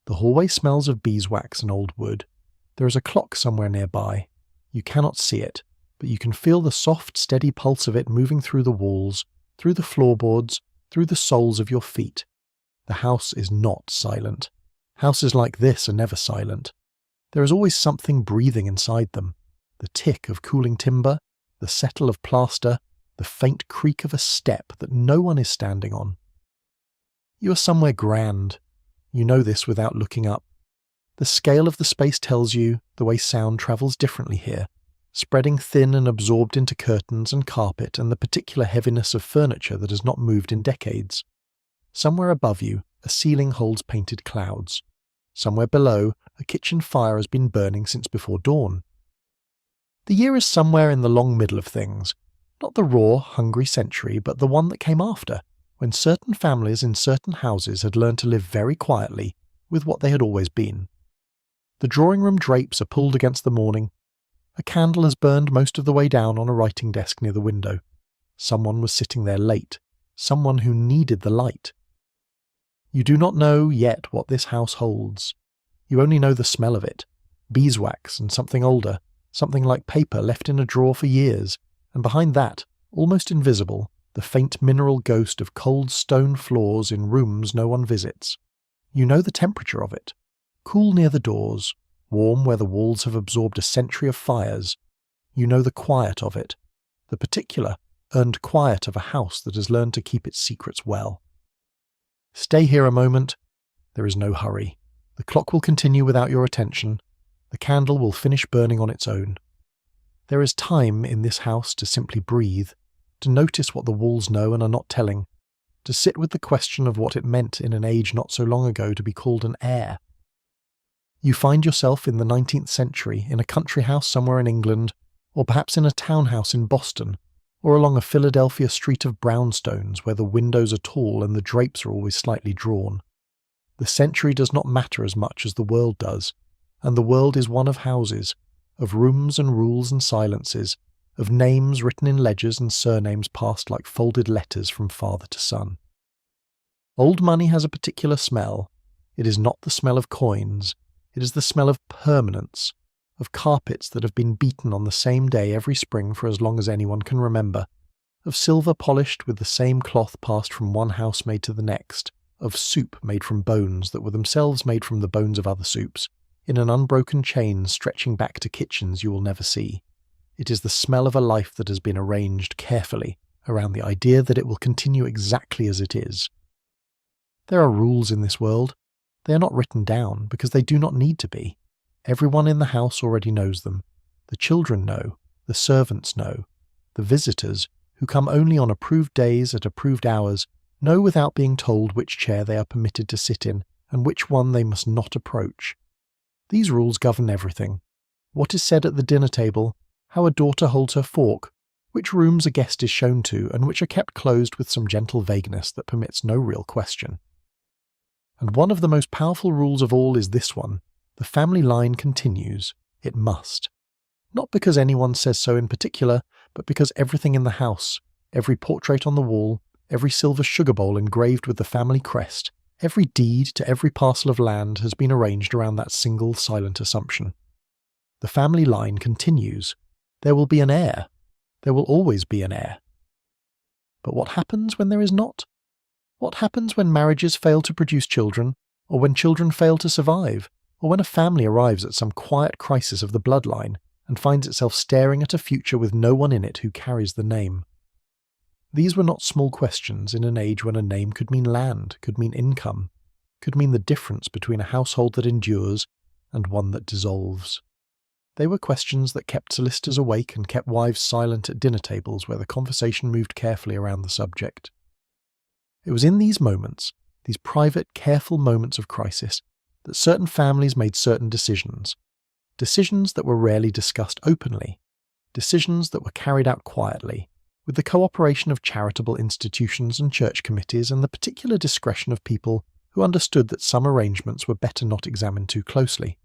The hallway smells of beeswax and old wood. There is a clock somewhere nearby. You cannot see it, but you can feel the soft, steady pulse of it moving through the walls, through the floorboards, through the soles of your feet. The house is not silent. Houses like this are never silent. There is always something breathing inside them. The tick of cooling timber, the settle of plaster, the faint creak of a step that no one is standing on. You are somewhere grand. You know this without looking up. The scale of the space tells you the way sound travels differently here, spreading thin and absorbed into curtains and carpet and the particular heaviness of furniture that has not moved in decades. Somewhere above you, a ceiling holds painted clouds. Somewhere below, a kitchen fire has been burning since before dawn. The year is somewhere in the long middle of things, not the raw, hungry century, but the one that came after, when certain families in certain houses had learned to live very quietly with what they had always been. The drawing-room drapes are pulled against the morning. A candle has burned most of the way down on a writing desk near the window. Someone was sitting there late, someone who needed the light. You do not know yet what this house holds. You only know the smell of it, beeswax and something older, something like paper left in a drawer for years, and behind that, almost invisible, the faint mineral ghost of cold stone floors in rooms no one visits. You know the temperature of it. Cool near the doors, warm where the walls have absorbed a century of fires. You know the quiet of it, the particular, earned quiet of a house that has learned to keep its secrets well. Stay here a moment. There is no hurry. The clock will continue without your attention. The candle will finish burning on its own. There is time in this house to simply breathe, to notice what the walls know and are not telling, to sit with the question of what it meant in an age not so long ago to be called an heir. You find yourself in the 19th century in a country house somewhere in England, or perhaps in a townhouse in Boston, or along a Philadelphia street of brownstones where the windows are tall and the drapes are always slightly drawn. The century does not matter as much as the world does, and the world is one of houses, of rooms and rules and silences, of names written in ledgers and surnames passed like folded letters from father to son. Old money has a particular smell. It is not the smell of coins. It is the smell of permanence, of carpets that have been beaten on the same day every spring for as long as anyone can remember, of silver polished with the same cloth passed from one housemaid to the next, of soup made from bones that were themselves made from the bones of other soups, in an unbroken chain stretching back to kitchens you will never see. It is the smell of a life that has been arranged carefully around the idea that it will continue exactly as it is. There are rules in this world. They are not written down because they do not need to be. Everyone in the house already knows them. The children know, the servants know. The visitors, who come only on approved days at approved hours, know without being told which chair they are permitted to sit in and which one they must not approach. These rules govern everything. What is said at the dinner table, how a daughter holds her fork, which rooms a guest is shown to, and which are kept closed with some gentle vagueness that permits no real question. And one of the most powerful rules of all is this one: the family line continues. It must. Not because anyone says so in particular, but because everything in the house, every portrait on the wall, every silver sugar bowl engraved with the family crest, every deed to every parcel of land has been arranged around that single silent assumption. The family line continues. There will be an heir. There will always be an heir. But what happens when there is not? What happens when marriages fail to produce children, or when children fail to survive, or when a family arrives at some quiet crisis of the bloodline and finds itself staring at a future with no one in it who carries the name? These were not small questions in an age when a name could mean land, could mean income, could mean the difference between a household that endures and one that dissolves. They were questions that kept solicitors awake and kept wives silent at dinner tables where the conversation moved carefully around the subject. It was in these moments, these private, careful moments of crisis, that certain families made certain decisions. Decisions that were rarely discussed openly. Decisions that were carried out quietly, with the cooperation of charitable institutions and church committees and the particular discretion of people who understood that some arrangements were better not examined too closely.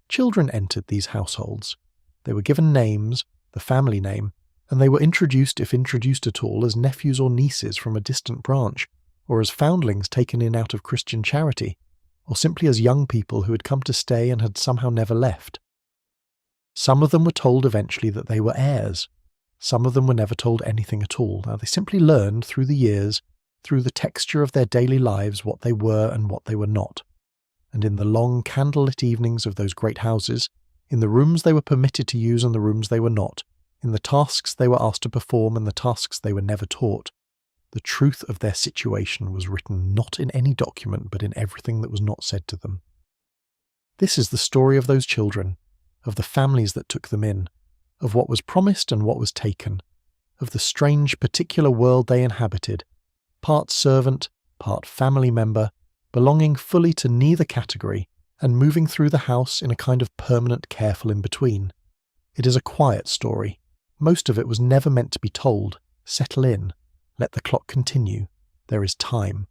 Children entered these households. They were given names, the family name, and they were introduced, if introduced at all, as nephews or nieces from a distant branch, or as foundlings taken in out of Christian charity, or simply as young people who had come to stay and had somehow never left. Some of them were told eventually that they were heirs. Some of them were never told anything at all. Now, they simply learned through the years, through the texture of their daily lives, what they were and what they were not. And in the long candlelit evenings of those great houses, in the rooms they were permitted to use and the rooms they were not, in the tasks they were asked to perform and the tasks they were never taught, the truth of their situation was written not in any document but in everything that was not said to them. This is the story of those children, of the families that took them in, of what was promised and what was taken, of the strange particular world they inhabited, part servant, part family member, belonging fully to neither category, and moving through the house in a kind of permanent careful in-between. It is a quiet story. Most of it was never meant to be told. Settle in. Let the clock continue. There is time.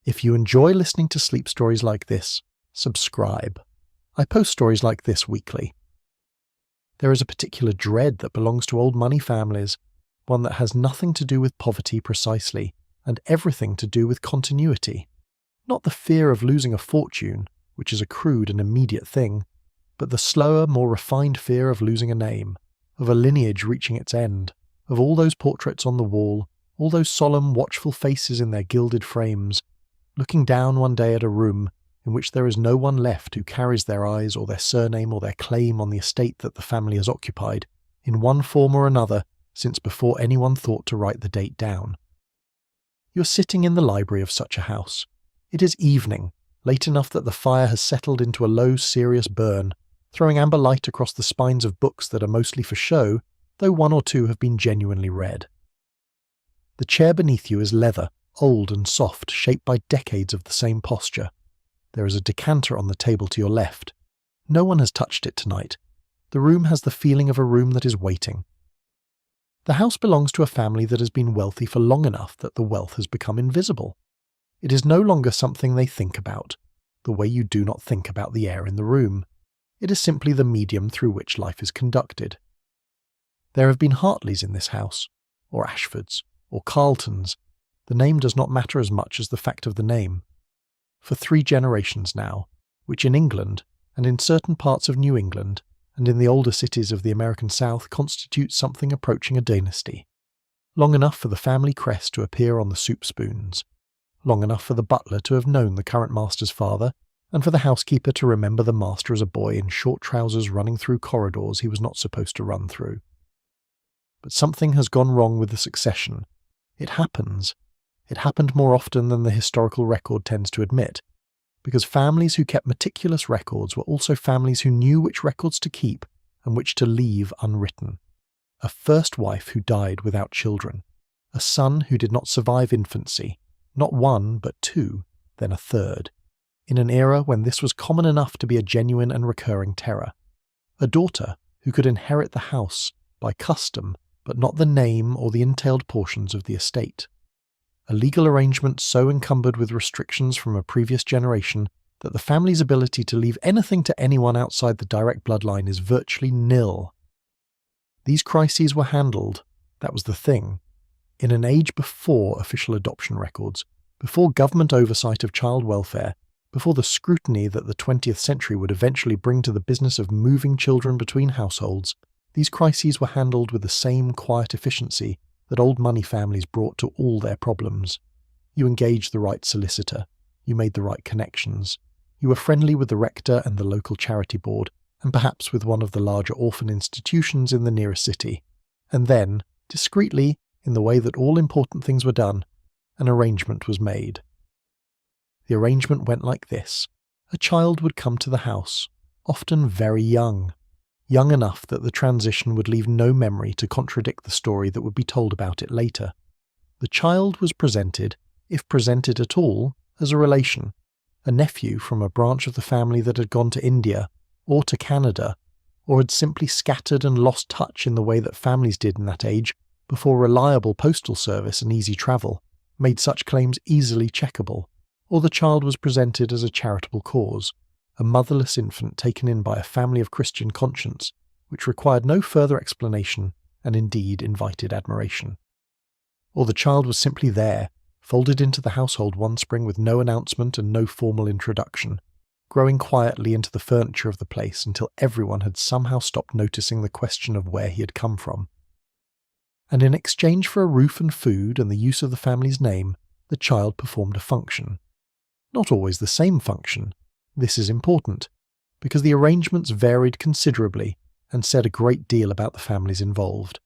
If you enjoy listening to sleep stories like this, subscribe. I post stories like this weekly. There is a particular dread that belongs to old money families, one that has nothing to do with poverty precisely, and everything to do with continuity. Not the fear of losing a fortune, which is a crude and immediate thing, but the slower, more refined fear of losing a name, of a lineage reaching its end, of all those portraits on the wall, all those solemn, watchful faces in their gilded frames, looking down one day at a room in which there is no one left who carries their eyes or their surname or their claim on the estate that the family has occupied, in one form or another, since before anyone thought to write the date down. You're sitting in the library of such a house. It is evening, late enough that the fire has settled into a low, serious burn, throwing amber light across the spines of books that are mostly for show, though one or two have been genuinely read. The chair beneath you is leather, old and soft, shaped by decades of the same posture. There is a decanter on the table to your left. No one has touched it tonight. The room has the feeling of a room that is waiting. The house belongs to a family that has been wealthy for long enough that the wealth has become invisible. It is no longer something they think about, the way you do not think about the air in the room. It is simply the medium through which life is conducted. There have been Hartleys in this house, or Ashfords, or Carltons. The name does not matter as much as the fact of the name. For 3 generations now, which in England, and in certain parts of New England, and in the older cities of the American South constitutes something approaching a dynasty. Long enough for the family crest to appear on the soup spoons. Long enough for the butler to have known the current master's father, and for the housekeeper to remember the master as a boy in short trousers running through corridors he was not supposed to run through. But something has gone wrong with the succession. It happens. It happened more often than the historical record tends to admit, because families who kept meticulous records were also families who knew which records to keep and which to leave unwritten. A first wife who died without children. A son who did not survive infancy. Not 1, but 2, then a third. In an era when this was common enough to be a genuine and recurring terror. A daughter who could inherit the house by custom, but not the name or the entailed portions of the estate. A legal arrangement so encumbered with restrictions from a previous generation that the family's ability to leave anything to anyone outside the direct bloodline is virtually nil. These crises were handled, that was the thing, in an age before official adoption records, before government oversight of child welfare, before the scrutiny that the 20th century would eventually bring to the business of moving children between households. These crises were handled with the same quiet efficiency that old money families brought to all their problems. You engaged the right solicitor. You made the right connections. You were friendly with the rector and the local charity board, and perhaps with one of the larger orphan institutions in the nearest city. And then, discreetly, in the way that all important things were done, an arrangement was made. The arrangement went like this. A child would come to the house, often very young. Young enough that the transition would leave no memory to contradict the story that would be told about it later. The child was presented, if presented at all, as a relation, a nephew from a branch of the family that had gone to India, or to Canada, or had simply scattered and lost touch in the way that families did in that age before reliable postal service and easy travel made such claims easily checkable, or the child was presented as a charitable cause, a motherless infant taken in by a family of Christian conscience, which required no further explanation and indeed invited admiration. Or the child was simply there, folded into the household one spring with no announcement and no formal introduction, growing quietly into the furniture of the place until everyone had somehow stopped noticing the question of where he had come from. And in exchange for a roof and food and the use of the family's name, the child performed a function. Not always the same function. This is important, because the arrangements varied considerably and said a great deal about the families involved.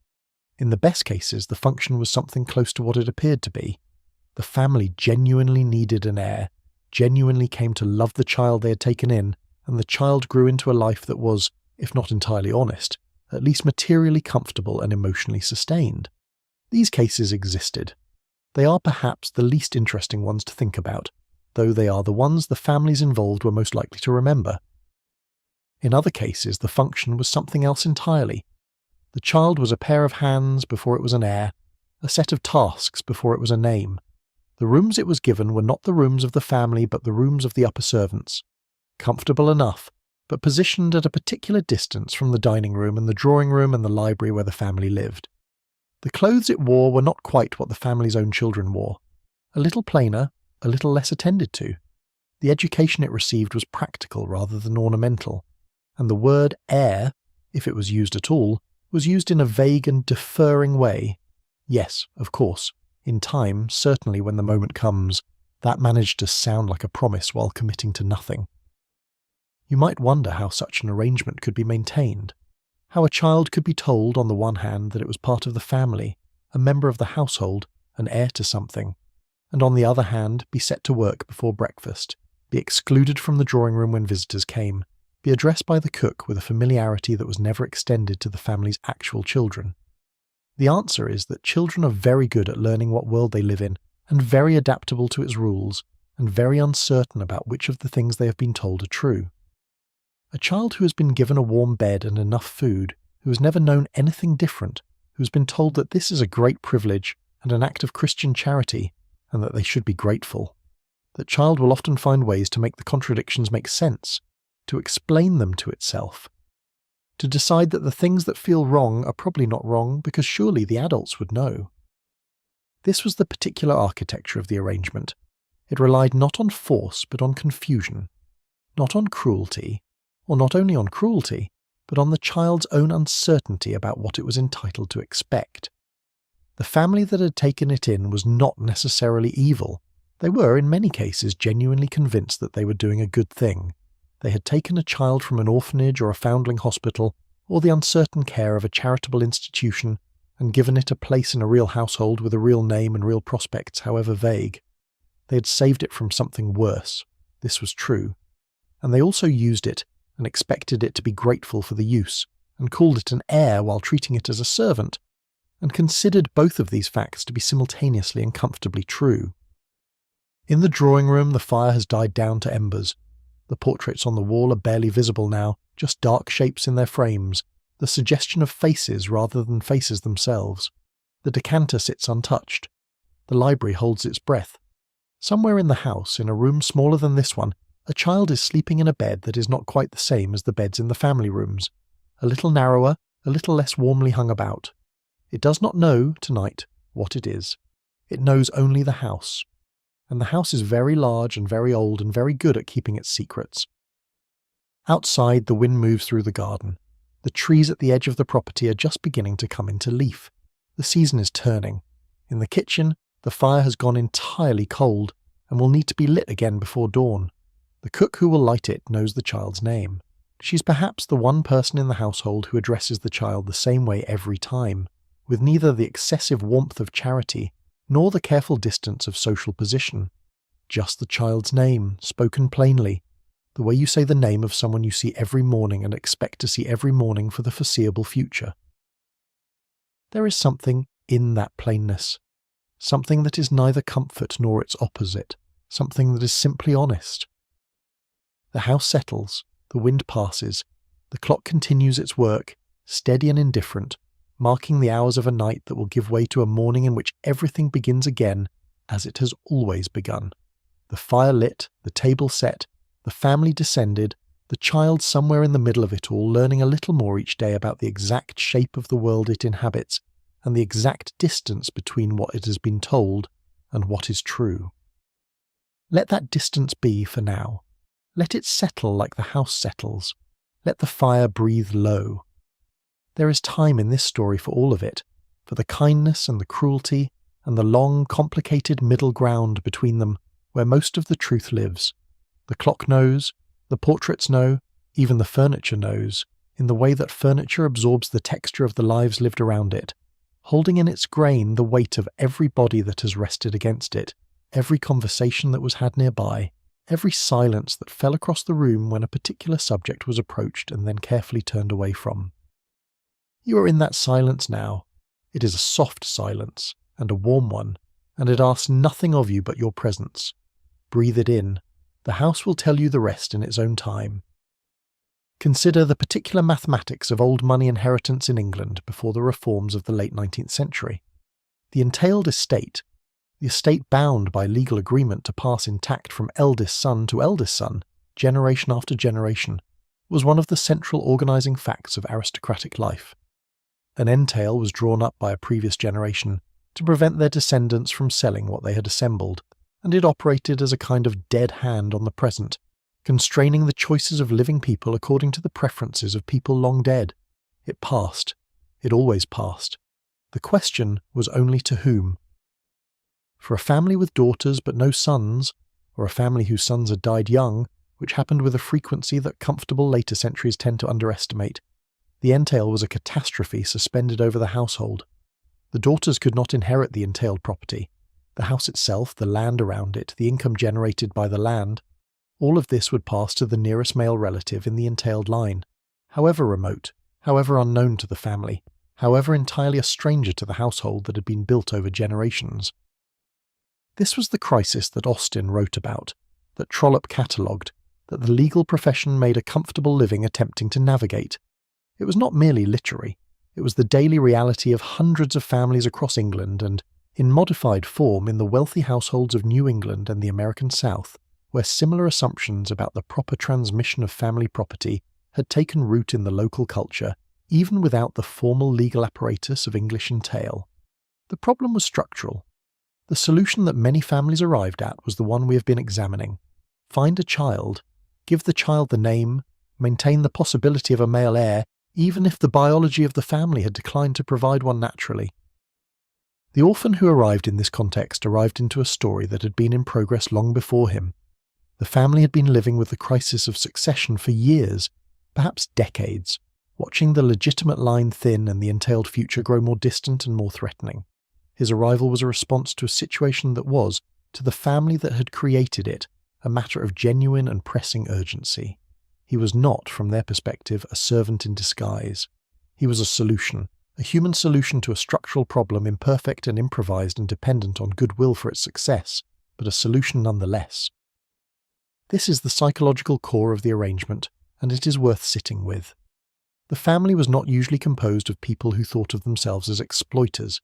In the best cases, the function was something close to what it appeared to be. The family genuinely needed an heir, genuinely came to love the child they had taken in, and the child grew into a life that was, if not entirely honest, at least materially comfortable and emotionally sustained. These cases existed. They are perhaps the least interesting ones to think about, though they are the ones the families involved were most likely to remember. In other cases, the function was something else entirely. The child was a pair of hands before it was an heir, a set of tasks before it was a name. The rooms it was given were not the rooms of the family but the rooms of the upper servants. Comfortable enough, but positioned at a particular distance from the dining room and the drawing room and the library where the family lived. The clothes it wore were not quite what the family's own children wore. A little plainer, a little less attended to. The education it received was practical rather than ornamental, and the word heir, if it was used at all, was used in a vague and deferring way. Yes, of course, in time, certainly when the moment comes, that managed to sound like a promise while committing to nothing. You might wonder how such an arrangement could be maintained, how a child could be told on the one hand that it was part of the family, a member of the household, an heir to something, and on the other hand be set to work before breakfast, be excluded from the drawing room when visitors came, be addressed by the cook with a familiarity that was never extended to the family's actual children. The answer is that children are very good at learning what world they live in, and very adaptable to its rules, and very uncertain about which of the things they have been told are true. A child who has been given a warm bed and enough food, who has never known anything different, who has been told that this is a great privilege and an act of Christian charity, and that they should be grateful. That child will often find ways to make the contradictions make sense, to explain them to itself, to decide that the things that feel wrong are probably not wrong because surely the adults would know. This was the particular architecture of the arrangement. It relied not on force but on confusion, not on cruelty, or not only on cruelty, but on the child's own uncertainty about what it was entitled to expect. The family that had taken it in was not necessarily evil. They were, in many cases, genuinely convinced that they were doing a good thing. They had taken a child from an orphanage or a foundling hospital, or the uncertain care of a charitable institution, and given it a place in a real household with a real name and real prospects, however vague. They had saved it from something worse. This was true. And they also used it, and expected it to be grateful for the use, and called it an heir while treating it as a servant, and considered both of these facts to be simultaneously and comfortably true. In the drawing room the fire has died down to embers. The portraits on the wall are barely visible now, just dark shapes in their frames, the suggestion of faces rather than faces themselves. The decanter sits untouched. The library holds its breath. Somewhere in the house, in a room smaller than this one, a child is sleeping in a bed that is not quite the same as the beds in the family rooms, a little narrower, a little less warmly hung about. It does not know, tonight, what it is. It knows only the house. And the house is very large and very old and very good at keeping its secrets. Outside, the wind moves through the garden. The trees at the edge of the property are just beginning to come into leaf. The season is turning. In the kitchen, the fire has gone entirely cold and will need to be lit again before dawn. The cook who will light it knows the child's name. She's perhaps the one person in the household who addresses the child the same way every time, with neither the excessive warmth of charity nor the careful distance of social position. Just the child's name, spoken plainly, the way you say the name of someone you see every morning and expect to see every morning for the foreseeable future. There is something in that plainness, something that is neither comfort nor its opposite, something that is simply honest. The house settles, the wind passes, the clock continues its work, steady and indifferent, marking the hours of a night that will give way to a morning in which everything begins again as it has always begun. The fire lit, the table set, the family descended, the child somewhere in the middle of it all learning a little more each day about the exact shape of the world it inhabits and the exact distance between what it has been told and what is true. Let that distance be for now. Let it settle like the house settles. Let the fire breathe low. There is time in this story for all of it, for the kindness and the cruelty, and the long, complicated middle ground between them where most of the truth lives. The clock knows, the portraits know, even the furniture knows, in the way that furniture absorbs the texture of the lives lived around it, holding in its grain the weight of every body that has rested against it, every conversation that was had nearby, every silence that fell across the room when a particular subject was approached and then carefully turned away from. You are in that silence now. It is a soft silence, and a warm one, and it asks nothing of you but your presence. Breathe it in. The house will tell you the rest in its own time. Consider the particular mathematics of old money inheritance in England before the reforms of the late 19th century. The entailed estate, the estate bound by legal agreement to pass intact from eldest son to eldest son, generation after generation, was one of the central organising facts of aristocratic life. An entail was drawn up by a previous generation to prevent their descendants from selling what they had assembled, and it operated as a kind of dead hand on the present, constraining the choices of living people according to the preferences of people long dead. It passed. It always passed. The question was only to whom. For a family with daughters but no sons, or a family whose sons had died young, which happened with a frequency that comfortable later centuries tend to underestimate, the entail was a catastrophe suspended over the household. The daughters could not inherit the entailed property. The house itself, the land around it, the income generated by the land, all of this would pass to the nearest male relative in the entailed line, however remote, however unknown to the family, however entirely a stranger to the household that had been built over generations. This was the crisis that Austen wrote about, that Trollope catalogued, that the legal profession made a comfortable living attempting to navigate. It was not merely literary. It was the daily reality of hundreds of families across England and, in modified form, in the wealthy households of New England and the American South, where similar assumptions about the proper transmission of family property had taken root in the local culture, even without the formal legal apparatus of English entail. The problem was structural. The solution that many families arrived at was the one we have been examining. Find a child, give the child the name, maintain the possibility of a male heir, even if the biology of the family had declined to provide one naturally. The orphan who arrived in this context arrived into a story that had been in progress long before him. The family had been living with the crisis of succession for years, perhaps decades, watching the legitimate line thin and the entailed future grow more distant and more threatening. His arrival was a response to a situation that was, to the family that had created it, a matter of genuine and pressing urgency. He was not, from their perspective, a servant in disguise. He was a solution, a human solution to a structural problem imperfect and improvised and dependent on goodwill for its success, but a solution nonetheless. This is the psychological core of the arrangement, and it is worth sitting with. The family was not usually composed of people who thought of themselves as exploiters.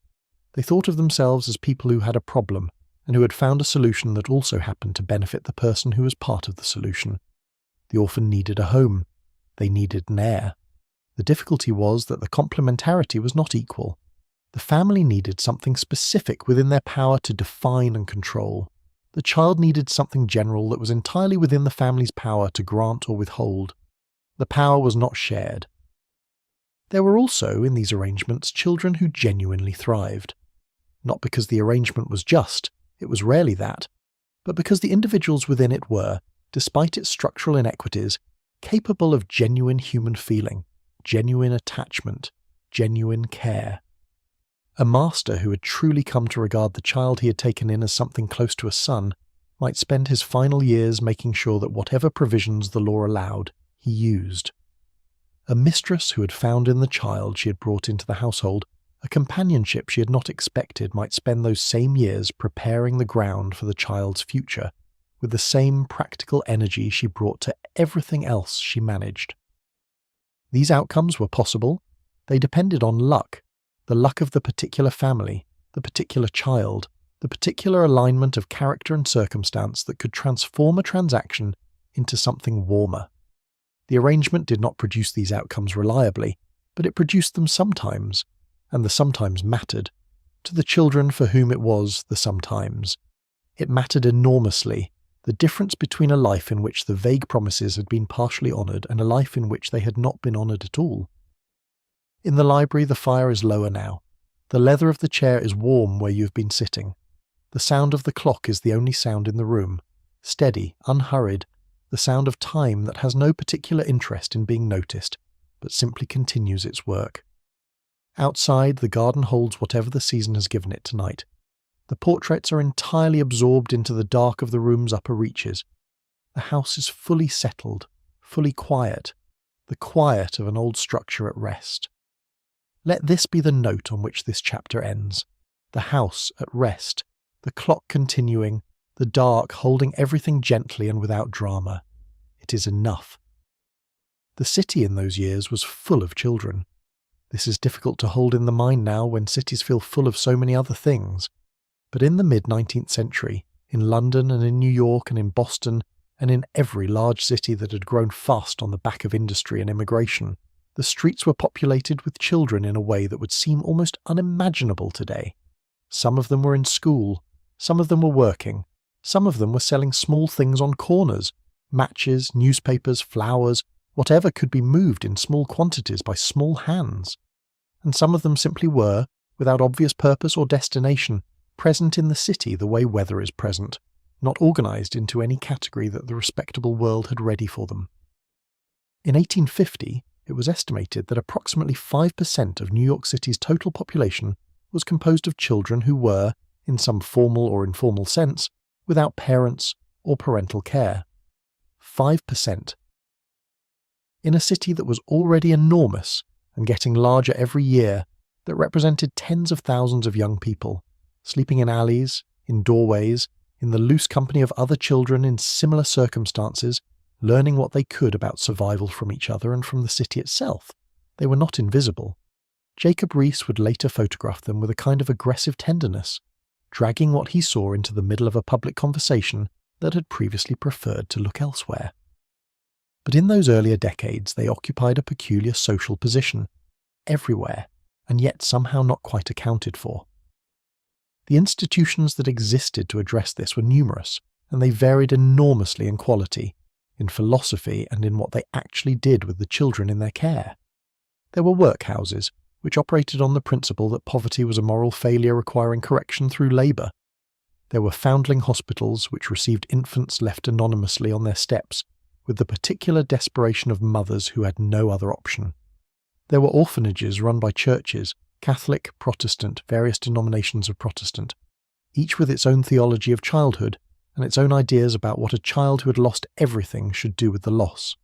They thought of themselves as people who had a problem, and who had found a solution that also happened to benefit the person who was part of the solution. The orphan needed a home. They needed an heir. The difficulty was that the complementarity was not equal. The family needed something specific within their power to define and control. The child needed something general that was entirely within the family's power to grant or withhold. The power was not shared. There were also, in these arrangements, children who genuinely thrived. Not because the arrangement was just, it was rarely that, but because the individuals within it were, despite its structural inequities, capable of genuine human feeling, genuine attachment, genuine care. A master who had truly come to regard the child he had taken in as something close to a son might spend his final years making sure that whatever provisions the law allowed, he used. A mistress who had found in the child she had brought into the household a companionship she had not expected might spend those same years preparing the ground for the child's future, with the same practical energy she brought to everything else she managed. These outcomes were possible. They depended on luck, the luck of the particular family, the particular child, the particular alignment of character and circumstance that could transform a transaction into something warmer. The arrangement did not produce these outcomes reliably, but it produced them sometimes, and the sometimes mattered. To the children for whom it was the sometimes, it mattered enormously, the difference between a life in which the vague promises had been partially honoured and a life in which they had not been honoured at all. In the library the fire is lower now. The leather of the chair is warm where you have been sitting. The sound of the clock is the only sound in the room, steady, unhurried, the sound of time that has no particular interest in being noticed, but simply continues its work. Outside, the garden holds whatever the season has given it tonight. The portraits are entirely absorbed into the dark of the room's upper reaches. The house is fully settled, fully quiet, the quiet of an old structure at rest. Let this be the note on which this chapter ends. The house at rest, the clock continuing, the dark holding everything gently and without drama. It is enough. The city in those years was full of children. This is difficult to hold in the mind now when cities feel full of so many other things. But in the mid-19th century, in London and in New York and in Boston and in every large city that had grown fast on the back of industry and immigration, the streets were populated with children in a way that would seem almost unimaginable today. Some of them were in school, some of them were working, some of them were selling small things on corners, matches, newspapers, flowers, whatever could be moved in small quantities by small hands. And some of them simply were, without obvious purpose or destination, present in the city the way weather is present, not organised into any category that the respectable world had ready for them. In 1850, it was estimated that approximately 5% of New York City's total population was composed of children who were, in some formal or informal sense, without parents or parental care. 5%. In a city that was already enormous and getting larger every year, that represented tens of thousands of young people, sleeping in alleys, in doorways, in the loose company of other children in similar circumstances, learning what they could about survival from each other and from the city itself. They were not invisible. Jacob Riis would later photograph them with a kind of aggressive tenderness, dragging what he saw into the middle of a public conversation that had previously preferred to look elsewhere. But in those earlier decades they occupied a peculiar social position, everywhere, and yet somehow not quite accounted for. The institutions that existed to address this were numerous, and they varied enormously in quality, in philosophy and in what they actually did with the children in their care. There were workhouses, which operated on the principle that poverty was a moral failure requiring correction through labour. There were foundling hospitals which received infants left anonymously on their steps, with the particular desperation of mothers who had no other option. There were orphanages run by churches, Catholic, Protestant, various denominations of Protestant, each with its own theology of childhood and its own ideas about what a child who had lost everything should do with the loss.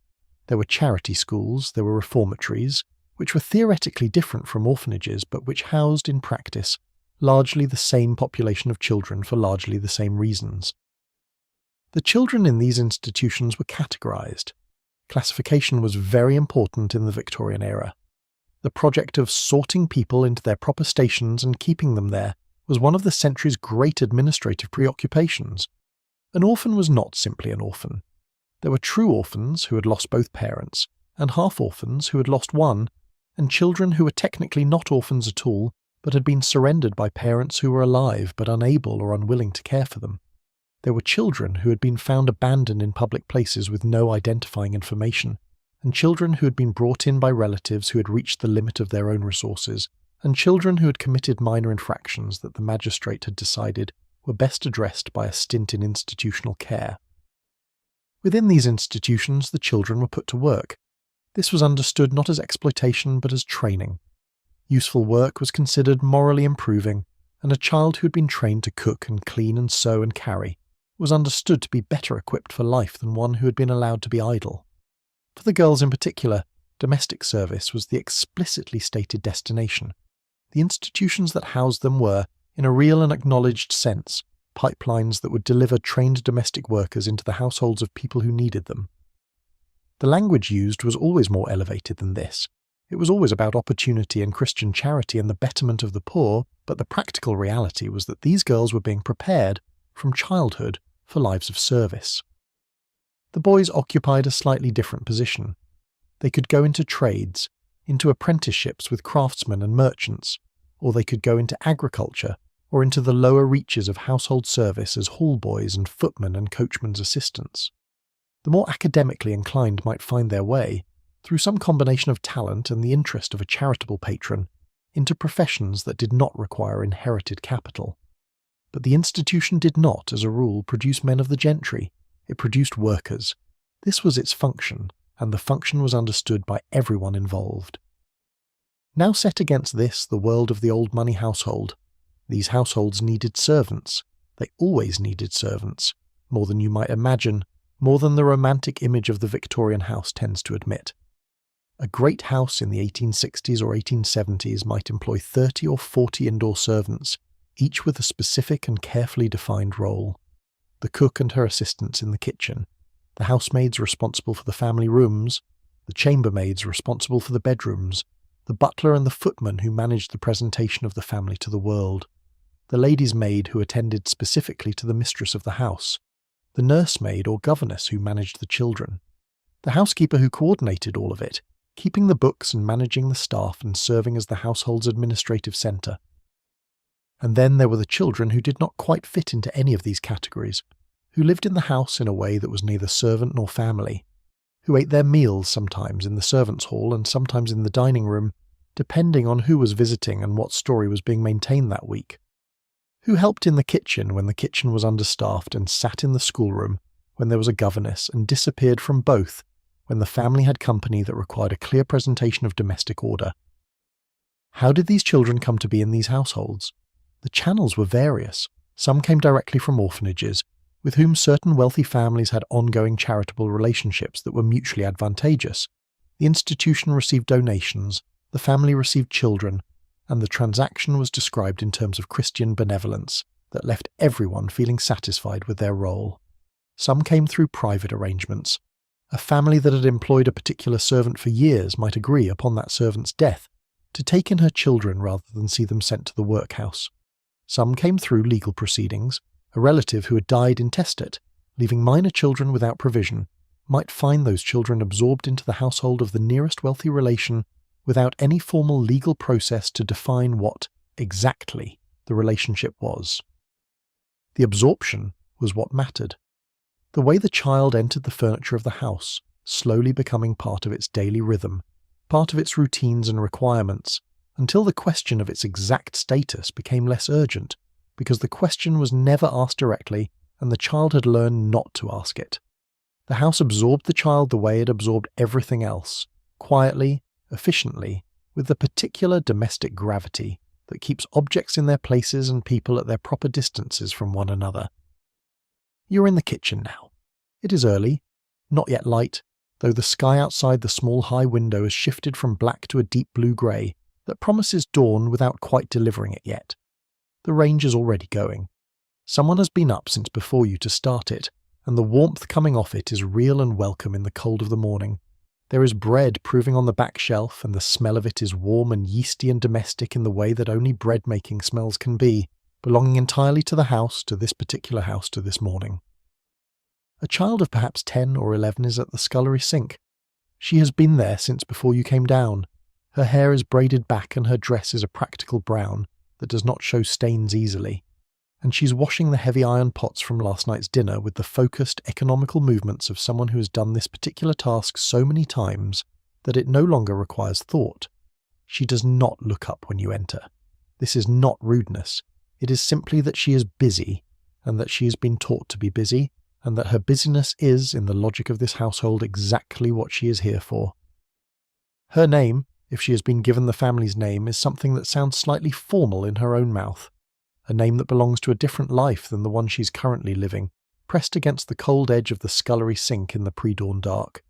There were charity schools, there were reformatories, which were theoretically different from orphanages but which housed in practice largely the same population of children for largely the same reasons. The children in these institutions were categorised. Classification was very important in the Victorian era. The project of sorting people into their proper stations and keeping them there was one of the century's great administrative preoccupations. An orphan was not simply an orphan. There were true orphans who had lost both parents, and half-orphans who had lost one, and children who were technically not orphans at all, but had been surrendered by parents who were alive but unable or unwilling to care for them. There were children who had been found abandoned in public places with no identifying information, and children who had been brought in by relatives who had reached the limit of their own resources, and children who had committed minor infractions that the magistrate had decided were best addressed by a stint in institutional care. Within these institutions, the children were put to work. This was understood not as exploitation but as training. Useful work was considered morally improving, and a child who had been trained to cook and clean and sew and carry was understood to be better equipped for life than one who had been allowed to be idle. For the girls in particular, domestic service was the explicitly stated destination. The institutions that housed them were, in a real and acknowledged sense, pipelines that would deliver trained domestic workers into the households of people who needed them. The language used was always more elevated than this. It was always about opportunity and Christian charity and the betterment of the poor, but the practical reality was that these girls were being prepared, from childhood, for lives of service. The boys occupied a slightly different position. They could go into trades, into apprenticeships with craftsmen and merchants, or they could go into agriculture, or into the lower reaches of household service as hall boys and footmen and coachmen's assistants. The more academically inclined might find their way, through some combination of talent and the interest of a charitable patron, into professions that did not require inherited capital. But the institution did not, as a rule, produce men of the gentry. It produced workers. This was its function, and the function was understood by everyone involved. Now set against this the world of the old money household. These households needed servants. They always needed servants, more than you might imagine, more than the romantic image of the Victorian house tends to admit. A great house in the 1860s or 1870s might employ 30 or 40 indoor servants, each with a specific and carefully defined role. The cook and her assistants in the kitchen, the housemaids responsible for the family rooms, the chambermaids responsible for the bedrooms, the butler and the footman who managed the presentation of the family to the world, the lady's maid who attended specifically to the mistress of the house, the nursemaid or governess who managed the children, the housekeeper who coordinated all of it, keeping the books and managing the staff and serving as the household's administrative centre. And then there were the children who did not quite fit into any of these categories, who lived in the house in a way that was neither servant nor family, who ate their meals sometimes in the servants' hall and sometimes in the dining room, depending on who was visiting and what story was being maintained that week, who helped in the kitchen when the kitchen was understaffed and sat in the schoolroom when there was a governess and disappeared from both when the family had company that required a clear presentation of domestic order. How did these children come to be in these households? The channels were various. Some came directly from orphanages, with whom certain wealthy families had ongoing charitable relationships that were mutually advantageous. The institution received donations, the family received children, and the transaction was described in terms of Christian benevolence that left everyone feeling satisfied with their role. Some came through private arrangements. A family that had employed a particular servant for years might agree upon that servant's death to take in her children rather than see them sent to the workhouse. Some came through legal proceedings. A relative who had died intestate, leaving minor children without provision, might find those children absorbed into the household of the nearest wealthy relation without any formal legal process to define what, exactly, the relationship was. The absorption was what mattered. The way the child entered the furniture of the house, slowly becoming part of its daily rhythm, part of its routines and requirements, until the question of its exact status became less urgent, because the question was never asked directly and the child had learned not to ask it. The house absorbed the child the way it absorbed everything else, quietly, efficiently, with the particular domestic gravity that keeps objects in their places and people at their proper distances from one another. You are in the kitchen now. It is early, not yet light, though the sky outside the small high window has shifted from black to a deep blue-grey that promises dawn without quite delivering it yet. The range is already going. Someone has been up since before you to start it, and the warmth coming off it is real and welcome in the cold of the morning. There is bread proving on the back shelf, and the smell of it is warm and yeasty and domestic in the way that only bread-making smells can be, belonging entirely to the house, to this particular house, to this morning. A child of perhaps 10 or 11 is at the scullery sink. She has been there since before you came down. Her hair is braided back and her dress is a practical brown that does not show stains easily, and she's washing the heavy iron pots from last night's dinner with the focused, economical movements of someone who has done this particular task so many times that it no longer requires thought. She does not look up when you enter. This is not rudeness. It is simply that she is busy, and that she has been taught to be busy, and that her busyness is, in the logic of this household, exactly what she is here for. Her name, if she has been given the family's name, is something that sounds slightly formal in her own mouth, a name that belongs to a different life than the one she's currently living, pressed against the cold edge of the scullery sink in the pre-dawn dark.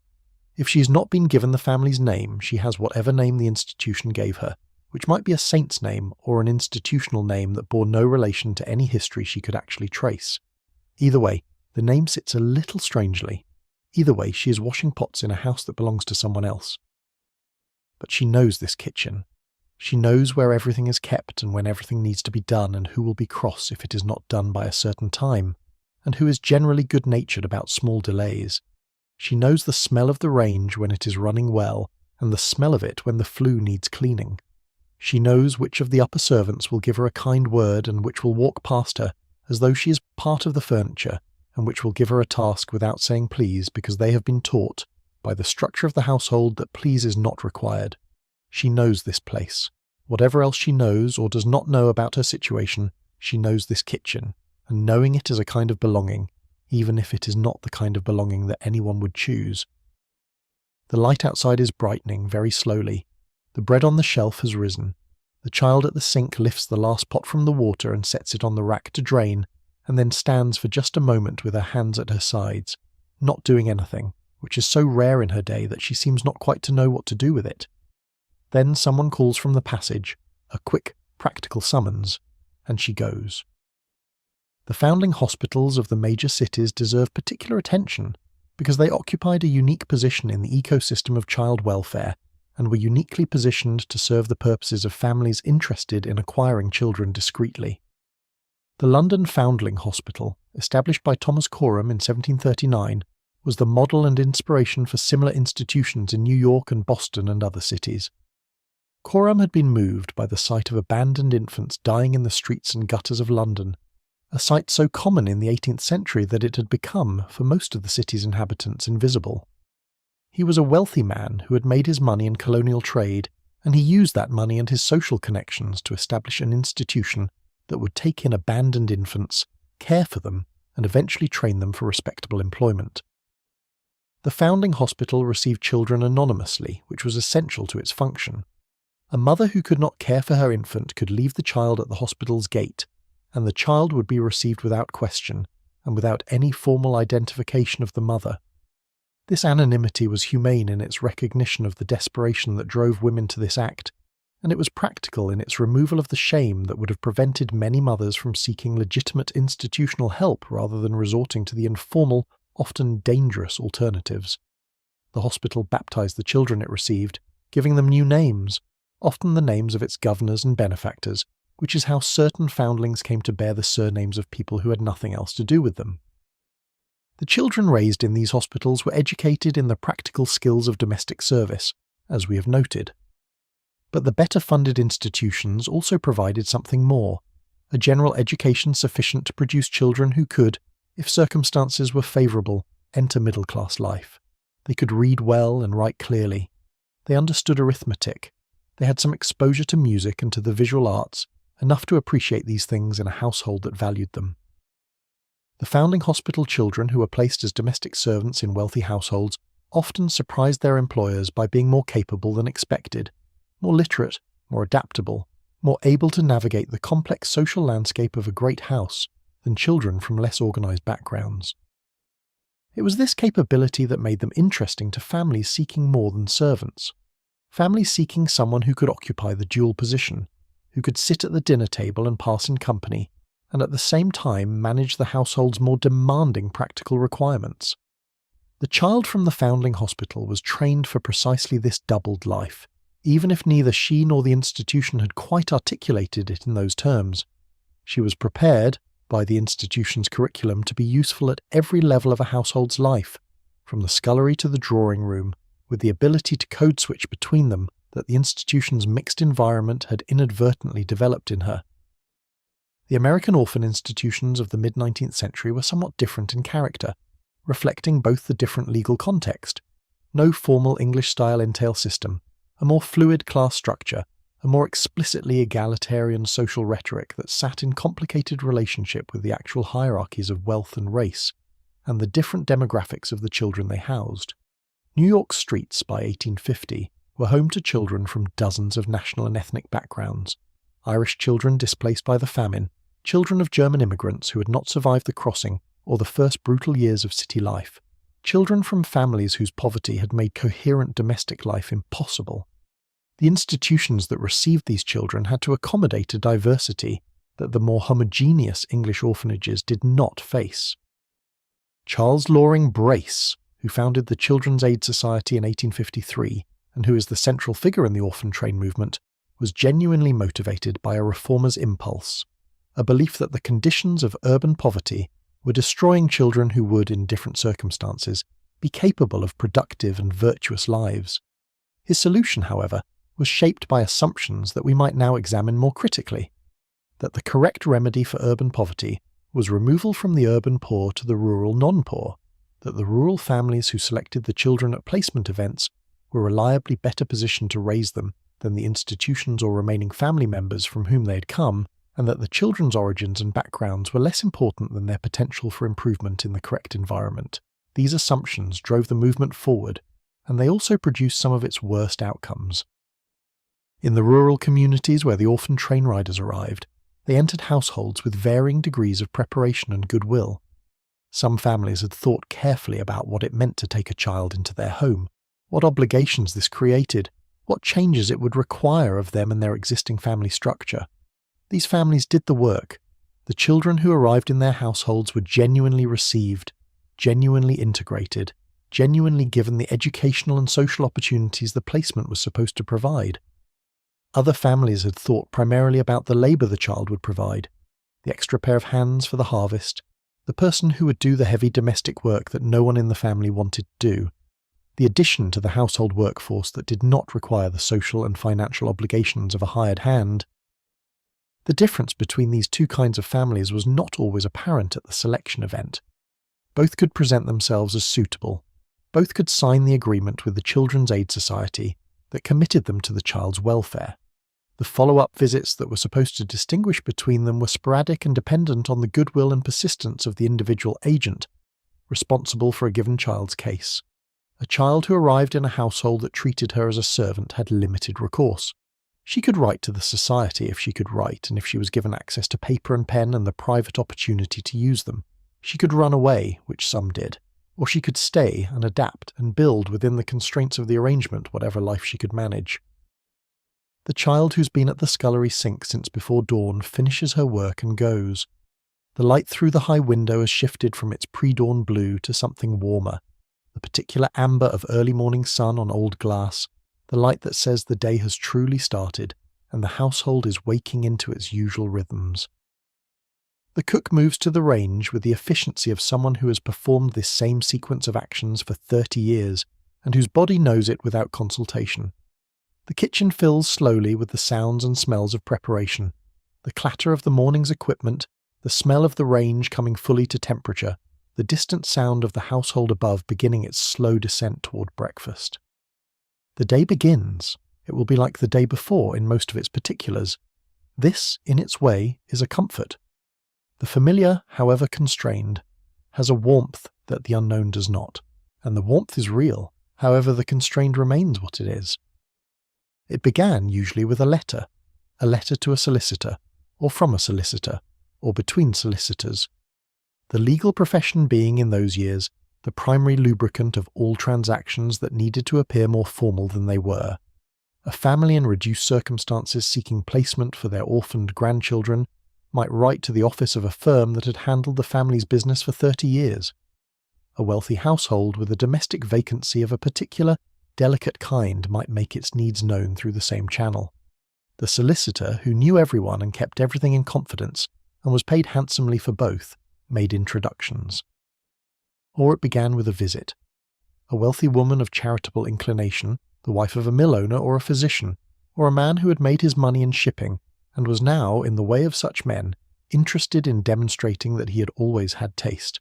If she has not been given the family's name, she has whatever name the institution gave her, which might be a saint's name or an institutional name that bore no relation to any history she could actually trace. Either way, the name sits a little strangely. Either way, she is washing pots in a house that belongs to someone else. But she knows this kitchen. She knows where everything is kept and when everything needs to be done and who will be cross if it is not done by a certain time, and who is generally good-natured about small delays. She knows the smell of the range when it is running well and the smell of it when the flue needs cleaning. She knows which of the upper servants will give her a kind word and which will walk past her as though she is part of the furniture, and which will give her a task without saying please because they have been taught, by the structure of the household, that please is not required. She knows this place. Whatever else she knows or does not know about her situation, she knows this kitchen, and knowing it is a kind of belonging, even if it is not the kind of belonging that anyone would choose. The light outside is brightening very slowly. The bread on the shelf has risen. The child at the sink lifts the last pot from the water and sets it on the rack to drain, and then stands for just a moment with her hands at her sides, not doing anything, which is so rare in her day that she seems not quite to know what to do with it. Then someone calls from the passage, a quick, practical summons, and she goes. The foundling hospitals of the major cities deserve particular attention because they occupied a unique position in the ecosystem of child welfare and were uniquely positioned to serve the purposes of families interested in acquiring children discreetly. The London Foundling Hospital, established by Thomas Coram in 1739, was the model and inspiration for similar institutions in New York and Boston and other cities. Coram had been moved by the sight of abandoned infants dying in the streets and gutters of London, a sight so common in the 18th century that it had become, for most of the city's inhabitants, invisible. He was a wealthy man who had made his money in colonial trade, and he used that money and his social connections to establish an institution that would take in abandoned infants, care for them, and eventually train them for respectable employment. The Foundling Hospital received children anonymously, which was essential to its function. A mother who could not care for her infant could leave the child at the hospital's gate, and the child would be received without question, and without any formal identification of the mother. This anonymity was humane in its recognition of the desperation that drove women to this act, and it was practical in its removal of the shame that would have prevented many mothers from seeking legitimate institutional help rather than resorting to the informal, often dangerous alternatives. The hospital baptized the children it received, giving them new names, often the names of its governors and benefactors, which is how certain foundlings came to bear the surnames of people who had nothing else to do with them. The children raised in these hospitals were educated in the practical skills of domestic service, as we have noted. But the better-funded institutions also provided something more, a general education sufficient to produce children who could, if circumstances were favourable, enter middle-class life. They could read well and write clearly. They understood arithmetic. They had some exposure to music and to the visual arts, enough to appreciate these things in a household that valued them. The Foundling Hospital children who were placed as domestic servants in wealthy households often surprised their employers by being more capable than expected, more literate, more adaptable, more able to navigate the complex social landscape of a great house than children from less organised backgrounds. It was this capability that made them interesting to families seeking more than servants. Families seeking someone who could occupy the dual position, who could sit at the dinner table and pass in company, and at the same time manage the household's more demanding practical requirements. The child from the Foundling Hospital was trained for precisely this doubled life, even if neither she nor the institution had quite articulated it in those terms. She was prepared, by the institution's curriculum, to be useful at every level of a household's life, from the scullery to the drawing room, with the ability to code switch between them that the institution's mixed environment had inadvertently developed in her. The American orphan institutions of the mid-19th century were somewhat different in character, reflecting both the different legal context, no formal English-style entail system, a more fluid class structure, a more explicitly egalitarian social rhetoric that sat in complicated relationship with the actual hierarchies of wealth and race, and the different demographics of the children they housed. New York streets by 1850 were home to children from dozens of national and ethnic backgrounds, Irish children displaced by the famine, children of German immigrants who had not survived the crossing or the first brutal years of city life, children from families whose poverty had made coherent domestic life impossible. The institutions that received these children had to accommodate a diversity that the more homogeneous English orphanages did not face. Charles Loring Brace, who founded the Children's Aid Society in 1853, and who is the central figure in the orphan train movement, was genuinely motivated by a reformer's impulse, a belief that the conditions of urban poverty were destroying children who would, in different circumstances, be capable of productive and virtuous lives. His solution, however, was shaped by assumptions that we might now examine more critically. That the correct remedy for urban poverty was removal from the urban poor to the rural non-poor, that the rural families who selected the children at placement events were reliably better positioned to raise them than the institutions or remaining family members from whom they had come, and that the children's origins and backgrounds were less important than their potential for improvement in the correct environment. These assumptions drove the movement forward, and they also produced some of its worst outcomes. In the rural communities where the orphan train riders arrived, they entered households with varying degrees of preparation and goodwill. Some families had thought carefully about what it meant to take a child into their home, what obligations this created, what changes it would require of them and their existing family structure. These families did the work. The children who arrived in their households were genuinely received, genuinely integrated, genuinely given the educational and social opportunities the placement was supposed to provide. Other families had thought primarily about the labour the child would provide, the extra pair of hands for the harvest, the person who would do the heavy domestic work that no one in the family wanted to do, the addition to the household workforce that did not require the social and financial obligations of a hired hand. The difference between these two kinds of families was not always apparent at the selection event. Both could present themselves as suitable. Both could sign the agreement with the Children's Aid Society that committed them to the child's welfare. The follow-up visits that were supposed to distinguish between them were sporadic and dependent on the goodwill and persistence of the individual agent, responsible for a given child's case. A child who arrived in a household that treated her as a servant had limited recourse. She could write to the society if she could write, and if she was given access to paper and pen and the private opportunity to use them. She could run away, which some did, or she could stay and adapt and build within the constraints of the arrangement whatever life she could manage. The child who's been at the scullery sink since before dawn finishes her work and goes. The light through the high window has shifted from its pre-dawn blue to something warmer, the particular amber of early morning sun on old glass, the light that says the day has truly started and the household is waking into its usual rhythms. The cook moves to the range with the efficiency of someone who has performed this same sequence of actions for 30 years and whose body knows it without consultation. The kitchen fills slowly with the sounds and smells of preparation, the clatter of the morning's equipment, the smell of the range coming fully to temperature, the distant sound of the household above beginning its slow descent toward breakfast. The day begins. It will be like the day before in most of its particulars. This, in its way, is a comfort. The familiar, however constrained, has a warmth that the unknown does not, and the warmth is real, however the constrained remains what it is. It began usually with a letter to a solicitor, or from a solicitor, or between solicitors. The legal profession being, in those years, the primary lubricant of all transactions that needed to appear more formal than they were. A family in reduced circumstances seeking placement for their orphaned grandchildren might write to the office of a firm that had handled the family's business for 30 years. A wealthy household with a domestic vacancy of a particular, delicate kind might make its needs known through the same channel. The solicitor, who knew everyone and kept everything in confidence, and was paid handsomely for both, made introductions. Or it began with a visit. A wealthy woman of charitable inclination, the wife of a mill owner or a physician, or a man who had made his money in shipping, and was now, in the way of such men, interested in demonstrating that he had always had taste,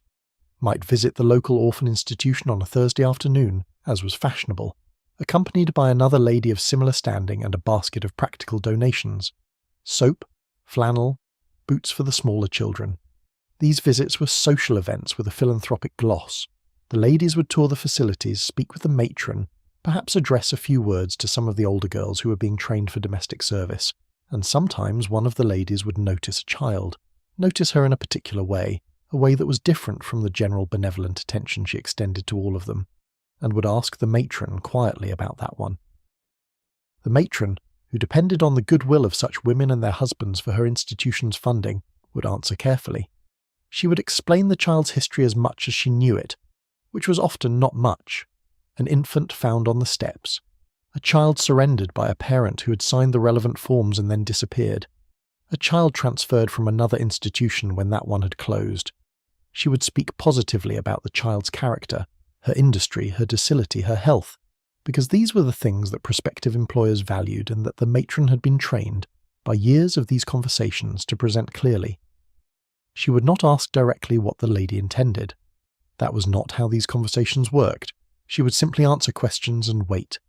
might visit the local orphan institution on a Thursday afternoon, as was fashionable, accompanied by another lady of similar standing and a basket of practical donations, soap, flannel, boots for the smaller children. These visits were social events with a philanthropic gloss. The ladies would tour the facilities, speak with the matron, perhaps address a few words to some of the older girls who were being trained for domestic service, and sometimes one of the ladies would notice a child, notice her in a particular way, a way that was different from the general benevolent attention she extended to all of them, and would ask the matron quietly about that one. The matron, who depended on the goodwill of such women and their husbands for her institution's funding, would answer carefully. She would explain the child's history as much as she knew it, which was often not much. An infant found on the steps, a child surrendered by a parent who had signed the relevant forms and then disappeared, a child transferred from another institution when that one had closed. She would speak positively about the child's character, her industry, her docility, her health, because these were the things that prospective employers valued and that the matron had been trained by years of these conversations to present clearly. She would not ask directly what the lady intended. That was not how these conversations worked. She would simply answer questions and wait.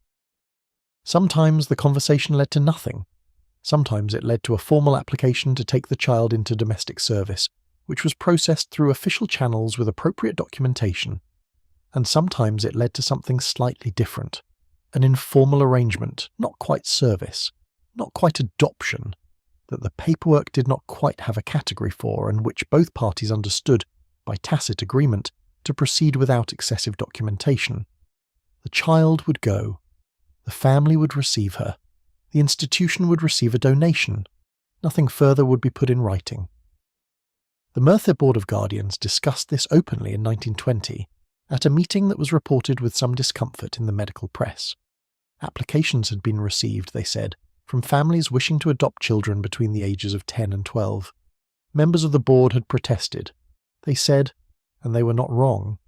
Sometimes the conversation led to nothing. Sometimes it led to a formal application to take the child into domestic service, which was processed through official channels with appropriate documentation. And sometimes it led to something slightly different, an informal arrangement, not quite service, not quite adoption, that the paperwork did not quite have a category for and which both parties understood, by tacit agreement, to proceed without excessive documentation. The child would go. The family would receive her. The institution would receive a donation. Nothing further would be put in writing. The Merthyr Board of Guardians discussed this openly in 1920 at a meeting that was reported with some discomfort in the medical press. Applications had been received, they said, from families wishing to adopt children between the ages of 10 and 12. Members of the board had protested. They said, and they were not wrong,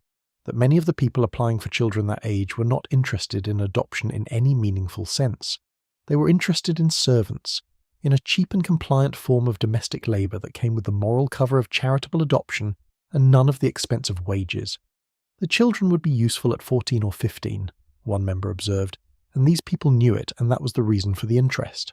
that many of the people applying for children that age were not interested in adoption in any meaningful sense. They were interested in servants, in a cheap and compliant form of domestic labour that came with the moral cover of charitable adoption and none of the expense of wages. The children would be useful at 14 or 15, one member observed, and these people knew it, and that was the reason for the interest.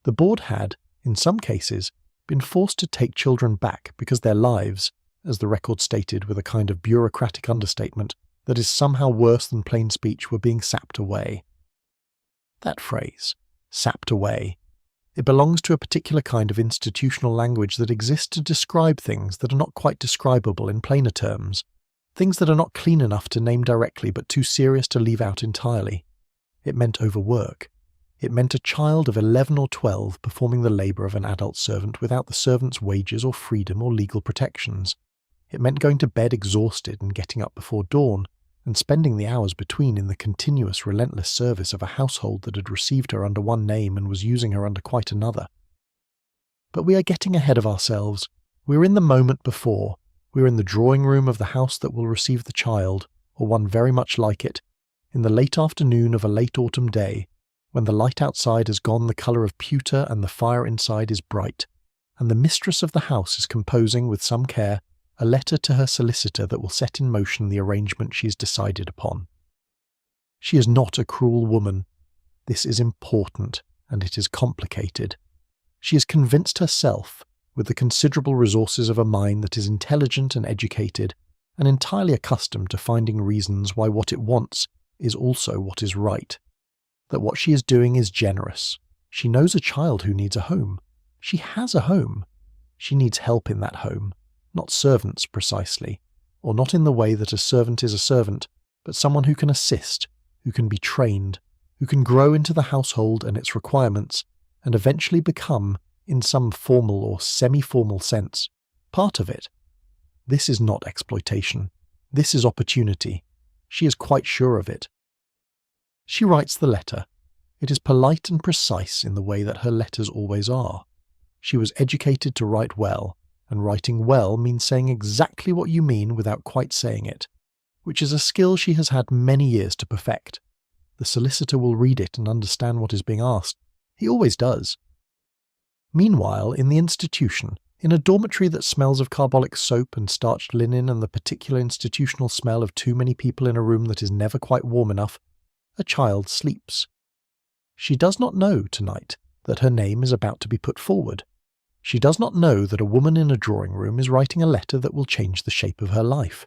The board had, in some cases, been forced to take children back because their lives, as the record stated with a kind of bureaucratic understatement that is somehow worse than plain speech, were being sapped away. That phrase, sapped away, it belongs to a particular kind of institutional language that exists to describe things that are not quite describable in plainer terms, things that are not clean enough to name directly but too serious to leave out entirely. It meant overwork. It meant a child of 11 or 12 performing the labour of an adult servant without the servant's wages or freedom or legal protections. It meant going to bed exhausted and getting up before dawn, and spending the hours between in the continuous, relentless service of a household that had received her under one name and was using her under quite another. But we are getting ahead of ourselves. We are in the moment before. We are in the drawing room of the house that will receive the child, or one very much like it, in the late afternoon of a late autumn day, when the light outside has gone the colour of pewter and the fire inside is bright, and the mistress of the house is composing with some care a letter to her solicitor that will set in motion the arrangement she has decided upon. She is not a cruel woman. This is important, and it is complicated. She is convinced herself, with the considerable resources of a mind that is intelligent and educated, and entirely accustomed to finding reasons why what it wants is also what is right, that what she is doing is generous. She knows a child who needs a home. She has a home. She needs help in that home. Not servants, precisely, or not in the way that a servant is a servant, but someone who can assist, who can be trained, who can grow into the household and its requirements, and eventually become, in some formal or semi-formal sense, part of it. This is not exploitation. This is opportunity. She is quite sure of it. She writes the letter. It is polite and precise in the way that her letters always are. She was educated to write well, and writing well means saying exactly what you mean without quite saying it, which is a skill she has had many years to perfect. The solicitor will read it and understand what is being asked. He always does. Meanwhile, in the institution, in a dormitory that smells of carbolic soap and starched linen and the particular institutional smell of too many people in a room that is never quite warm enough, a child sleeps. She does not know, tonight, that her name is about to be put forward. She does not know that a woman in a drawing room is writing a letter that will change the shape of her life.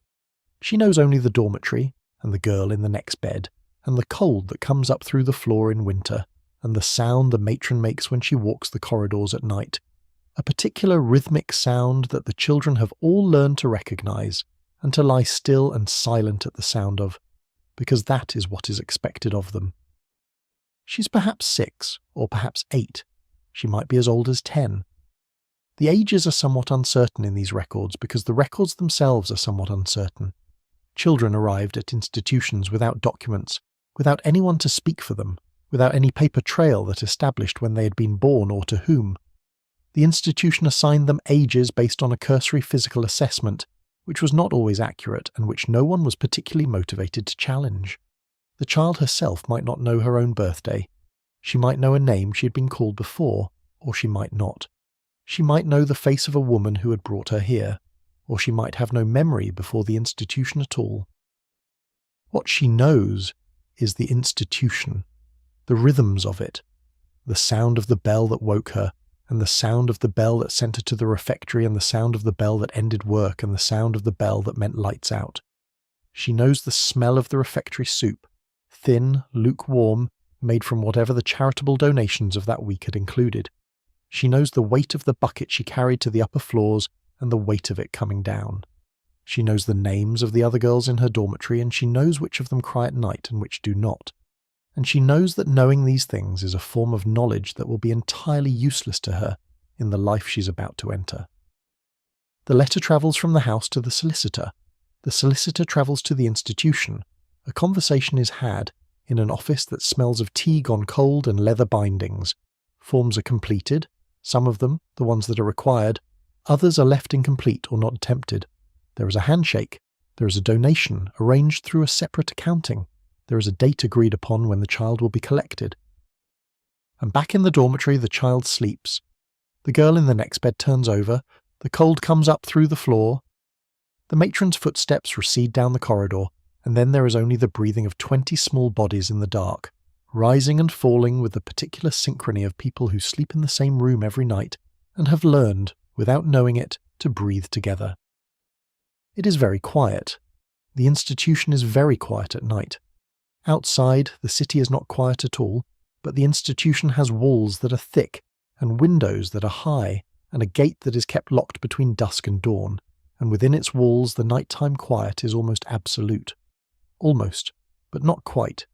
She knows only the dormitory, and the girl in the next bed, and the cold that comes up through the floor in winter, and the sound the matron makes when she walks the corridors at night, a particular rhythmic sound that the children have all learned to recognize, and to lie still and silent at the sound of, because that is what is expected of them. She's perhaps 6, or perhaps 8. She might be as old as 10. The ages are somewhat uncertain in these records because the records themselves are somewhat uncertain. Children arrived at institutions without documents, without anyone to speak for them, without any paper trail that established when they had been born or to whom. The institution assigned them ages based on a cursory physical assessment, which was not always accurate and which no one was particularly motivated to challenge. The child herself might not know her own birthday. She might know a name she had been called before, or she might not. She might know the face of a woman who had brought her here, or she might have no memory before the institution at all. What she knows is the institution, the rhythms of it, the sound of the bell that woke her, and the sound of the bell that sent her to the refectory, and the sound of the bell that ended work, and the sound of the bell that meant lights out. She knows the smell of the refectory soup, thin, lukewarm, made from whatever the charitable donations of that week had included. She knows the weight of the bucket she carried to the upper floors and the weight of it coming down. She knows the names of the other girls in her dormitory, and she knows which of them cry at night and which do not. And she knows that knowing these things is a form of knowledge that will be entirely useless to her in the life she's about to enter. The letter travels from the house to the solicitor. The solicitor travels to the institution. A conversation is had in an office that smells of tea gone cold and leather bindings. Forms are completed, some of them, the ones that are required, others are left incomplete or not attempted. There is a handshake. There is a donation arranged through a separate accounting. There is a date agreed upon when the child will be collected. And back in the dormitory the child sleeps. The girl in the next bed turns over. The cold comes up through the floor. The matron's footsteps recede down the corridor, and then there is only the breathing of 20 small bodies in the dark, rising and falling with the particular synchrony of people who sleep in the same room every night and have learned, without knowing it, to breathe together. It is very quiet. The institution is very quiet at night. Outside, the city is not quiet at all, but the institution has walls that are thick, and windows that are high, and a gate that is kept locked between dusk and dawn, and within its walls the nighttime quiet is almost absolute. Almost, but not quite.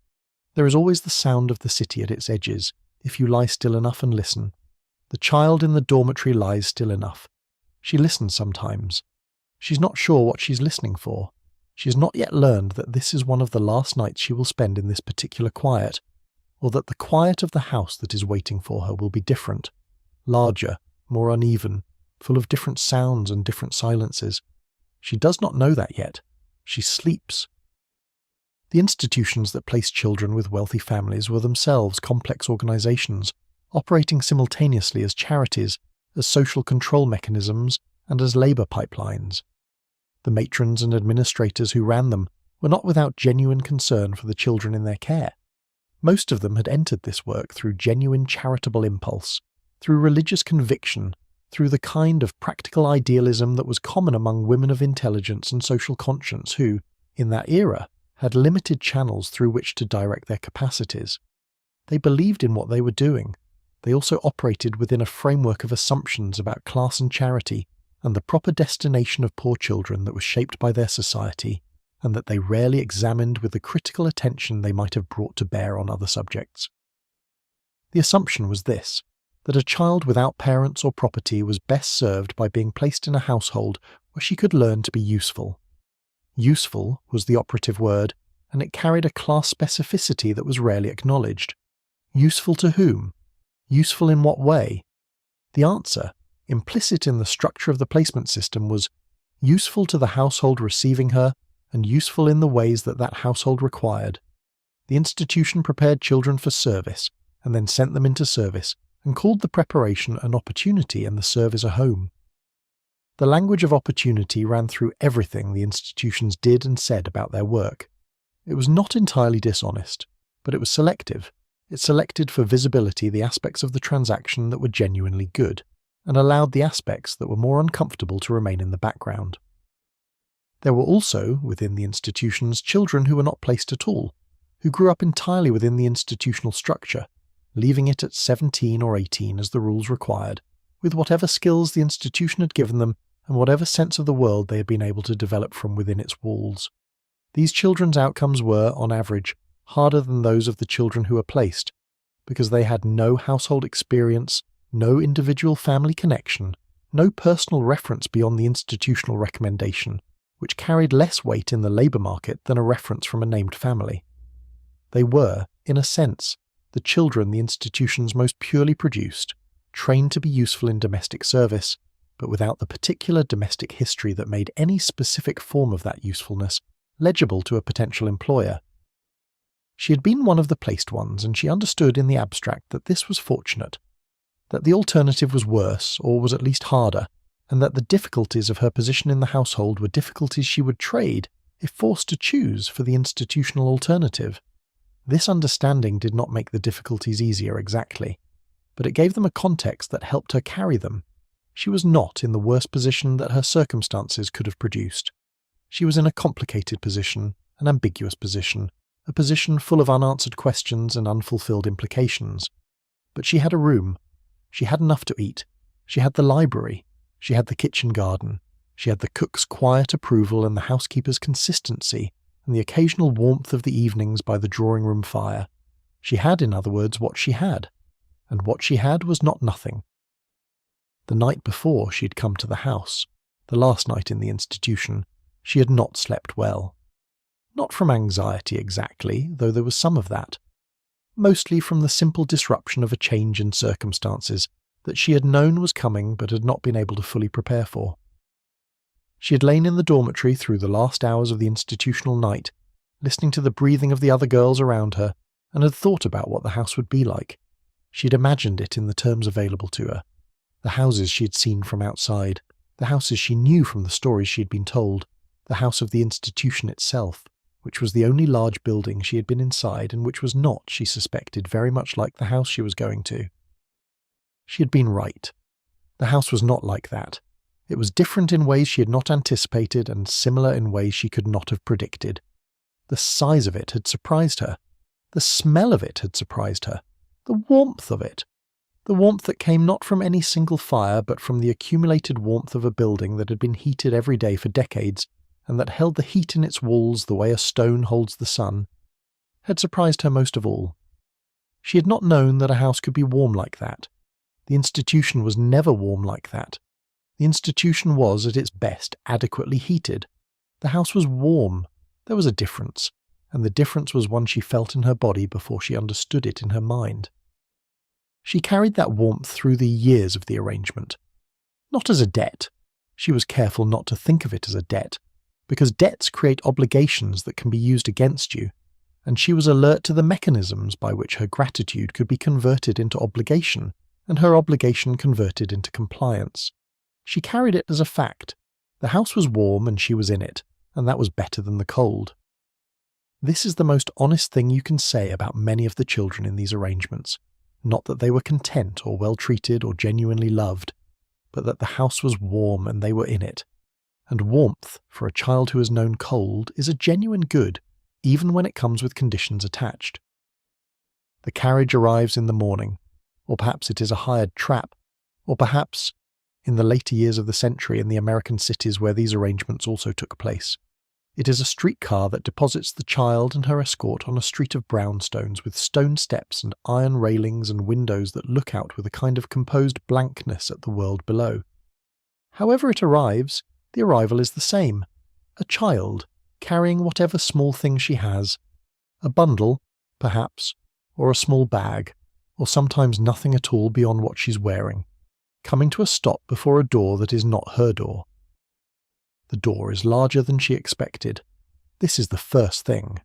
There is always the sound of the city at its edges, if you lie still enough and listen. The child in the dormitory lies still enough. She listens sometimes. She's not sure what she's listening for. She has not yet learned that this is one of the last nights she will spend in this particular quiet, or that the quiet of the house that is waiting for her will be different, larger, more uneven, full of different sounds and different silences. She does not know that yet. She sleeps. The institutions that placed children with wealthy families were themselves complex organizations, operating simultaneously as charities, as social control mechanisms, and as labor pipelines. The matrons and administrators who ran them were not without genuine concern for the children in their care. Most of them had entered this work through genuine charitable impulse, through religious conviction, through the kind of practical idealism that was common among women of intelligence and social conscience who, in that era, had limited channels through which to direct their capacities. They believed in what they were doing. They also operated within a framework of assumptions about class and charity, and the proper destination of poor children that was shaped by their society, and that they rarely examined with the critical attention they might have brought to bear on other subjects. The assumption was this, that a child without parents or property was best served by being placed in a household where she could learn to be useful. Useful was the operative word, and it carried a class specificity that was rarely acknowledged. Useful to whom? Useful in what way? The answer, implicit in the structure of the placement system, was useful to the household receiving her and useful in the ways that that household required. The institution prepared children for service and then sent them into service and called the preparation an opportunity and the service a home. The language of opportunity ran through everything the institutions did and said about their work. It was not entirely dishonest, but it was selective. It selected for visibility the aspects of the transaction that were genuinely good, and allowed the aspects that were more uncomfortable to remain in the background. There were also, within the institutions, children who were not placed at all, who grew up entirely within the institutional structure, leaving it at 17 or 18 as the rules required, with whatever skills the institution had given them and whatever sense of the world they had been able to develop from within its walls. These children's outcomes were, on average, harder than those of the children who were placed, because they had no household experience, no individual family connection, no personal reference beyond the institutional recommendation, which carried less weight in the labour market than a reference from a named family. They were, in a sense, the children the institutions most purely produced, trained to be useful in domestic service, but without the particular domestic history that made any specific form of that usefulness legible to a potential employer. She had been one of the placed ones, and she understood in the abstract that this was fortunate, that the alternative was worse, or was at least harder, and that the difficulties of her position in the household were difficulties she would trade, if forced to choose, for the institutional alternative. This understanding did not make the difficulties easier exactly, but it gave them a context that helped her carry them. She was not in the worst position that her circumstances could have produced. She was in a complicated position, an ambiguous position, a position full of unanswered questions and unfulfilled implications. But she had a room. She had enough to eat. She had the library. She had the kitchen garden. She had the cook's quiet approval and the housekeeper's consistency, and the occasional warmth of the evenings by the drawing-room fire. She had, in other words, what she had. And what she had was not nothing. The night before she had come to the house, the last night in the institution, she had not slept well. Not from anxiety exactly, though there was some of that. Mostly from the simple disruption of a change in circumstances that she had known was coming but had not been able to fully prepare for. She had lain in the dormitory through the last hours of the institutional night, listening to the breathing of the other girls around her, and had thought about what the house would be like. She had imagined it in the terms available to her. The houses she had seen from outside, the houses she knew from the stories she had been told, the house of the institution itself, which was the only large building she had been inside and which was not, she suspected, very much like the house she was going to. She had been right. The house was not like that. It was different in ways she had not anticipated and similar in ways she could not have predicted. The size of it had surprised her. The smell of it had surprised her. The warmth of it. The warmth that came not from any single fire but from the accumulated warmth of a building that had been heated every day for decades and that held the heat in its walls the way a stone holds the sun, had surprised her most of all. She had not known that a house could be warm like that. The institution was never warm like that. The institution was, at its best, adequately heated. The house was warm. There was a difference, and the difference was one she felt in her body before she understood it in her mind. She carried that warmth through the years of the arrangement. Not as a debt. She was careful not to think of it as a debt, because debts create obligations that can be used against you, and she was alert to the mechanisms by which her gratitude could be converted into obligation, and her obligation converted into compliance. She carried it as a fact. The house was warm and she was in it, and that was better than the cold. This is the most honest thing you can say about many of the children in these arrangements. Not that they were content or well treated or genuinely loved, but that the house was warm and they were in it. And warmth, for a child who has known cold, is a genuine good, even when it comes with conditions attached. The carriage arrives in the morning, or perhaps it is a hired trap, or perhaps, in the later years of the century in the American cities where these arrangements also took place, it is a streetcar that deposits the child and her escort on a street of brownstones with stone steps and iron railings and windows that look out with a kind of composed blankness at the world below. However it arrives, the arrival is the same. A child, carrying whatever small thing she has. A bundle, perhaps, or a small bag, or sometimes nothing at all beyond what she's wearing, coming to a stop before a door that is not her door. The door is larger than she expected. This is the first thing,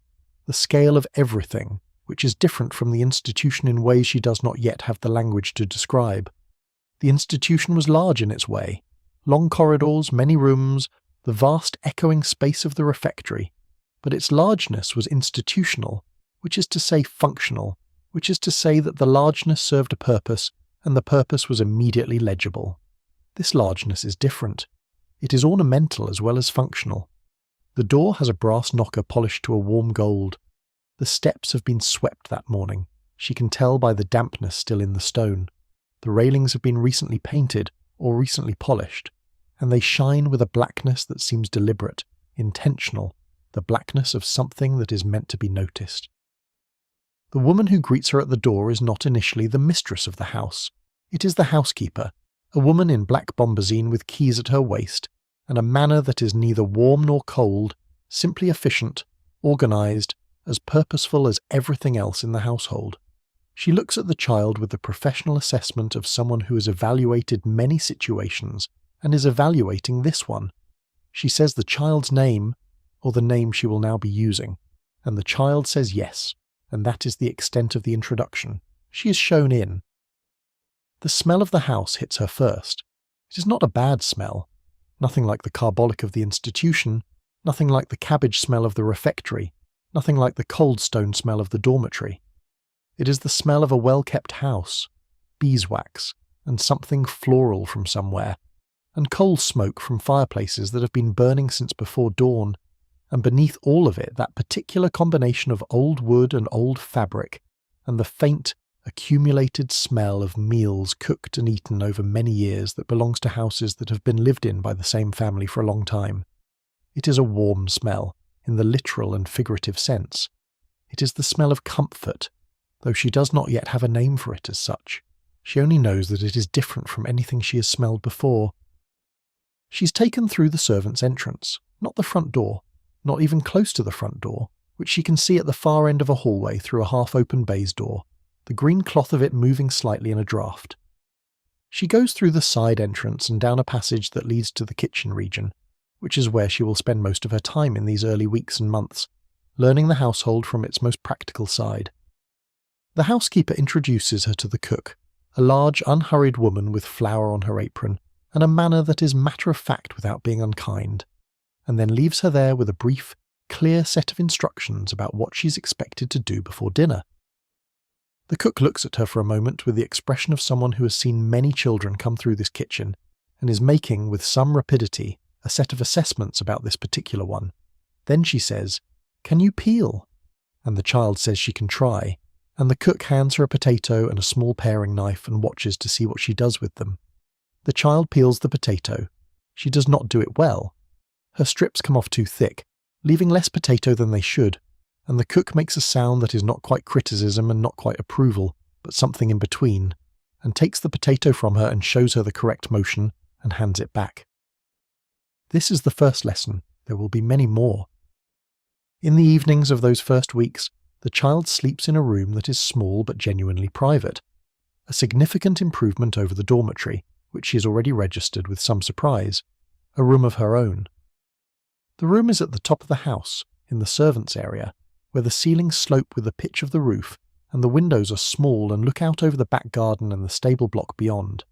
the scale of everything, which is different from the institution in ways she does not yet have the language to describe. The institution was large in its way. Long corridors, many rooms, the vast echoing space of the refectory, but its largeness was institutional, which is to say functional, which is to say that the largeness served a purpose, and the purpose was immediately legible. This largeness is different. It is ornamental as well as functional. The door has a brass knocker polished to a warm gold. The steps have been swept that morning. She can tell by the dampness still in the stone. The railings have been recently painted or recently polished, and they shine with a blackness that seems deliberate, intentional, the blackness of something that is meant to be noticed. The woman who greets her at the door is not initially the mistress of the house. It is the housekeeper, a woman in black bombazine with keys at her waist, and a manner that is neither warm nor cold, simply efficient, organised, as purposeful as everything else in the household. She looks at the child with the professional assessment of someone who has evaluated many situations and is evaluating this one. She says the child's name, or the name she will now be using, and the child says yes. and that is the extent of the introduction. She is shown in. The smell of the house hits her first. It is not a bad smell. Nothing like the carbolic of the institution, nothing like the cabbage smell of the refectory, nothing like the cold stone smell of the dormitory. It is the smell of a well-kept house, beeswax, and something floral from somewhere, and coal smoke from fireplaces that have been burning since before dawn, and beneath all of it that particular combination of old wood and old fabric, and the faint, accumulated smell of meals cooked and eaten over many years that belongs to houses that have been lived in by the same family for a long time. It is a warm smell, in the literal and figurative sense. It is the smell of comfort, though she does not yet have a name for it as such. She only knows that it is different from anything she has smelled before. She's taken through the servants' entrance, not the front door, not even close to the front door, which she can see at the far end of a hallway through a half-open baize door, the green cloth of it moving slightly in a draught. She goes through the side entrance and down a passage that leads to the kitchen region, which is where she will spend most of her time in these early weeks and months, learning the household from its most practical side. The housekeeper introduces her to the cook, a large, unhurried woman with flour on her apron, and a manner that is matter-of-fact without being unkind, and then leaves her there with a brief, clear set of instructions about what she's expected to do before dinner. The cook looks at her for a moment with the expression of someone who has seen many children come through this kitchen, and is making, with some rapidity, a set of assessments about this particular one. Then she says, "Can you peel?" And the child says she can try, and the cook hands her a potato and a small paring knife and watches to see what she does with them. The child peels the potato. She does not do it well. Her strips come off too thick, leaving less potato than they should, and the cook makes a sound that is not quite criticism and not quite approval, but something in between, and takes the potato from her and shows her the correct motion and hands it back. This is the first lesson. There will be many more. In the evenings of those first weeks, the child sleeps in a room that is small but genuinely private, a significant improvement over the dormitory, which she has already registered with some surprise, a room of her own. The room is at the top of the house, in the servants' area, where the ceilings slope with the pitch of the roof, and the windows are small and look out over the back garden and the stable block beyond.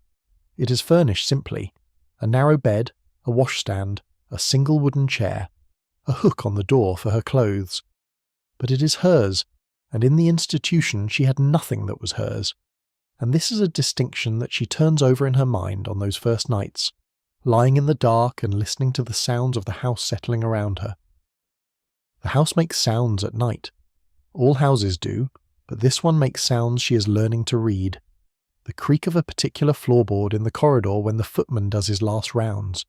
It is furnished simply: a narrow bed, a washstand, a single wooden chair, a hook on the door for her clothes. But it is hers, and in the institution she had nothing that was hers, and this is a distinction that she turns over in her mind on those first nights, lying in the dark and listening to the sounds of the house settling around her. The house makes sounds at night. All houses do, but this one makes sounds she is learning to read. The creak of a particular floorboard in the corridor when the footman does his last rounds,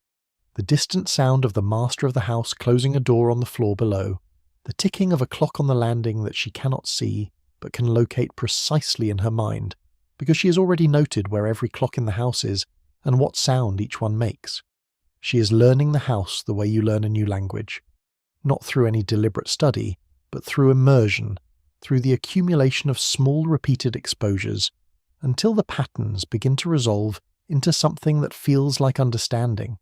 the distant sound of the master of the house closing a door on the floor below, the ticking of a clock on the landing that she cannot see, but can locate precisely in her mind, because she has already noted where every clock in the house is and what sound each one makes. She is learning the house the way you learn a new language, not through any deliberate study, but through immersion, through the accumulation of small repeated exposures, until the patterns begin to resolve into something that feels like understanding.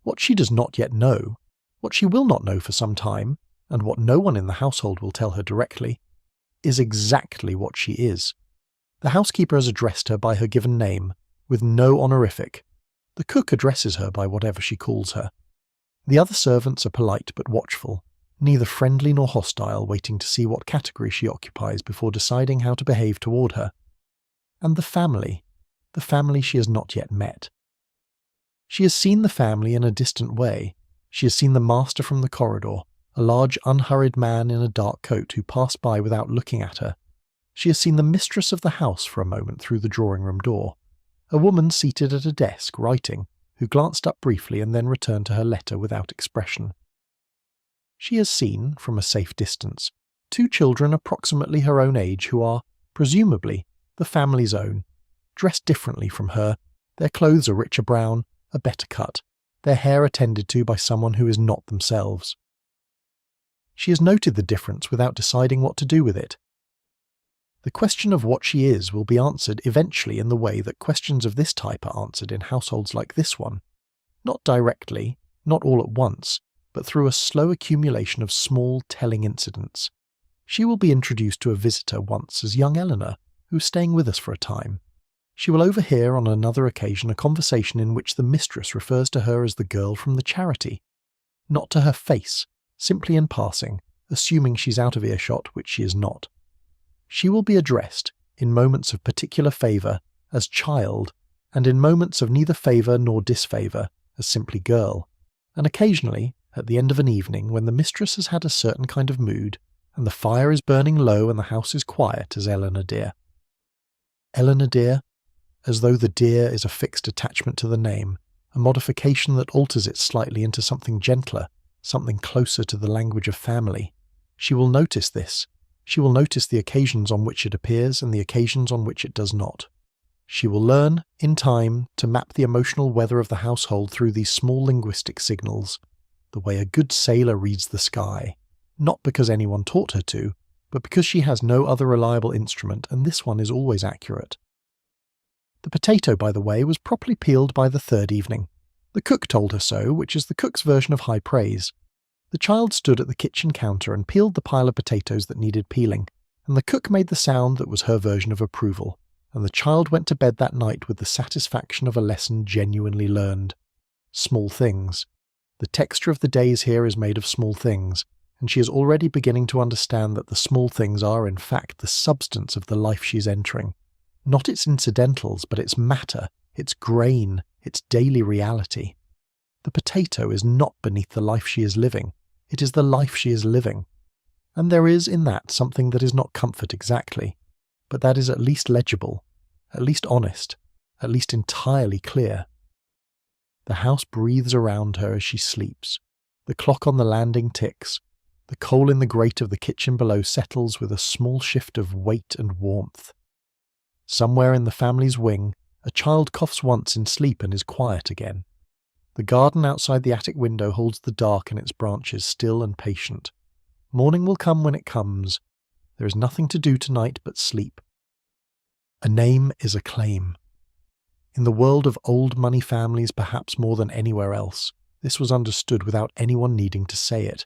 What she does not yet know, what she will not know for some time, and what no one in the household will tell her directly, is exactly what she is. The housekeeper has addressed her by her given name, with no honorific. The cook addresses her by whatever she calls her. The other servants are polite but watchful, neither friendly nor hostile, waiting to see what category she occupies before deciding how to behave toward her. And the family she has not yet met. She has seen the family in a distant way. She has seen the master from the corridor, a large unhurried man in a dark coat who passed by without looking at her. She has seen the mistress of the house for a moment through the drawing-room door, a woman seated at a desk writing, who glanced up briefly and then returned to her letter without expression. She has seen, from a safe distance, 2 children approximately her own age who are, presumably, the family's own, dressed differently from her. Their clothes are richer brown, a better cut, their hair attended to by someone who is not themselves. She has noted the difference without deciding what to do with it. The question of what she is will be answered eventually in the way that questions of this type are answered in households like this one. Not directly, not all at once, but through a slow accumulation of small telling incidents. She will be introduced to a visitor once as young Eleanor, who's staying with us for a time. She will overhear on another occasion a conversation in which the mistress refers to her as the girl from the charity. Not to her face, simply in passing, assuming she's out of earshot, which she is not. She will be addressed, in moments of particular favour, as child, and in moments of neither favour nor disfavour, as simply girl, and occasionally, at the end of an evening when the mistress has had a certain kind of mood, and the fire is burning low and the house is quiet, as Eleanor dear. Eleanor dear, as though the dear is a fixed attachment to the name, a modification that alters it slightly into something gentler, something closer to the language of family. She will notice this. She will notice the occasions on which it appears and the occasions on which it does not. She will learn, in time, to map the emotional weather of the household through these small linguistic signals, the way a good sailor reads the sky, not because anyone taught her to, but because she has no other reliable instrument, and this one is always accurate. The potato, by the way, was properly peeled by the third evening. The cook told her so, which is the cook's version of high praise. The child stood at the kitchen counter and peeled the pile of potatoes that needed peeling, and the cook made the sound that was her version of approval, and the child went to bed that night with the satisfaction of a lesson genuinely learned. Small things. The texture of the days here is made of small things, and she is already beginning to understand that the small things are in fact the substance of the life she is entering. Not its incidentals, but its matter, its grain, its daily reality. The potato is not beneath the life she is living, it is the life she is living. And there is in that something that is not comfort exactly, but that is at least legible, at least honest, at least entirely clear. The house breathes around her as she sleeps. The clock on the landing ticks. The coal in the grate of the kitchen below settles with a small shift of weight and warmth. Somewhere in the family's wing, a child coughs once in sleep and is quiet again. The garden outside the attic window holds the dark in its branches, still and patient. Morning will come when it comes. There is nothing to do tonight but sleep. A name is a claim. In the world of old money families, perhaps more than anywhere else, this was understood without anyone needing to say it.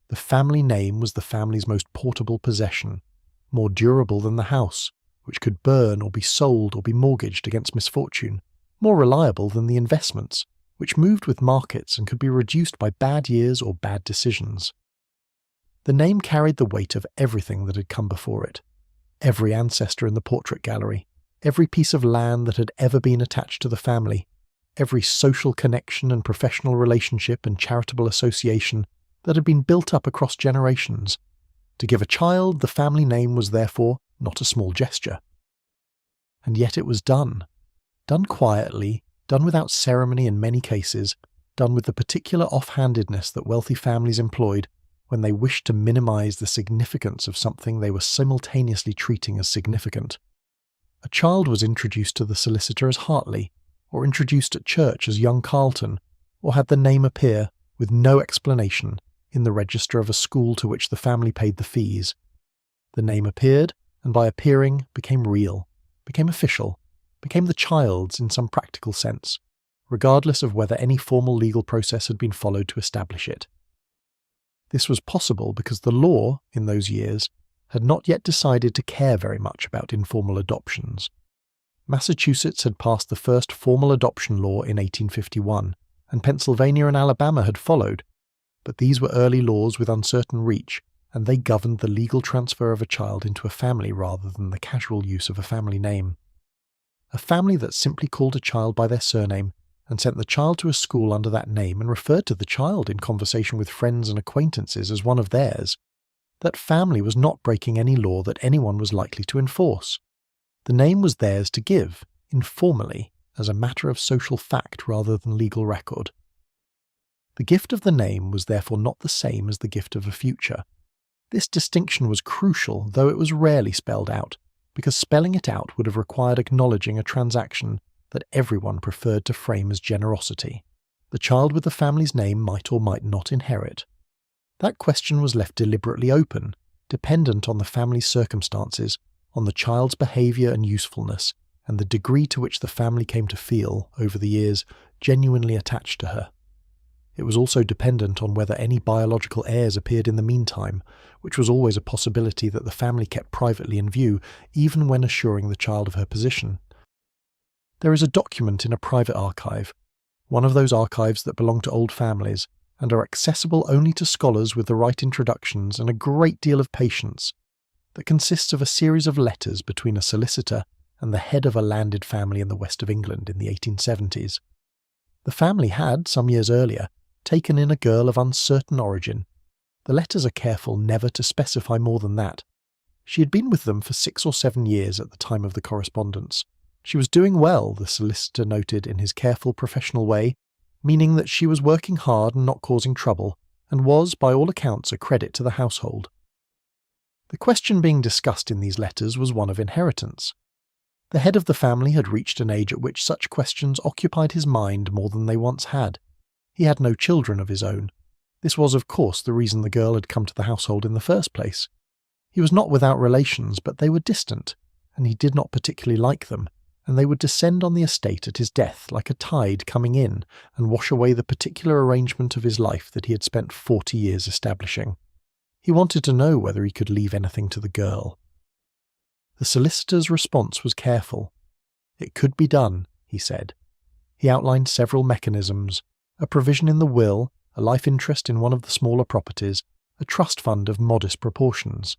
The family name was the family's most portable possession, more durable than the house, which could burn or be sold or be mortgaged against misfortune, more reliable than the investments, which moved with markets and could be reduced by bad years or bad decisions. The name carried the weight of everything that had come before it. Every ancestor in the portrait gallery, every piece of land that had ever been attached to the family, every social connection and professional relationship and charitable association that had been built up across generations. To give a child the family name was therefore not a small gesture. And yet it was done. Done quietly, done without ceremony in many cases, done with the particular off-handedness that wealthy families employed when they wished to minimize the significance of something they were simultaneously treating as significant. A child was introduced to the solicitor as Hartley, or introduced at church as young Carlton, or had the name appear, with no explanation, in the register of a school to which the family paid the fees. The name appeared, and by appearing became real, became official, became the child's in some practical sense, regardless of whether any formal legal process had been followed to establish it. This was possible because the law, in those years, had not yet decided to care very much about informal adoptions. Massachusetts had passed the first formal adoption law in 1851, and Pennsylvania and Alabama had followed, but these were early laws with uncertain reach, and they governed the legal transfer of a child into a family rather than the casual use of a family name. A family that simply called a child by their surname and sent the child to a school under that name and referred to the child in conversation with friends and acquaintances as one of theirs, that family was not breaking any law that anyone was likely to enforce. The name was theirs to give, informally, as a matter of social fact rather than legal record. The gift of the name was therefore not the same as the gift of a future. This distinction was crucial, though it was rarely spelled out, because spelling it out would have required acknowledging a transaction that everyone preferred to frame as generosity. The child with the family's name might or might not inherit. That question was left deliberately open, dependent on the family's circumstances, on the child's behaviour and usefulness, and the degree to which the family came to feel, over the years, genuinely attached to her. It was also dependent on whether any biological heirs appeared in the meantime, which was always a possibility that the family kept privately in view, even when assuring the child of her position. There is a document in a private archive, one of those archives that belong to old families and are accessible only to scholars with the right introductions and a great deal of patience, that consists of a series of letters between a solicitor and the head of a landed family in the west of England in the 1870s. The family had, some years earlier, taken in a girl of uncertain origin. The letters are careful never to specify more than that. She had been with them for 6 or 7 years at the time of the correspondence. She was doing well, the solicitor noted in his careful professional way, meaning that she was working hard and not causing trouble, and was, by all accounts, a credit to the household. The question being discussed in these letters was one of inheritance. The head of the family had reached an age at which such questions occupied his mind more than they once had. He had no children of his own. This was, of course, the reason the girl had come to the household in the first place. He was not without relations, but they were distant, and he did not particularly like them, and they would descend on the estate at his death like a tide coming in and wash away the particular arrangement of his life that he had spent 40 years establishing. He wanted to know whether he could leave anything to the girl. The solicitor's response was careful. It could be done, he said. He outlined several mechanisms: a provision in the will, a life interest in one of the smaller properties, a trust fund of modest proportions.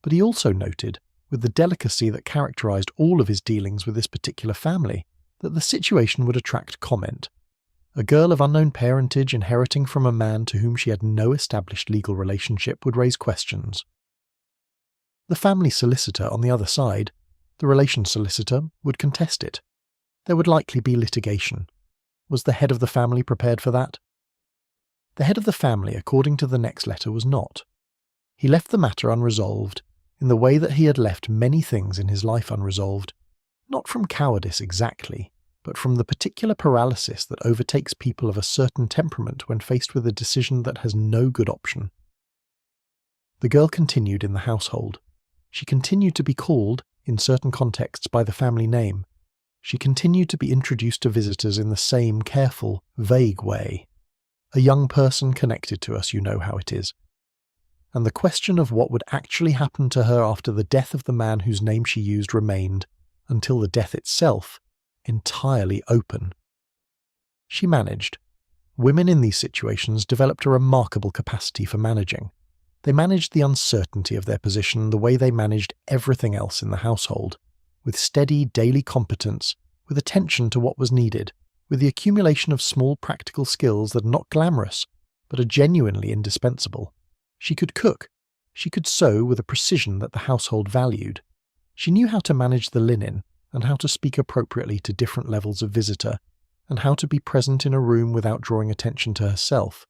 But he also noted, with the delicacy that characterized all of his dealings with this particular family, that the situation would attract comment. A girl of unknown parentage inheriting from a man to whom she had no established legal relationship would raise questions. The family solicitor, on the other side, the relation solicitor, would contest it. There would likely be litigation. Was the head of the family prepared for that? The head of the family, according to the next letter, was not. He left the matter unresolved, in the way that he had left many things in his life unresolved, not from cowardice exactly, but from the particular paralysis that overtakes people of a certain temperament when faced with a decision that has no good option. The girl continued in the household. She continued to be called, in certain contexts, by the family name. She continued to be introduced to visitors in the same careful, vague way. A young person connected to us, you know how it is. And the question of what would actually happen to her after the death of the man whose name she used remained, until the death itself, entirely open. She managed. Women in these situations developed a remarkable capacity for managing. They managed the uncertainty of their position the way they managed everything else in the household, with steady daily competence, with attention to what was needed, with the accumulation of small practical skills that are not glamorous, but are genuinely indispensable. She could cook. She could sew with a precision that the household valued. She knew how to manage the linen, and how to speak appropriately to different levels of visitor, and how to be present in a room without drawing attention to herself,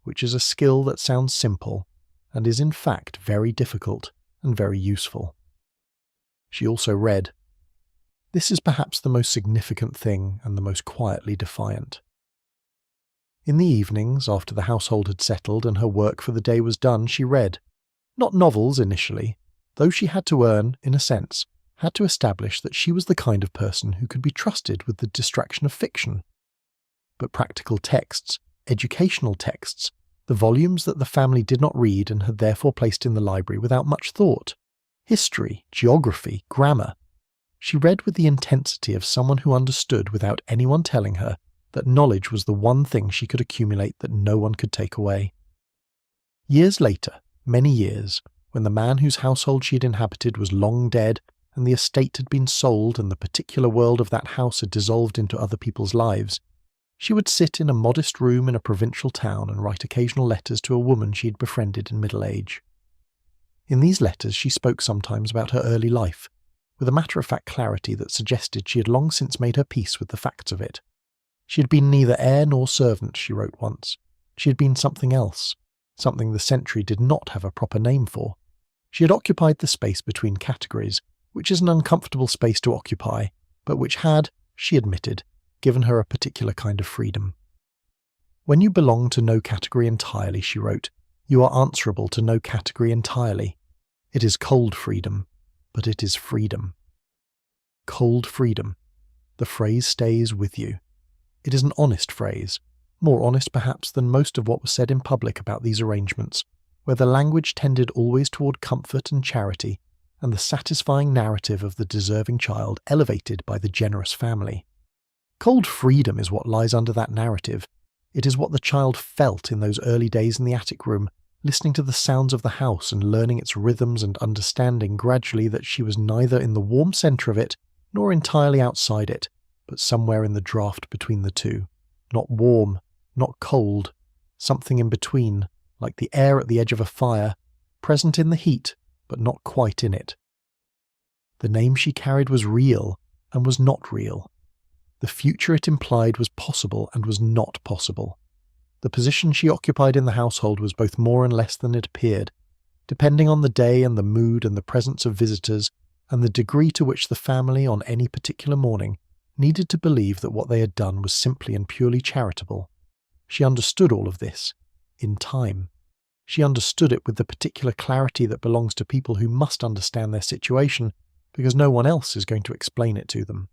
which is a skill that sounds simple, and is in fact very difficult and very useful. She also read. This is perhaps the most significant thing and the most quietly defiant. In the evenings, after the household had settled and her work for the day was done, she read. Not novels initially, though she had to earn, in a sense, had to establish that she was the kind of person who could be trusted with the distraction of fiction. But practical texts, educational texts, the volumes that the family did not read and had therefore placed in the library without much thought, history, geography, grammar. She read with the intensity of someone who understood without anyone telling her that knowledge was the one thing she could accumulate that no one could take away. Years later, many years, when the man whose household she had inhabited was long dead and the estate had been sold and the particular world of that house had dissolved into other people's lives, she would sit in a modest room in a provincial town and write occasional letters to a woman she had befriended in middle age. In these letters she spoke sometimes about her early life, with a matter-of-fact clarity that suggested she had long since made her peace with the facts of it. She had been neither heir nor servant, she wrote once. She had been something else, something the century did not have a proper name for. She had occupied the space between categories, which is an uncomfortable space to occupy, but which had, she admitted, given her a particular kind of freedom. When you belong to no category entirely, she wrote, you are answerable to no category entirely. It is cold freedom, but it is freedom. Cold freedom. The phrase stays with you. It is an honest phrase, more honest perhaps than most of what was said in public about these arrangements, where the language tended always toward comfort and charity, and the satisfying narrative of the deserving child elevated by the generous family. Cold freedom is what lies under that narrative. It is what the child felt in those early days in the attic room, listening to the sounds of the house and learning its rhythms and understanding gradually that she was neither in the warm centre of it nor entirely outside it, but somewhere in the draught between the two. Not warm, not cold, something in between, like the air at the edge of a fire, present in the heat, but not quite in it. The name she carried was real and was not real. The future it implied was possible and was not possible. The position she occupied in the household was both more and less than it appeared, depending on the day and the mood and the presence of visitors, and the degree to which the family on any particular morning needed to believe that what they had done was simply and purely charitable. She understood all of this, in time. She understood it with the particular clarity that belongs to people who must understand their situation, because no one else is going to explain it to them.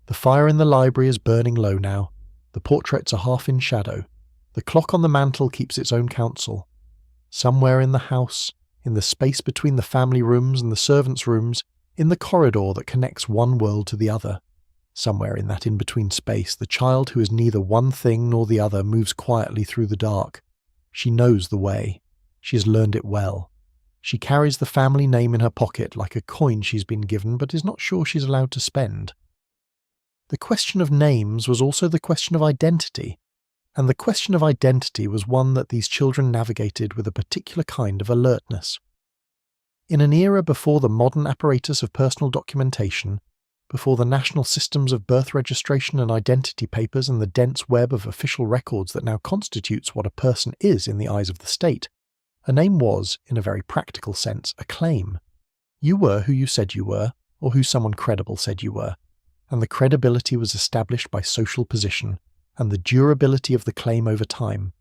The fire in the library is burning low now. The portraits are half in shadow. The clock on the mantel keeps its own counsel. Somewhere in the house, in the space between the family rooms and the servants' rooms, in the corridor that connects one world to the other, somewhere in that in-between space, the child who is neither one thing nor the other moves quietly through the dark. She knows the way. She has learned it well. She carries the family name in her pocket like a coin she's been given but is not sure she's allowed to spend. The question of names was also the question of identity, and the question of identity was one that these children navigated with a particular kind of alertness. In an era before the modern apparatus of personal documentation, before the national systems of birth registration and identity papers and the dense web of official records that now constitutes what a person is in the eyes of the state, a name was, in a very practical sense, a claim. You were who you said you were, or who someone credible said you were, and the credibility was established by social position, and the durability of the claim over time.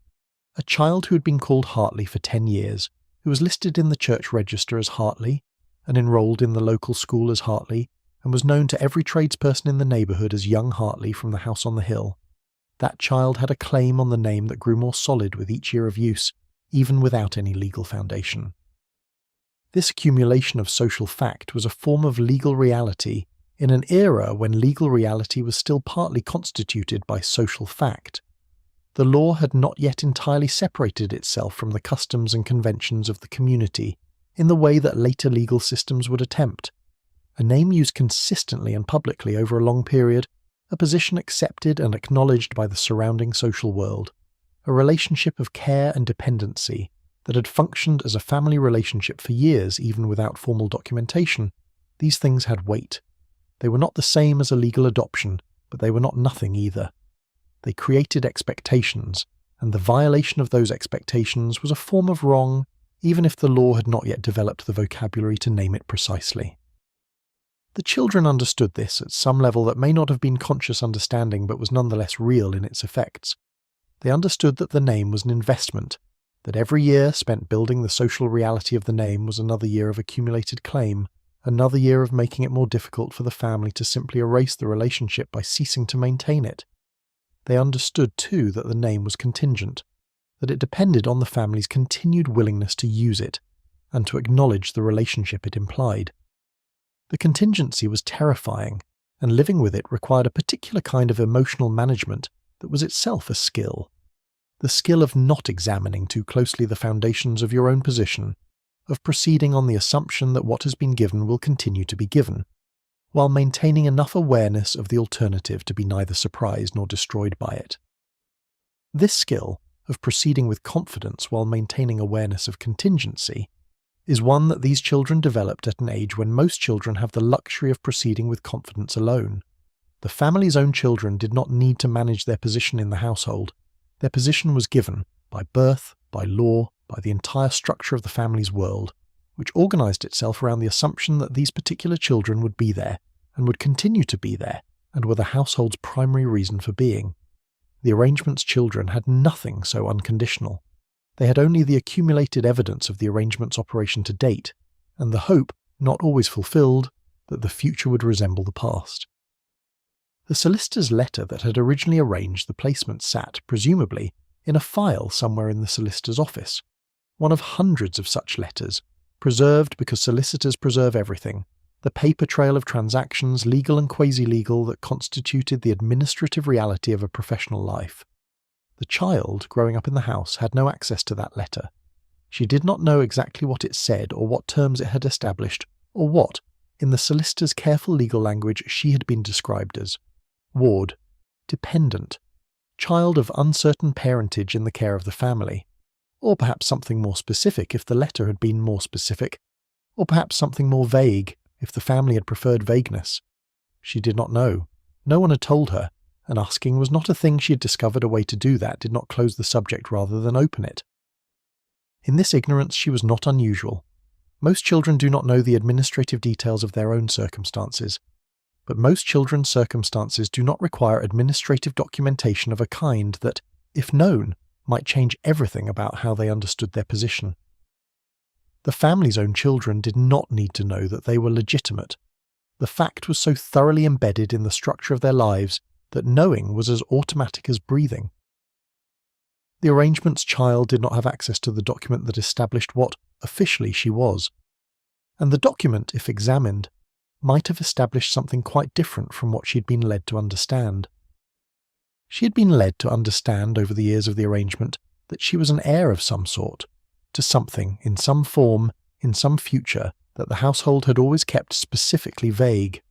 A child who had been called Hartley for 10 years, who was listed in the church register as Hartley, and enrolled in the local school as Hartley, and was known to every tradesperson in the neighbourhood as young Hartley from the house on the hill. That child had a claim on the name that grew more solid with each year of use, even without any legal foundation. This accumulation of social fact was a form of legal reality in an era when legal reality was still partly constituted by social fact. The law had not yet entirely separated itself from the customs and conventions of the community in the way that later legal systems would attempt. A name used consistently and publicly over a long period, a position accepted and acknowledged by the surrounding social world, a relationship of care and dependency that had functioned as a family relationship for years even without formal documentation. These things had weight. They were not the same as a legal adoption, but they were not nothing either. They created expectations, and the violation of those expectations was a form of wrong, even if the law had not yet developed the vocabulary to name it precisely. The children understood this at some level that may not have been conscious understanding but was nonetheless real in its effects. They understood that the name was an investment, that every year spent building the social reality of the name was another year of accumulated claim, another year of making it more difficult for the family to simply erase the relationship by ceasing to maintain it. They understood, too, that the name was contingent, that it depended on the family's continued willingness to use it, and to acknowledge the relationship it implied. The contingency was terrifying, and living with it required a particular kind of emotional management that was itself a skill. The skill of not examining too closely the foundations of your own position, of proceeding on the assumption that what has been given will continue to be given, while maintaining enough awareness of the alternative to be neither surprised nor destroyed by it. This skill, of proceeding with confidence while maintaining awareness of contingency, is one that these children developed at an age when most children have the luxury of proceeding with confidence alone. The family's own children did not need to manage their position in the household. Their position was given, by birth, by law, by the entire structure of the family's world, which organized itself around the assumption that these particular children would be there, and would continue to be there, and were the household's primary reason for being. The arrangement's children had nothing so unconditional. They had only the accumulated evidence of the arrangement's operation to date, and the hope, not always fulfilled, that the future would resemble the past. The solicitor's letter that had originally arranged the placement sat, presumably, in a file somewhere in the solicitor's office, one of hundreds of such letters, preserved because solicitors preserve everything, the paper trail of transactions, legal and quasi-legal, that constituted the administrative reality of a professional life. The child, growing up in the house, had no access to that letter. She did not know exactly what it said or what terms it had established, or what, in the solicitor's careful legal language, she had been described as ward, dependent, child of uncertain parentage in the care of the family, or perhaps something more specific if the letter had been more specific, or perhaps something more vague if the family had preferred vagueness. She did not know. No one had told her, and asking was not a thing. She had discovered a way to do that did not close the subject rather than open it. In this ignorance she was not unusual. Most children do not know the administrative details of their own circumstances, but most children's circumstances do not require administrative documentation of a kind that, if known, might change everything about how they understood their position. The family's own children did not need to know that they were legitimate. The fact was so thoroughly embedded in the structure of their lives that knowing was as automatic as breathing. The arrangement's child did not have access to the document that established what, officially, she was. And the document, if examined, might have established something quite different from what she had been led to understand. She had been led to understand over the years of the arrangement that she was an heir of some sort, to something, in some form, in some future, that the household had always kept specifically vague.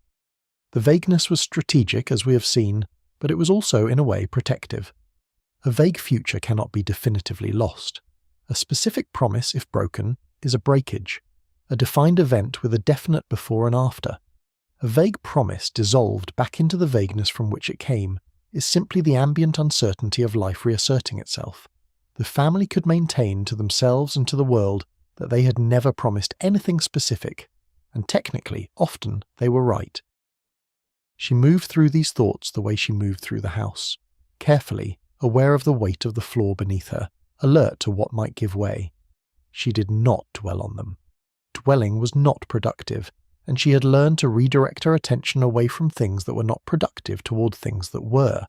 The vagueness was strategic, as we have seen, but it was also, in a way, protective. A vague future cannot be definitively lost. A specific promise, if broken, is a breakage, a defined event with a definite before and after. A vague promise dissolved back into the vagueness from which it came is simply the ambient uncertainty of life reasserting itself. The family could maintain to themselves and to the world that they had never promised anything specific, and technically, often, they were right. She moved through these thoughts the way she moved through the house, carefully, aware of the weight of the floor beneath her, alert to what might give way. She did not dwell on them. Dwelling was not productive, and she had learned to redirect her attention away from things that were not productive toward things that were.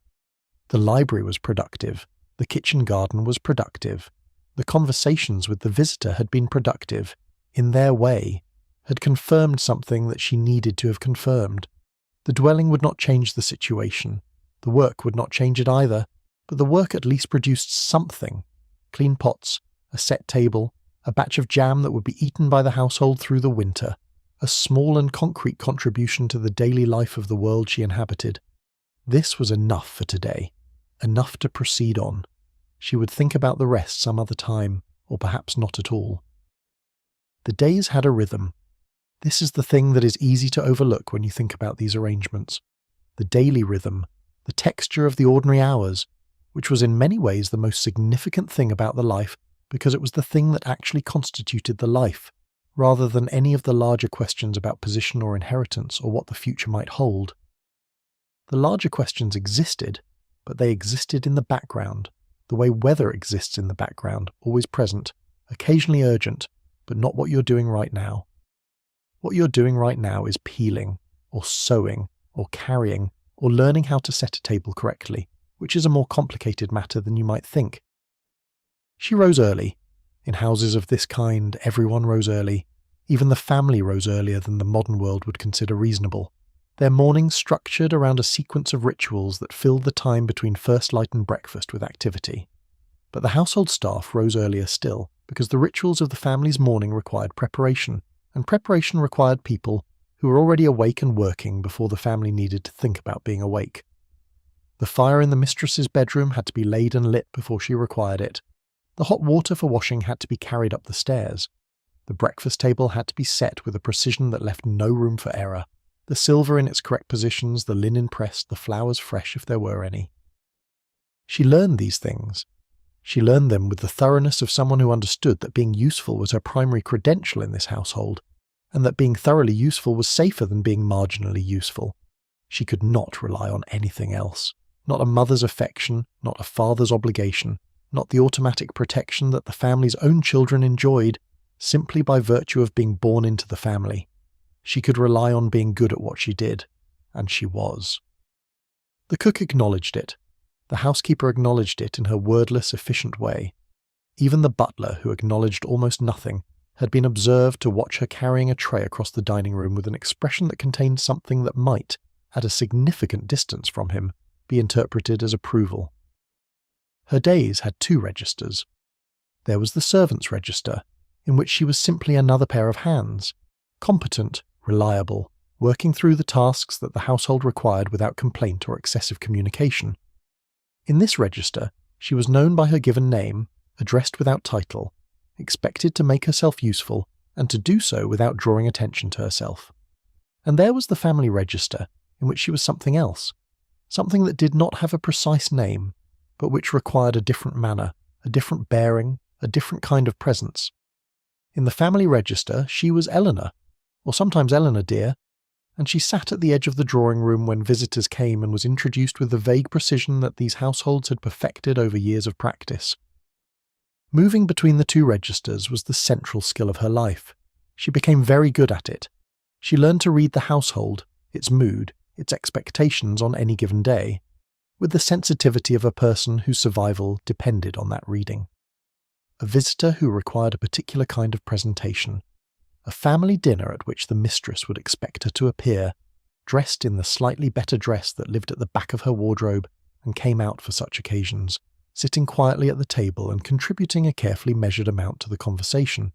The library was productive. The kitchen garden was productive. The conversations with the visitor had been productive, in their way, had confirmed something that she needed to have confirmed. The dwelling would not change the situation. The work would not change it either, but the work at least produced something. Clean pots, a set table, a batch of jam that would be eaten by the household through the winter, a small and concrete contribution to the daily life of the world she inhabited. This was enough for today, enough to proceed on. She would think about the rest some other time, or perhaps not at all. The days had a rhythm. This is the thing that is easy to overlook when you think about these arrangements. The daily rhythm, the texture of the ordinary hours, which was in many ways the most significant thing about the life because it was the thing that actually constituted the life, rather than any of the larger questions about position or inheritance or what the future might hold. The larger questions existed, but they existed in the background, the way weather exists in the background, always present, occasionally urgent, but not what you're doing right now. What you're doing right now is peeling, or sewing, or carrying, or learning how to set a table correctly, which is a more complicated matter than you might think. She rose early. In houses of this kind, everyone rose early. Even the family rose earlier than the modern world would consider reasonable. Their mornings structured around a sequence of rituals that filled the time between first light and breakfast with activity. But the household staff rose earlier still, because the rituals of the family's morning required preparation, and preparation required people who were already awake and working before the family needed to think about being awake. The fire in the mistress's bedroom had to be laid and lit before she required it. The hot water for washing had to be carried up the stairs. The breakfast table had to be set with a precision that left no room for error. The silver in its correct positions, the linen pressed, the flowers fresh if there were any. She learned these things. She learned them with the thoroughness of someone who understood that being useful was her primary credential in this household, and that being thoroughly useful was safer than being marginally useful. She could not rely on anything else. Not a mother's affection, not a father's obligation, not the automatic protection that the family's own children enjoyed, simply by virtue of being born into the family. She could rely on being good at what she did, and she was. The cook acknowledged it. The housekeeper acknowledged it in her wordless, efficient way. Even the butler, who acknowledged almost nothing, had been observed to watch her carrying a tray across the dining room with an expression that contained something that might, at a significant distance from him, be interpreted as approval. Her days had two registers. There was the servants' register, in which she was simply another pair of hands, competent, reliable, working through the tasks that the household required without complaint or excessive communication. In this register, she was known by her given name, addressed without title, expected to make herself useful, and to do so without drawing attention to herself. And there was the family register, in which she was something else, something that did not have a precise name, but which required a different manner, a different bearing, a different kind of presence. In the family register, she was Eleanor, or sometimes Eleanor dear, and she sat at the edge of the drawing room when visitors came and was introduced with the vague precision that these households had perfected over years of practice. Moving between the two registers was the central skill of her life. She became very good at it. She learned to read the household, its mood, its expectations on any given day, with the sensitivity of a person whose survival depended on that reading. A visitor who required a particular kind of presentation, a family dinner at which the mistress would expect her to appear, dressed in the slightly better dress that lived at the back of her wardrobe and came out for such occasions, sitting quietly at the table and contributing a carefully measured amount to the conversation,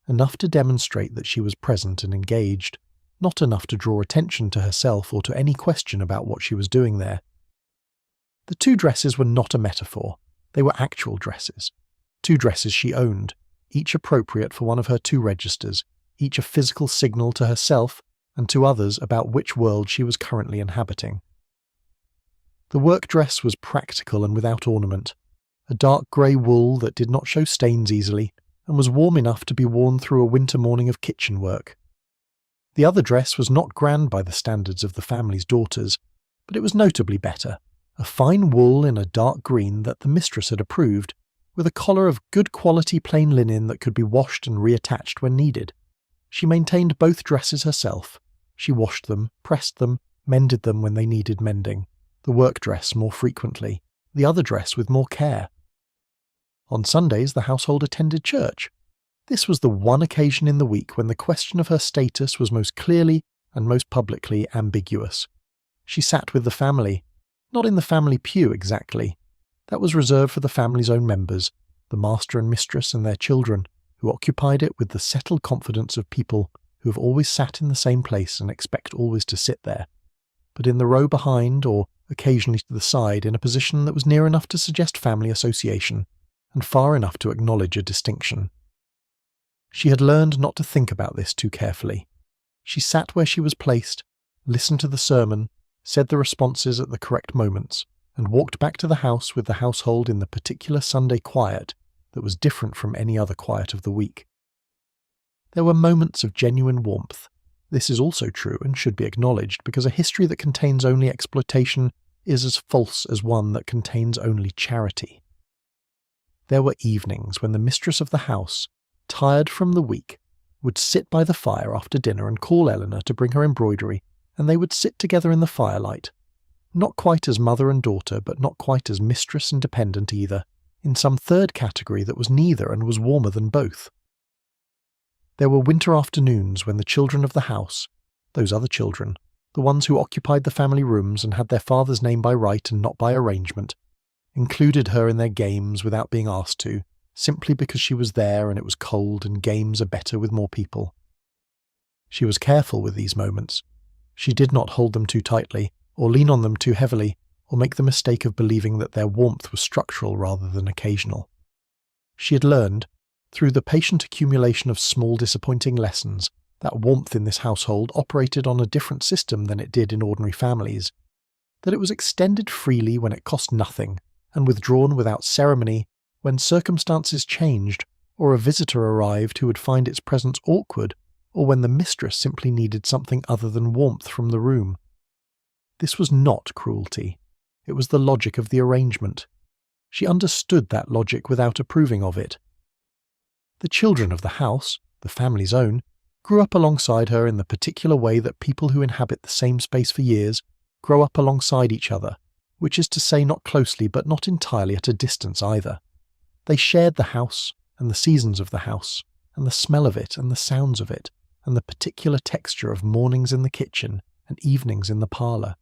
enough to demonstrate that she was present and engaged, not enough to draw attention to herself or to any question about what she was doing there. The two dresses were not a metaphor, they were actual dresses. Two dresses she owned, each appropriate for one of her two registers, each a physical signal to herself and to others about which world she was currently inhabiting. The work dress was practical and without ornament, a dark grey wool that did not show stains easily and was warm enough to be worn through a winter morning of kitchen work. The other dress was not grand by the standards of the family's daughters, but it was notably better, a fine wool in a dark green that the mistress had approved, with a collar of good quality plain linen that could be washed and reattached when needed. She maintained both dresses herself. She washed them, pressed them, mended them when they needed mending, the work dress more frequently, the other dress with more care. On Sundays the household attended church. This was the one occasion in the week when the question of her status was most clearly and most publicly ambiguous. She sat with the family, not in the family pew exactly. That was reserved for the family's own members, the master and mistress and their children, who occupied it with the settled confidence of people who have always sat in the same place and expect always to sit there, but in the row behind or occasionally to the side in a position that was near enough to suggest family association and far enough to acknowledge a distinction. She had learned not to think about this too carefully. She sat where she was placed, listened to the sermon, said the responses at the correct moments, and walked back to the house with the household in the particular Sunday quiet that was different from any other quiet of the week. There were moments of genuine warmth. This is also true and should be acknowledged because a history that contains only exploitation is as false as one that contains only charity. There were evenings when the mistress of the house, tired from the week, would sit by the fire after dinner and call Eleanor to bring her embroidery, and they would sit together in the firelight, not quite as mother and daughter, but not quite as mistress and dependent either, in some third category that was neither and was warmer than both. There were winter afternoons when the children of the house, those other children, the ones who occupied the family rooms and had their father's name by right and not by arrangement, included her in their games without being asked to, simply because she was there and it was cold and games are better with more people. She was careful with these moments. She did not hold them too tightly, or lean on them too heavily, or make the mistake of believing that their warmth was structural rather than occasional. She had learned, through the patient accumulation of small disappointing lessons, that warmth in this household operated on a different system than it did in ordinary families, that it was extended freely when it cost nothing, and withdrawn without ceremony when circumstances changed, or a visitor arrived who would find its presence awkward, or when the mistress simply needed something other than warmth from the room. This was not cruelty. It was the logic of the arrangement. She understood that logic without approving of it. The children of the house, the family's own, grew up alongside her in the particular way that people who inhabit the same space for years grow up alongside each other, which is to say not closely but not entirely at a distance either. They shared the house, and the seasons of the house, and the smell of it and the sounds of it, and the particular texture of mornings in the kitchen and evenings in the parlour.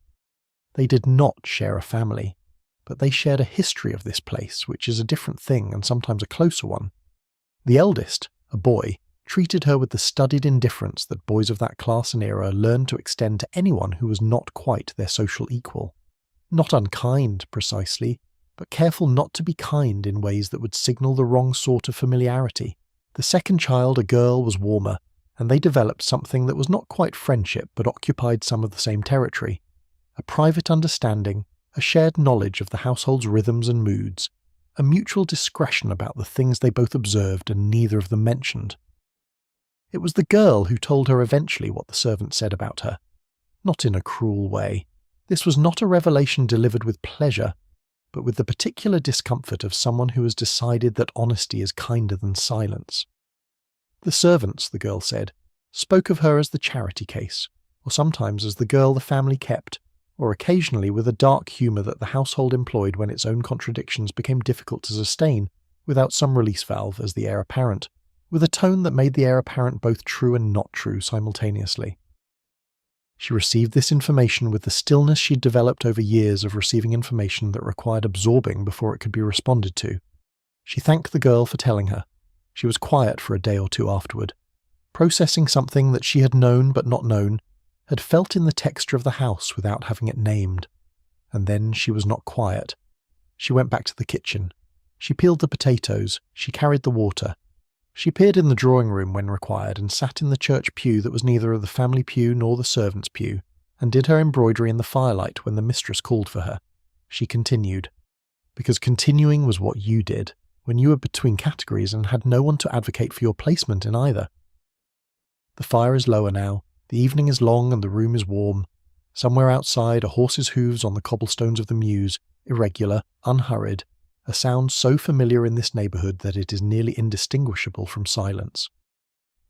They did not share a family, but they shared a history of this place, which is a different thing and sometimes a closer one. The eldest, a boy, treated her with the studied indifference that boys of that class and era learned to extend to anyone who was not quite their social equal. Not unkind, precisely, but careful not to be kind in ways that would signal the wrong sort of familiarity. The second child, a girl, was warmer, and they developed something that was not quite friendship but occupied some of the same territory. A private understanding, a shared knowledge of the household's rhythms and moods, a mutual discretion about the things they both observed and neither of them mentioned. It was the girl who told her eventually what the servant said about her. Not in a cruel way. This was not a revelation delivered with pleasure, but with the particular discomfort of someone who has decided that honesty is kinder than silence. The servants, the girl said, spoke of her as the charity case, or sometimes as the girl the family kept, or occasionally with a dark humour that the household employed when its own contradictions became difficult to sustain, without some release valve as the heir apparent, with a tone that made the heir apparent both true and not true simultaneously. She received this information with the stillness she'd developed over years of receiving information that required absorbing before it could be responded to. She thanked the girl for telling her. She was quiet for a day or two afterward, processing something that she had known but not known, had felt in the texture of the house without having it named. And then she was not quiet. She went back to the kitchen. She peeled the potatoes. She carried the water. She appeared in the drawing room when required and sat in the church pew that was neither the family pew nor the servants' pew, and did her embroidery in the firelight when the mistress called for her. She continued. Because continuing was what you did, when you were between categories and had no one to advocate for your placement in either. The fire is lower now, the evening is long and the room is warm. Somewhere outside are horses' hooves on the cobblestones of the mews, irregular, unhurried, a sound so familiar in this neighbourhood that it is nearly indistinguishable from silence.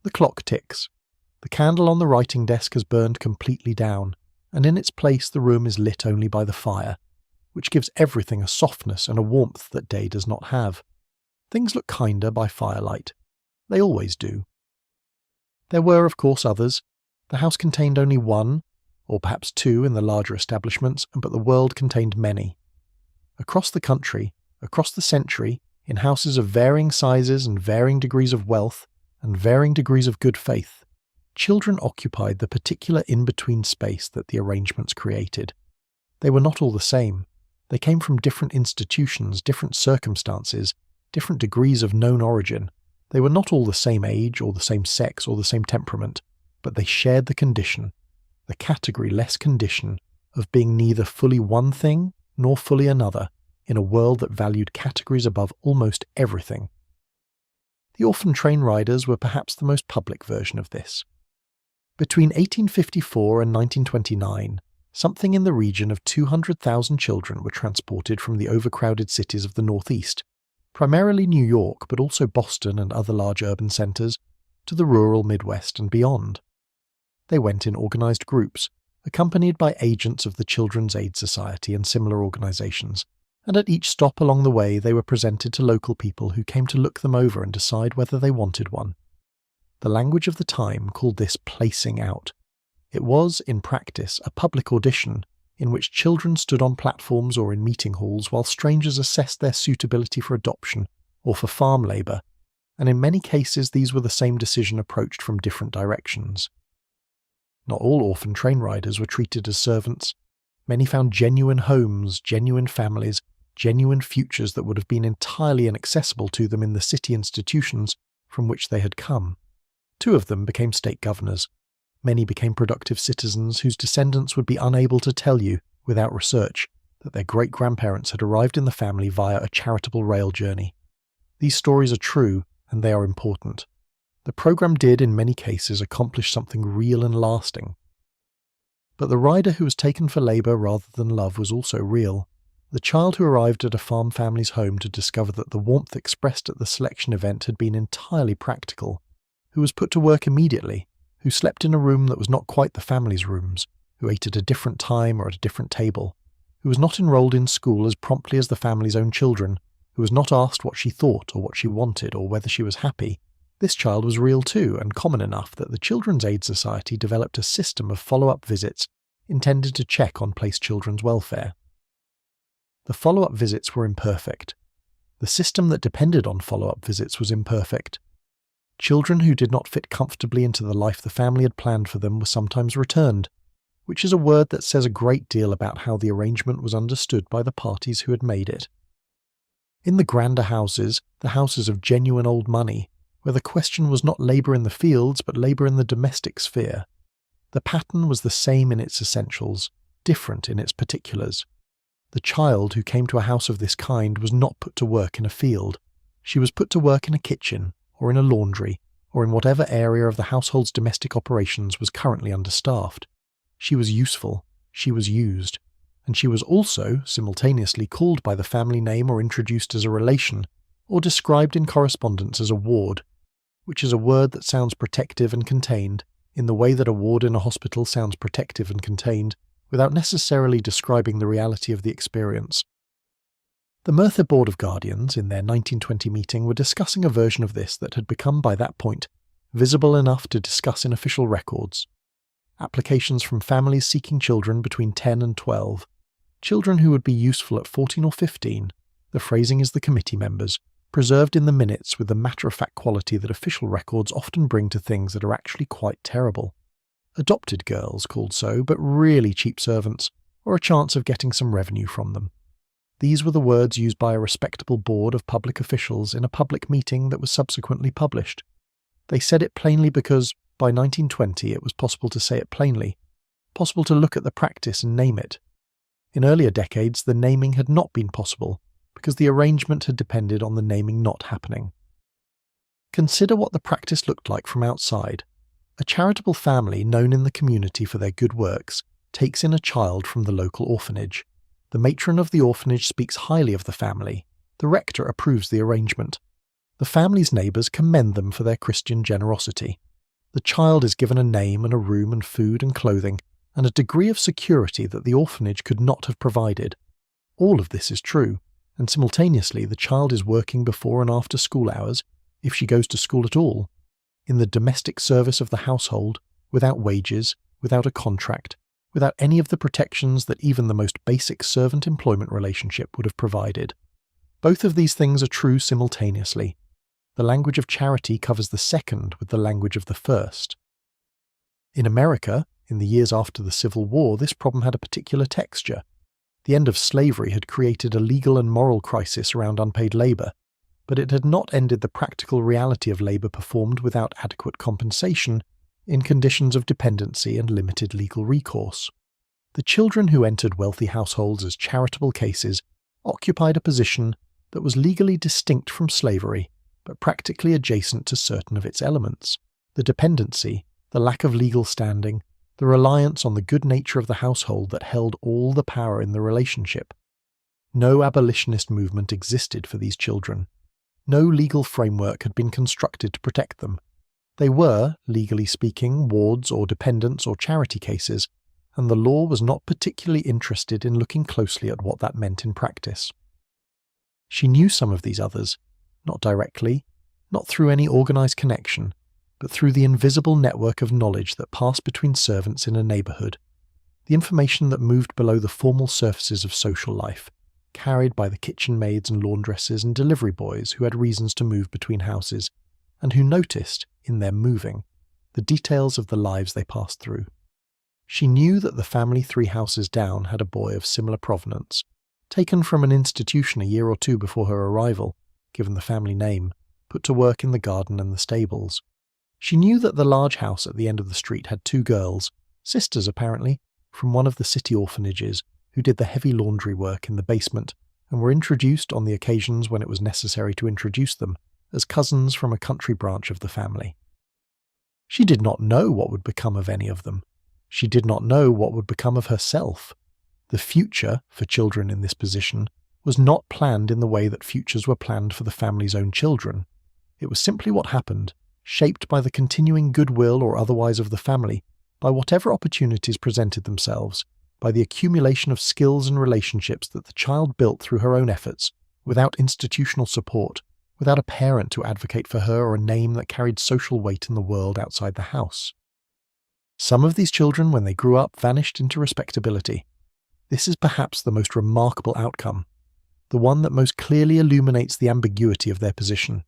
The clock ticks. The candle on the writing desk has burned completely down, and in its place the room is lit only by the fire, which gives everything a softness and a warmth that day does not have. Things look kinder by firelight. They always do. There were, of course, others. The house contained only one, or perhaps two in the larger establishments, but the world contained many. Across the country, across the century, in houses of varying sizes and varying degrees of wealth and varying degrees of good faith, children occupied the particular in-between space that the arrangements created. They were not all the same. They came from different institutions, different circumstances, different degrees of known origin. They were not all the same age or the same sex or the same temperament, but they shared the condition, the category-less condition, of being neither fully one thing nor fully another, in a world that valued categories above almost everything. The orphan train riders were perhaps the most public version of this. Between 1854 and 1929, something in the region of 200,000 children were transported from the overcrowded cities of the Northeast, primarily New York but also Boston and other large urban centres, to the rural Midwest and beyond. They went in organised groups, accompanied by agents of the Children's Aid Society and similar organisations, and at each stop along the way they were presented to local people who came to look them over and decide whether they wanted one. The language of the time called this placing out. It was, in practice, a public audition in which children stood on platforms or in meeting halls while strangers assessed their suitability for adoption or for farm labour, and in many cases these were the same decision approached from different directions. Not all orphan train riders were treated as servants. Many found genuine homes, genuine families, genuine futures that would have been entirely inaccessible to them in the city institutions from which they had come. 2 of them became state governors. Many became productive citizens whose descendants would be unable to tell you, without research, that their great-grandparents had arrived in the family via a charitable rail journey. These stories are true, and they are important. The programme did, in many cases, accomplish something real and lasting. But the rider who was taken for labour rather than love was also real. The child who arrived at a farm family's home to discover that the warmth expressed at the selection event had been entirely practical, who was put to work immediately, who slept in a room that was not quite the family's rooms, who ate at a different time or at a different table, who was not enrolled in school as promptly as the family's own children, who was not asked what she thought or what she wanted or whether she was happy, this child was real too and common enough that the Children's Aid Society developed a system of follow-up visits intended to check on placed children's welfare. The follow-up visits were imperfect. The system that depended on follow-up visits was imperfect. Children who did not fit comfortably into the life the family had planned for them were sometimes returned, which is a word that says a great deal about how the arrangement was understood by the parties who had made it. In the grander houses, the houses of genuine old money, where the question was not labour in the fields but labour in the domestic sphere, the pattern was the same in its essentials, different in its particulars. The child who came to a house of this kind was not put to work in a field. She was put to work in a kitchen, or in a laundry, or in whatever area of the household's domestic operations was currently understaffed. She was useful, she was used, and she was also simultaneously called by the family name or introduced as a relation, or described in correspondence as a ward, which is a word that sounds protective and contained, in the way that a ward in a hospital sounds protective and contained, without necessarily describing the reality of the experience. The Merthyr Board of Guardians, in their 1920 meeting, were discussing a version of this that had become by that point visible enough to discuss in official records. Applications from families seeking children between 10 and 12, children who would be useful at 14 or 15, the phrasing is the committee members, preserved in the minutes with the matter-of-fact quality that official records often bring to things that are actually quite terrible. Adopted girls called so, but really cheap servants, or a chance of getting some revenue from them. These were the words used by a respectable board of public officials in a public meeting that was subsequently published. They said it plainly because, by 1920, it was possible to say it plainly, possible to look at the practice and name it. In earlier decades, the naming had not been possible, because the arrangement had depended on the naming not happening. Consider what the practice looked like from outside. A charitable family known in the community for their good works takes in a child from the local orphanage. The matron of the orphanage speaks highly of the family. The rector approves the arrangement. The family's neighbours commend them for their Christian generosity. The child is given a name and a room and food and clothing, and a degree of security that the orphanage could not have provided. All of this is true, and simultaneously the child is working before and after school hours, if she goes to school at all, in the domestic service of the household, without wages, without a contract, without any of the protections that even the most basic servant employment relationship would have provided. Both of these things are true simultaneously. The language of charity covers the second with the language of the first. In America, in the years after the Civil War, this problem had a particular texture. The end of slavery had created a legal and moral crisis around unpaid labour, but it had not ended the practical reality of labour performed without adequate compensation in conditions of dependency and limited legal recourse. The children who entered wealthy households as charitable cases occupied a position that was legally distinct from slavery, but practically adjacent to certain of its elements. The dependency, the lack of legal standing, the reliance on the good nature of the household that held all the power in the relationship. No abolitionist movement existed for these children. No legal framework had been constructed to protect them. They were, legally speaking, wards or dependents or charity cases, and the law was not particularly interested in looking closely at what that meant in practice. She knew some of these others, not directly, not through any organised connection, but through the invisible network of knowledge that passed between servants in a neighbourhood, the information that moved below the formal surfaces of social life, carried by the kitchen maids and laundresses and delivery boys who had reasons to move between houses, and who noticed, in their moving, the details of the lives they passed through. She knew that the family 3 houses down had a boy of similar provenance, taken from an institution a year or 2 before her arrival, given the family name, put to work in the garden and the stables. She knew that the large house at the end of the street had 2 girls, sisters apparently, from one of the city orphanages, who did the heavy laundry work in the basement and were introduced on the occasions when it was necessary to introduce them, as cousins from a country branch of the family. She did not know what would become of any of them. She did not know what would become of herself. The future, for children in this position, was not planned in the way that futures were planned for the family's own children. It was simply what happened, shaped by the continuing goodwill or otherwise of the family, by whatever opportunities presented themselves, by the accumulation of skills and relationships that the child built through her own efforts, without institutional support, without a parent to advocate for her or a name that carried social weight in the world outside the house. Some of these children, when they grew up, vanished into respectability. This is perhaps the most remarkable outcome, the one that most clearly illuminates the ambiguity of their position.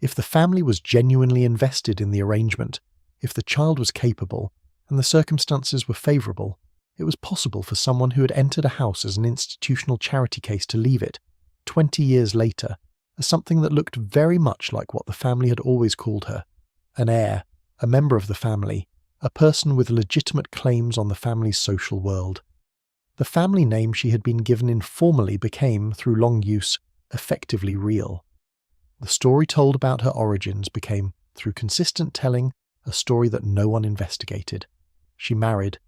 If the family was genuinely invested in the arrangement, if the child was capable, and the circumstances were favourable, it was possible for someone who had entered a house as an institutional charity case to leave it, 20 years later, as something that looked very much like what the family had always called her: an heir, a member of the family, a person with legitimate claims on the family's social world. The family name she had been given informally became, through long use, effectively real. The story told about her origins became, through consistent telling, a story that no one investigated. She married.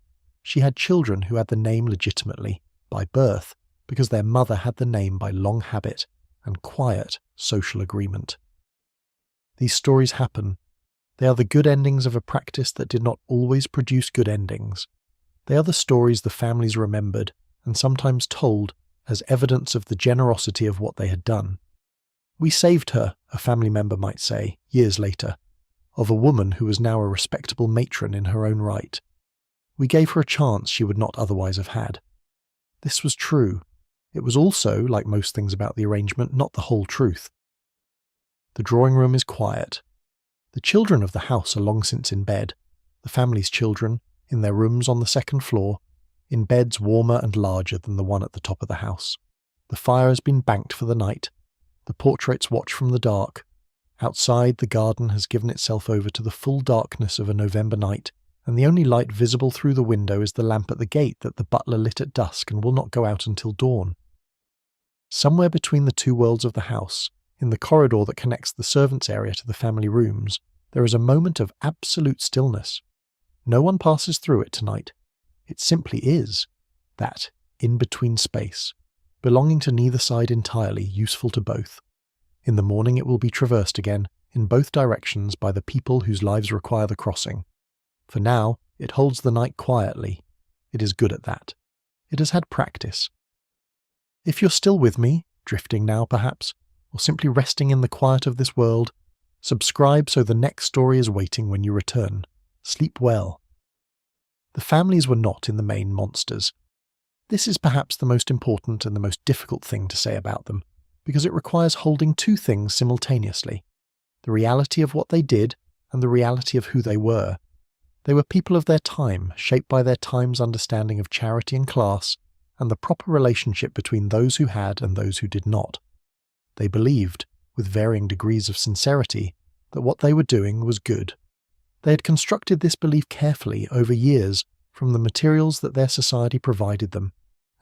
She had children who had the name legitimately, by birth, because their mother had the name by long habit and quiet social agreement. These stories happen. They are the good endings of a practice that did not always produce good endings. They are the stories the families remembered and sometimes told as evidence of the generosity of what they had done. We saved her, a family member might say, years later, of a woman who was now a respectable matron in her own right. We gave her a chance she would not otherwise have had. This was true. It was also, like most things about the arrangement, not the whole truth. The drawing room is quiet. The children of the house are long since in bed, the family's children, in their rooms on the second floor, in beds warmer and larger than the one at the top of the house. The fire has been banked for the night. The portraits watch from the dark. Outside, the garden has given itself over to the full darkness of a November night, and the only light visible through the window is the lamp at the gate that the butler lit at dusk and will not go out until dawn. Somewhere between the two worlds of the house, in the corridor that connects the servants' area to the family rooms, there is a moment of absolute stillness. No one passes through it tonight. It simply is, that in-between space, belonging to neither side entirely, useful to both. In the morning it will be traversed again, in both directions, by the people whose lives require the crossing. For now, it holds the night quietly. It is good at that. It has had practice. If you're still with me, drifting now perhaps, or simply resting in the quiet of this world, subscribe so the next story is waiting when you return. Sleep well. The families were not, in the main, monsters. This is perhaps the most important and the most difficult thing to say about them, because it requires holding two things simultaneously: the reality of what they did and the reality of who they were. They were people of their time, shaped by their time's understanding of charity and class, and the proper relationship between those who had and those who did not. They believed, with varying degrees of sincerity, that what they were doing was good. They had constructed this belief carefully over years from the materials that their society provided them,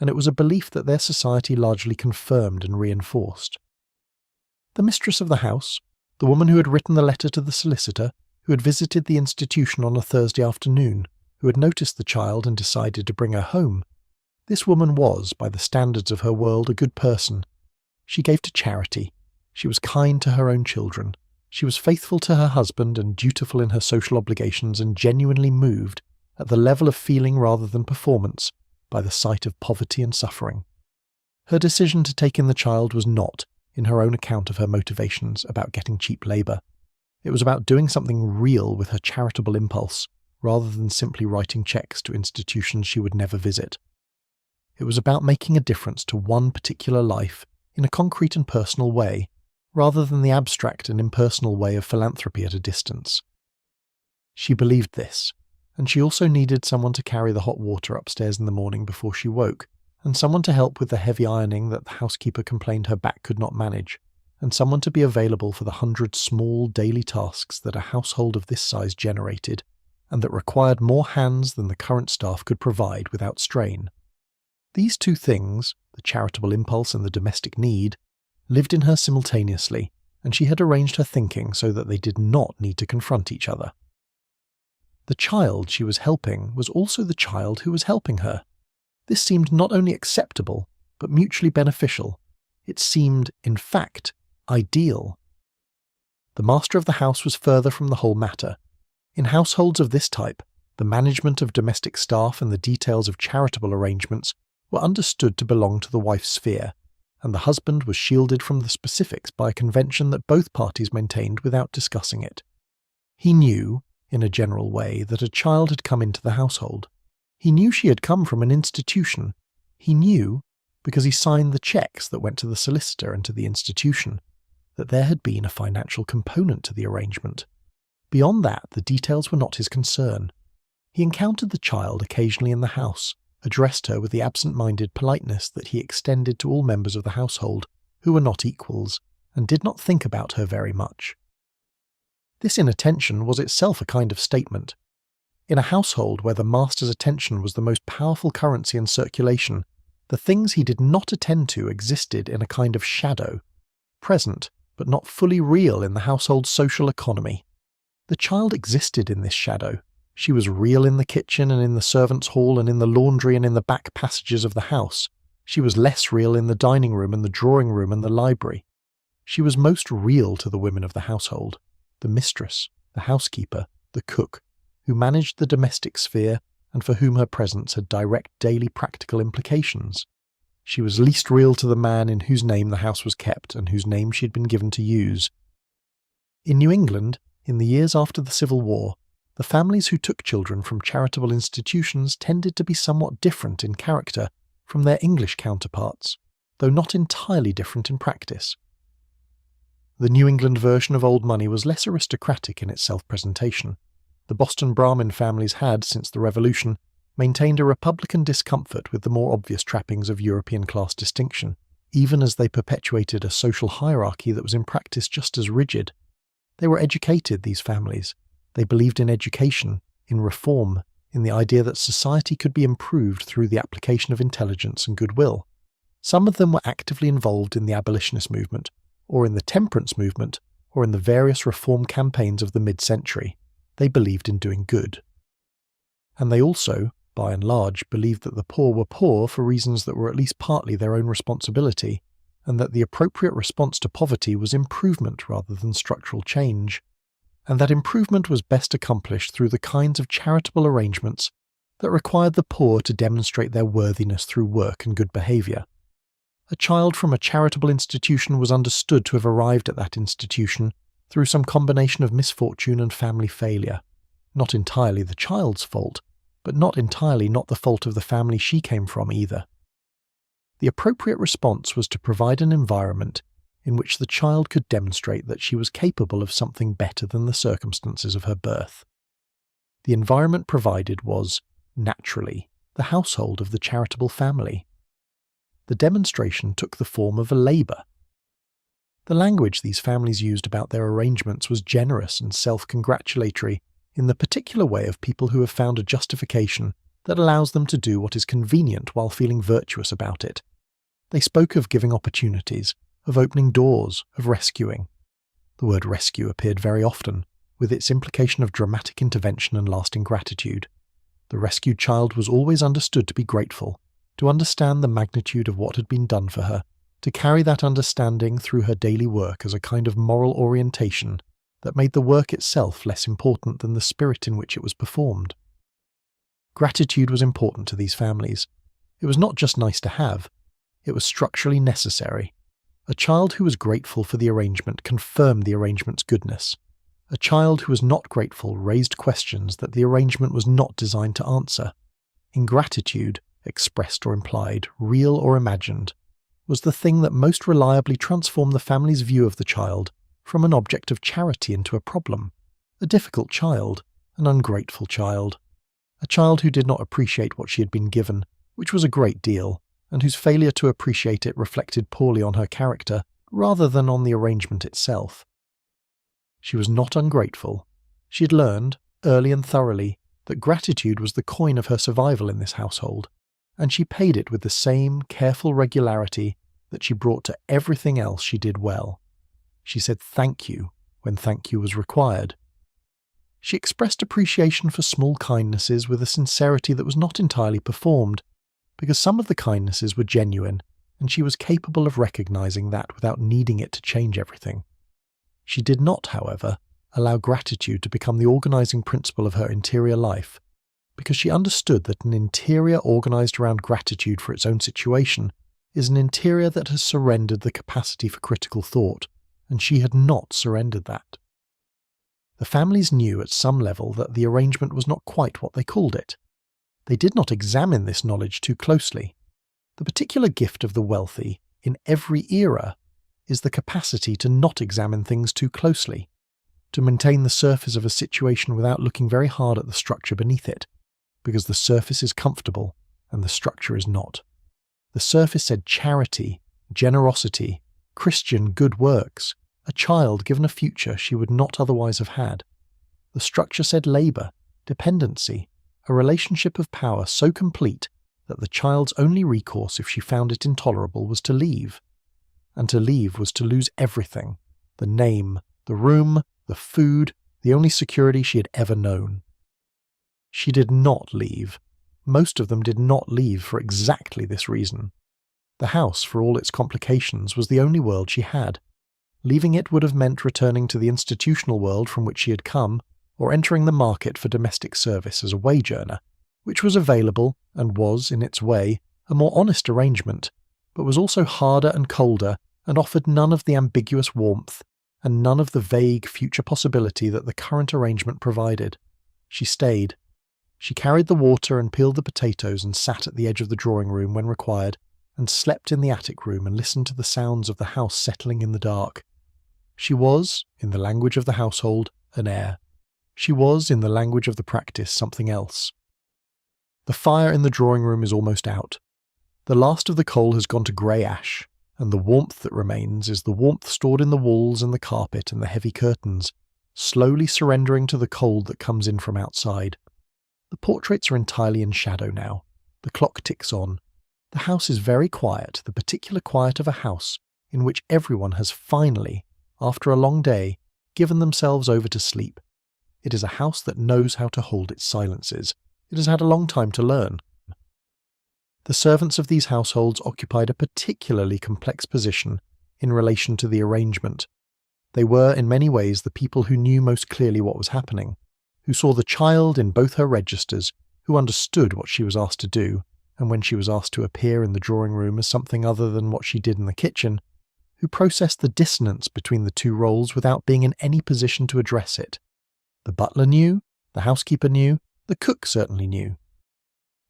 and it was a belief that their society largely confirmed and reinforced. The mistress of the house, the woman who had written the letter to the solicitor, who had visited the institution on a Thursday afternoon, who had noticed the child and decided to bring her home, this woman was, by the standards of her world, a good person. She gave to charity. She was kind to her own children. She was faithful to her husband and dutiful in her social obligations, and genuinely moved, at the level of feeling rather than performance, by the sight of poverty and suffering. Her decision to take in the child was not, in her own account of her motivations, about getting cheap labour. It was about doing something real with her charitable impulse, rather than simply writing cheques to institutions she would never visit. It was about making a difference to one particular life in a concrete and personal way, rather than the abstract and impersonal way of philanthropy at a distance. She believed this, and she also needed someone to carry the hot water upstairs in the morning before she woke, and someone to help with the heavy ironing that the housekeeper complained her back could not manage, and someone to be available for the 100 small daily tasks that a household of this size generated, and that required more hands than the current staff could provide without strain. These two things, the charitable impulse and the domestic need, lived in her simultaneously, and she had arranged her thinking so that they did not need to confront each other. The child she was helping was also the child who was helping her. This seemed not only acceptable, but mutually beneficial. It seemed, in fact, ideal. The master of the house was further from the whole matter. In households of this type, The management of domestic staff and the details of charitable arrangements were understood to belong to the wife's sphere, and the husband was shielded from the specifics by a convention that both parties maintained without discussing it. He knew, in a general way, that a child had come into the household. He knew she had come from an institution. He knew, because he signed the checks that went to the solicitor and to the institution, that there had been a financial component to the arrangement. Beyond that, the details were not his concern. He encountered the child occasionally in the house, addressed her with the absent-minded politeness that he extended to all members of the household, who were not equals, and did not think about her very much. This inattention was itself a kind of statement. In a household where the master's attention was the most powerful currency in circulation, the things he did not attend to existed in a kind of shadow, present but not fully real in the household's social economy. The child existed in this shadow. She was real in the kitchen and in the servants' hall and in the laundry and in the back passages of the house. She was less real in the dining room and the drawing room and the library. She was most real to the women of the household, the mistress, the housekeeper, the cook, who managed the domestic sphere and for whom her presence had direct daily practical implications. She was least real to the man in whose name the house was kept and whose name she had been given to use. In New England, in the years after the Civil War, the families who took children from charitable institutions tended to be somewhat different in character from their English counterparts, though not entirely different in practice. The New England version of old money was less aristocratic in its self-presentation. The Boston Brahmin families had, since the Revolution, maintained a republican discomfort with the more obvious trappings of European class distinction, even as they perpetuated a social hierarchy that was in practice just as rigid. They were educated, these families. They believed in education, in reform, in the idea that society could be improved through the application of intelligence and goodwill. Some of them were actively involved in the abolitionist movement, or in the temperance movement, or in the various reform campaigns of the mid-century. They believed in doing good. And they also, by and large, believed that the poor were poor for reasons that were at least partly their own responsibility, and that the appropriate response to poverty was improvement rather than structural change, and that improvement was best accomplished through the kinds of charitable arrangements that required the poor to demonstrate their worthiness through work and good behaviour. A child from a charitable institution was understood to have arrived at that institution through some combination of misfortune and family failure. Not entirely the child's fault, but not entirely not the fault of the family she came from either. The appropriate response was to provide an environment in which the child could demonstrate that she was capable of something better than the circumstances of her birth. The environment provided was, naturally, the household of the charitable family. The demonstration took the form of a labour. The language these families used about their arrangements was generous and self-congratulatory in the particular way of people who have found a justification that allows them to do what is convenient while feeling virtuous about it. They spoke of giving opportunities, of opening doors, of rescuing. The word rescue appeared very often, with its implication of dramatic intervention and lasting gratitude. The rescued child was always understood to be grateful, to understand the magnitude of what had been done for her, to carry that understanding through her daily work as a kind of moral orientation that made the work itself less important than the spirit in which it was performed. Gratitude was important to these families. It was not just nice to have, it was structurally necessary. A child who was grateful for the arrangement confirmed the arrangement's goodness. A child who was not grateful raised questions that the arrangement was not designed to answer. Ingratitude, expressed or implied, real or imagined, was the thing that most reliably transformed the family's view of the child from an object of charity into a problem, a difficult child, an ungrateful child, a child who did not appreciate what she had been given, which was a great deal, and whose failure to appreciate it reflected poorly on her character rather than on the arrangement itself. She was not ungrateful. She had learned, early and thoroughly, that gratitude was the coin of her survival in this household, and she paid it with the same careful regularity that she brought to everything else she did well. She said thank you when thank you was required. She expressed appreciation for small kindnesses with a sincerity that was not entirely performed, because some of the kindnesses were genuine, and she was capable of recognizing that without needing it to change everything. She did not, however, allow gratitude to become the organizing principle of her interior life, because she understood that an interior organised around gratitude for its own situation is an interior that has surrendered the capacity for critical thought, and she had not surrendered that. The families knew at some level that the arrangement was not quite what they called it. They did not examine this knowledge too closely. The particular gift of the wealthy, in every era, is the capacity to not examine things too closely, to maintain the surface of a situation without looking very hard at the structure beneath it, because the surface is comfortable and the structure is not. The surface said charity, generosity, Christian good works, a child given a future she would not otherwise have had. The structure said labour, dependency, a relationship of power so complete that the child's only recourse if she found it intolerable was to leave. And to leave was to lose everything, the name, the room, the food, the only security she had ever known. She did not leave. Most of them did not leave for exactly this reason. The house, for all its complications, was the only world she had. Leaving it would have meant returning to the institutional world from which she had come, or entering the market for domestic service as a wage earner, which was available and was, in its way, a more honest arrangement, but was also harder and colder and offered none of the ambiguous warmth and none of the vague future possibility that the current arrangement provided. She stayed. She carried the water and peeled the potatoes and sat at the edge of the drawing room when required, and slept in the attic room and listened to the sounds of the house settling in the dark. She was, in the language of the household, an heir. She was, in the language of the practice, something else. The fire in the drawing room is almost out. The last of the coal has gone to grey ash, and the warmth that remains is the warmth stored in the walls and the carpet and the heavy curtains, slowly surrendering to the cold that comes in from outside. The portraits are entirely in shadow now. The clock ticks on. The house is very quiet, the particular quiet of a house in which everyone has finally, after a long day, given themselves over to sleep. It is a house that knows how to hold its silences. It has had a long time to learn. The servants of these households occupied a particularly complex position in relation to the arrangement. They were, in many ways, the people who knew most clearly what was happening, who saw the child in both her registers, who understood what she was asked to do, and when she was asked to appear in the drawing room as something other than what she did in the kitchen, who processed the dissonance between the two roles without being in any position to address it. The butler knew, the housekeeper knew, the cook certainly knew.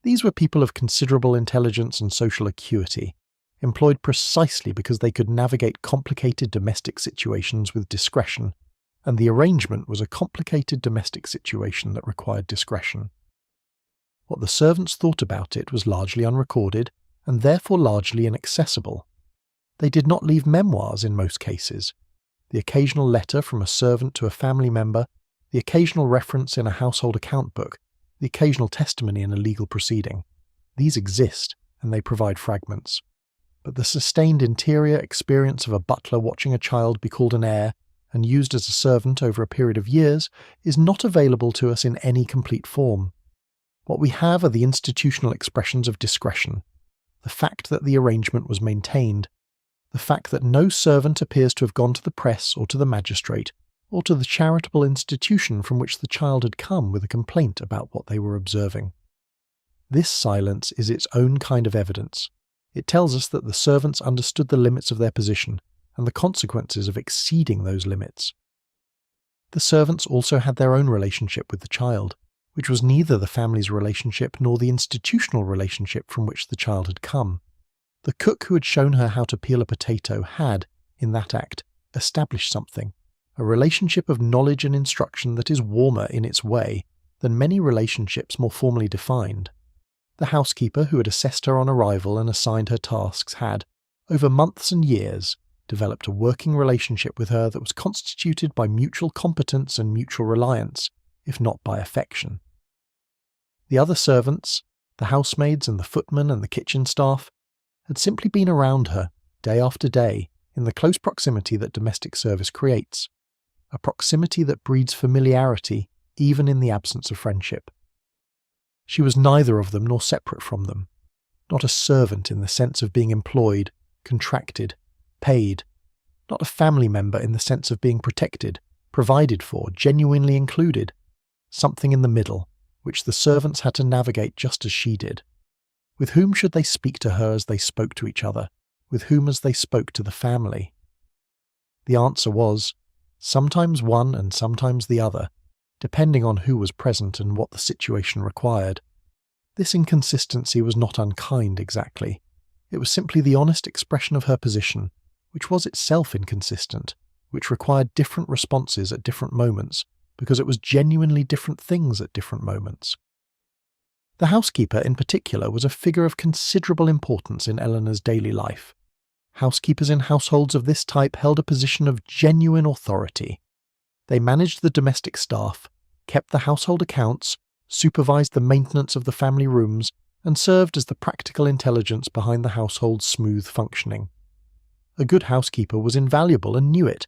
These were people of considerable intelligence and social acuity, employed precisely because they could navigate complicated domestic situations with discretion, and the arrangement was a complicated domestic situation that required discretion. What the servants thought about it was largely unrecorded, and therefore largely inaccessible. They did not leave memoirs in most cases. The occasional letter from a servant to a family member, the occasional reference in a household account book, the occasional testimony in a legal proceeding. These exist, and they provide fragments. But the sustained interior experience of a butler watching a child be called an heir and used as a servant over a period of years is not available to us in any complete form. What we have are the institutional expressions of discretion, the fact that the arrangement was maintained, the fact that no servant appears to have gone to the press or to the magistrate or to the charitable institution from which the child had come with a complaint about what they were observing. This silence is its own kind of evidence. It tells us that the servants understood the limits of their position and the consequences of exceeding those limits. The servants also had their own relationship with the child, which was neither the family's relationship nor the institutional relationship from which the child had come. The cook who had shown her how to peel a potato had, in that act, established something, a relationship of knowledge and instruction that is warmer in its way than many relationships more formally defined. The housekeeper who had assessed her on arrival and assigned her tasks had, over months and years, developed a working relationship with her that was constituted by mutual competence and mutual reliance, if not by affection. The other servants, the housemaids and the footmen and the kitchen staff, had simply been around her, day after day, in the close proximity that domestic service creates, a proximity that breeds familiarity even in the absence of friendship. She was neither of them nor separate from them, not a servant in the sense of being employed, contracted, paid, not a family member in the sense of being protected, provided for, genuinely included, something in the middle, which the servants had to navigate just as she did. With whom should they speak to her as they spoke to each other? With whom as they spoke to the family? The answer was, sometimes one and sometimes the other, depending on who was present and what the situation required. This inconsistency was not unkind exactly. It was simply the honest expression of her position, which was itself inconsistent, which required different responses at different moments, because it was genuinely different things at different moments. The housekeeper in particular was a figure of considerable importance in Eleanor's daily life. Housekeepers in households of this type held a position of genuine authority. They managed the domestic staff, kept the household accounts, supervised the maintenance of the family rooms, and served as the practical intelligence behind the household's smooth functioning. A good housekeeper was invaluable and knew it,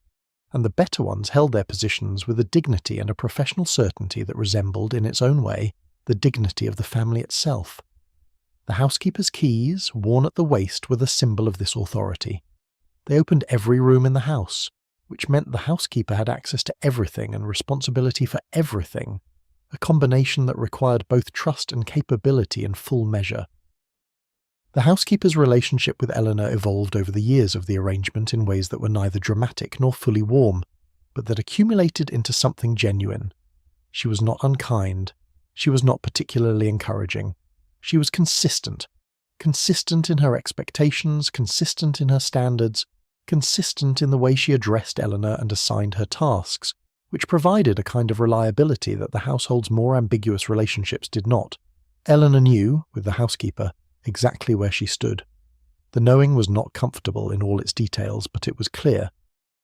and the better ones held their positions with a dignity and a professional certainty that resembled, in its own way, the dignity of the family itself. The housekeeper's keys, worn at the waist, were the symbol of this authority. They opened every room in the house, which meant the housekeeper had access to everything and responsibility for everything, a combination that required both trust and capability in full measure. The housekeeper's relationship with Eleanor evolved over the years of the arrangement in ways that were neither dramatic nor fully warm, but that accumulated into something genuine. She was not unkind. She was not particularly encouraging. She was consistent in her expectations, consistent in her standards, consistent in the way she addressed Eleanor and assigned her tasks, which provided a kind of reliability that the household's more ambiguous relationships did not. Eleanor knew, with the housekeeper, exactly where she stood. The knowing was not comfortable in all its details, but it was clear.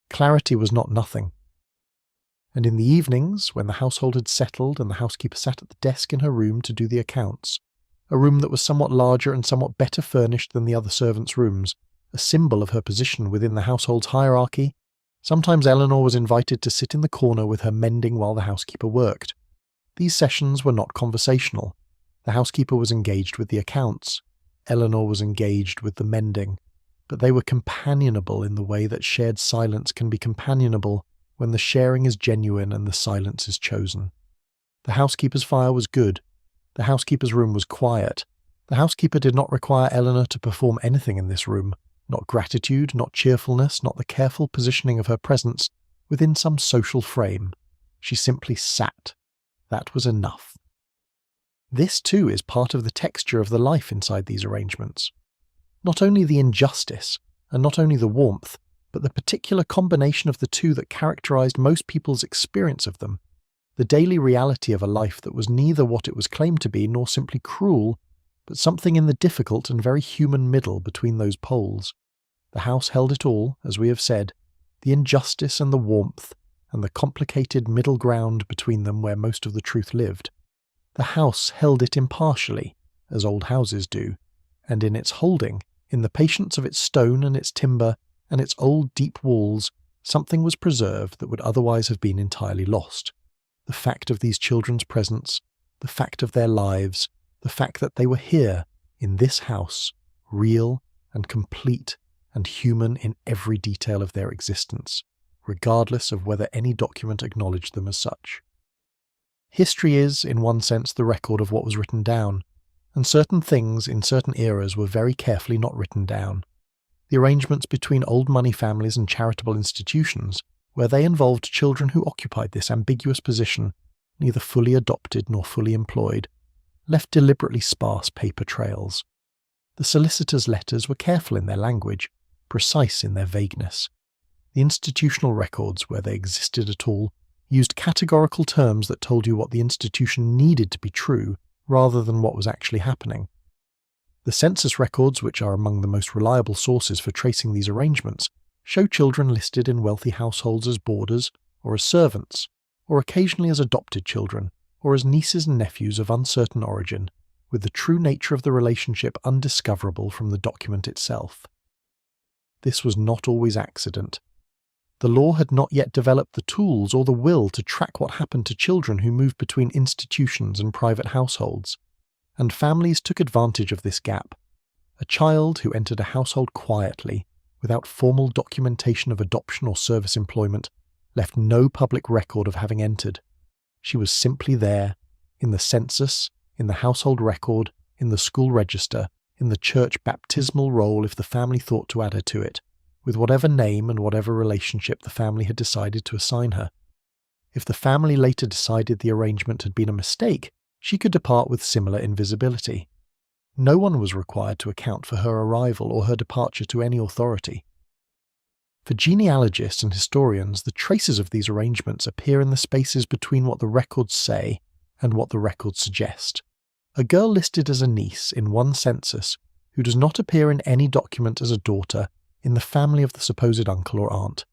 Clarity was not nothing. And in the evenings, when the household had settled and the housekeeper sat at the desk in her room to do the accounts, a room that was somewhat larger and somewhat better furnished than the other servants' rooms, a symbol of her position within the household's hierarchy, sometimes Eleanor was invited to sit in the corner with her mending while the housekeeper worked. These sessions were not conversational. The housekeeper was engaged with the accounts. Eleanor was engaged with the mending, but they were companionable in the way that shared silence can be companionable when the sharing is genuine and the silence is chosen. The housekeeper's fire was good. The housekeeper's room was quiet. The housekeeper did not require Eleanor to perform anything in this room, not gratitude, not cheerfulness, not the careful positioning of her presence within some social frame. She simply sat. That was enough. This, too, is part of the texture of the life inside these arrangements. Not only the injustice, and not only the warmth, but the particular combination of the two that characterized most people's experience of them, the daily reality of a life that was neither what it was claimed to be nor simply cruel, but something in the difficult and very human middle between those poles. The house held it all, as we have said, the injustice and the warmth, and the complicated middle ground between them where most of the truth lived. The house held it impartially, as old houses do, and in its holding, in the patience of its stone and its timber and its old deep walls, something was preserved that would otherwise have been entirely lost. The fact of these children's presence, the fact of their lives, the fact that they were here, in this house, real and complete and human in every detail of their existence, regardless of whether any document acknowledged them as such. History is, in one sense, the record of what was written down, and certain things in certain eras were very carefully not written down. The arrangements between old money families and charitable institutions, where they involved children who occupied this ambiguous position, neither fully adopted nor fully employed, left deliberately sparse paper trails. The solicitors' letters were careful in their language, precise in their vagueness. The institutional records, where they existed at all, used categorical terms that told you what the institution needed to be true, rather than what was actually happening. The census records, which are among the most reliable sources for tracing these arrangements, show children listed in wealthy households as boarders, or as servants, or occasionally as adopted children, or as nieces and nephews of uncertain origin, with the true nature of the relationship undiscoverable from the document itself. This was not always accident. The law had not yet developed the tools or the will to track what happened to children who moved between institutions and private households, and families took advantage of this gap. A child who entered a household quietly, without formal documentation of adoption or service employment, left no public record of having entered. She was simply there, in the census, in the household record, in the school register, in the church baptismal roll if the family thought to add her to it, with whatever name and whatever relationship the family had decided to assign her. If the family later decided the arrangement had been a mistake, she could depart with similar invisibility. No one was required to account for her arrival or her departure to any authority. For genealogists and historians, the traces of these arrangements appear in the spaces between what the records say and what the records suggest. A girl listed as a niece in one census, who does not appear in any document as a daughter in the family of the supposed uncle or aunt.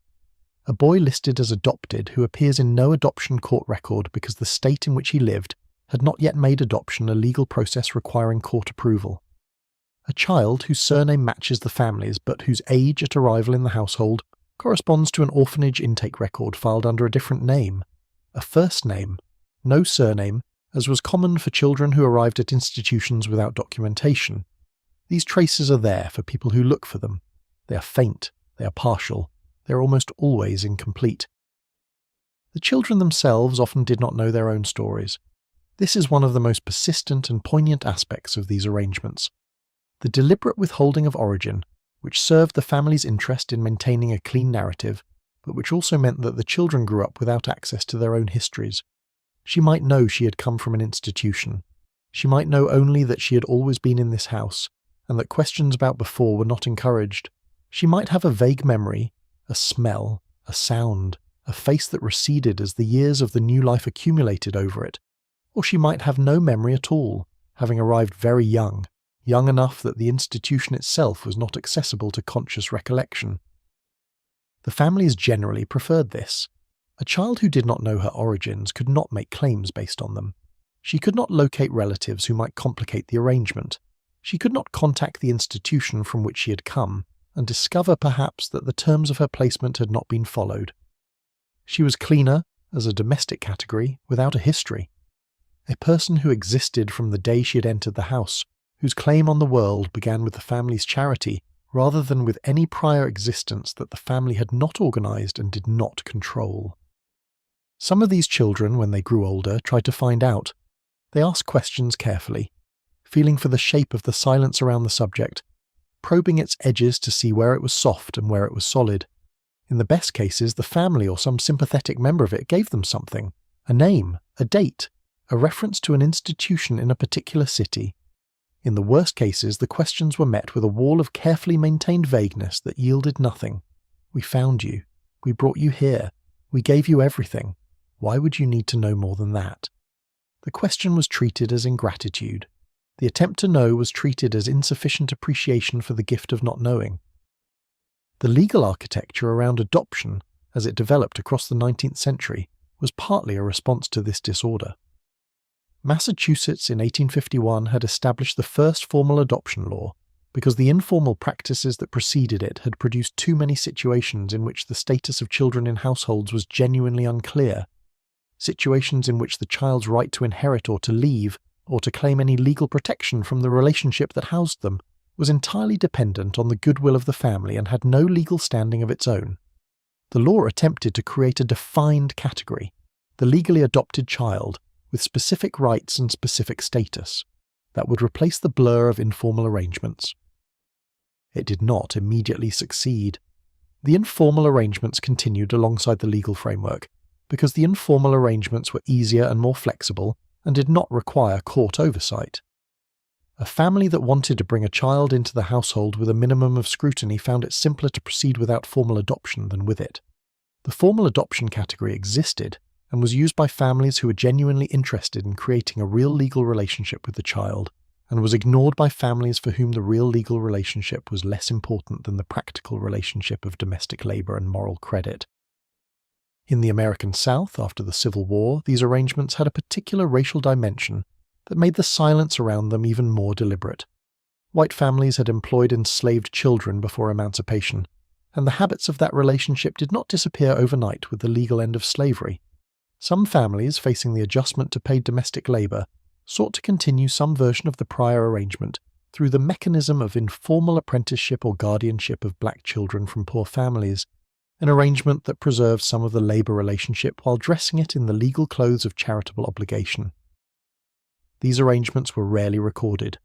A boy listed as adopted who appears in no adoption court record because the state in which he lived had not yet made adoption a legal process requiring court approval. A child whose surname matches the family's but whose age at arrival in the household corresponds to an orphanage intake record filed under a different name. A first name, no surname, as was common for children who arrived at institutions without documentation. These traces are there for people who look for them. They are faint, they are partial, they are almost always incomplete. The children themselves often did not know their own stories. This is one of the most persistent and poignant aspects of these arrangements. The deliberate withholding of origin, which served the family's interest in maintaining a clean narrative, but which also meant that the children grew up without access to their own histories. She might know she had come from an institution. She might know only that she had always been in this house, and that questions about before were not encouraged. She might have a vague memory, a smell, a sound, a face that receded as the years of the new life accumulated over it. Or she might have no memory at all, having arrived very young enough that the institution itself was not accessible to conscious recollection. The families generally preferred this. A child who did not know her origins could not make claims based on them. She could not locate relatives who might complicate the arrangement. She could not contact the institution from which she had come and discover perhaps that the terms of her placement had not been followed. She was cleaner, as a domestic category, without a history. A person who existed from the day she had entered the house, whose claim on the world began with the family's charity rather than with any prior existence that the family had not organized and did not control. Some of these children, when they grew older, tried to find out. They asked questions carefully, feeling for the shape of the silence around the subject, probing its edges to see where it was soft and where it was solid. In the best cases, the family or some sympathetic member of it gave them something, a name, a date, a reference to an institution in a particular city. In the worst cases, the questions were met with a wall of carefully maintained vagueness that yielded nothing. We found you. We brought you here. We gave you everything. Why would you need to know more than that? The question was treated as ingratitude. The attempt to know was treated as insufficient appreciation for the gift of not knowing. The legal architecture around adoption, as it developed across the 19th century, was partly a response to this disorder. Massachusetts in 1851 had established the first formal adoption law because the informal practices that preceded it had produced too many situations in which the status of children in households was genuinely unclear, situations in which the child's right to inherit or to leave, or to claim any legal protection from the relationship that housed them, was entirely dependent on the goodwill of the family and had no legal standing of its own. The law attempted to create a defined category, the legally adopted child, with specific rights and specific status, that would replace the blur of informal arrangements. It did not immediately succeed. The informal arrangements continued alongside the legal framework, because the informal arrangements were easier and more flexible and did not require court oversight. A family that wanted to bring a child into the household with a minimum of scrutiny found it simpler to proceed without formal adoption than with it. The formal adoption category existed and was used by families who were genuinely interested in creating a real legal relationship with the child, and was ignored by families for whom the real legal relationship was less important than the practical relationship of domestic labor and moral credit. In the American South, after the Civil War, these arrangements had a particular racial dimension that made the silence around them even more deliberate. White families had employed enslaved children before emancipation, and the habits of that relationship did not disappear overnight with the legal end of slavery. Some families, facing the adjustment to paid domestic labor, sought to continue some version of the prior arrangement through the mechanism of informal apprenticeship or guardianship of black children from poor families, an arrangement that preserved some of the labor relationship while dressing it in the legal clothes of charitable obligation. These arrangements were rarely recorded.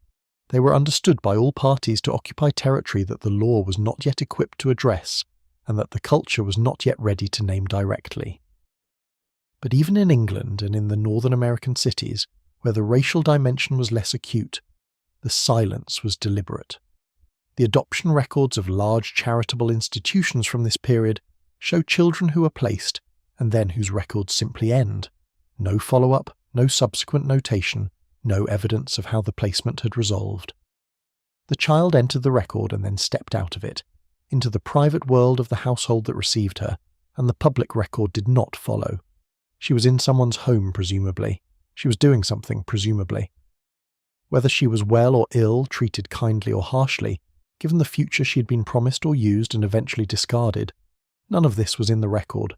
They were understood by all parties to occupy territory that the law was not yet equipped to address, and that the culture was not yet ready to name directly. But even in England and in the Northern American cities, where the racial dimension was less acute, the silence was deliberate. The adoption records of large charitable institutions from this period show children who are placed, and then whose records simply end. No follow-up, no subsequent notation, no evidence of how the placement had resolved. The child entered the record and then stepped out of it, into the private world of the household that received her, and the public record did not follow. She was in someone's home, presumably. She was doing something, presumably. Whether she was well or ill, treated kindly or harshly, given the future she had been promised or used and eventually discarded, none of this was in the record.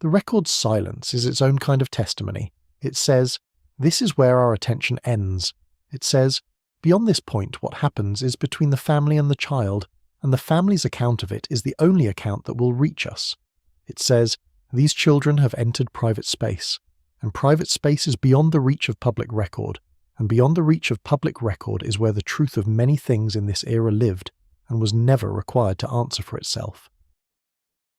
The record's silence is its own kind of testimony. It says, this is where our attention ends. It says, beyond this point what happens is between the family and the child, and the family's account of it is the only account that will reach us. It says, these children have entered private space, and private space is beyond the reach of public record, and beyond the reach of public record is where the truth of many things in this era lived and was never required to answer for itself.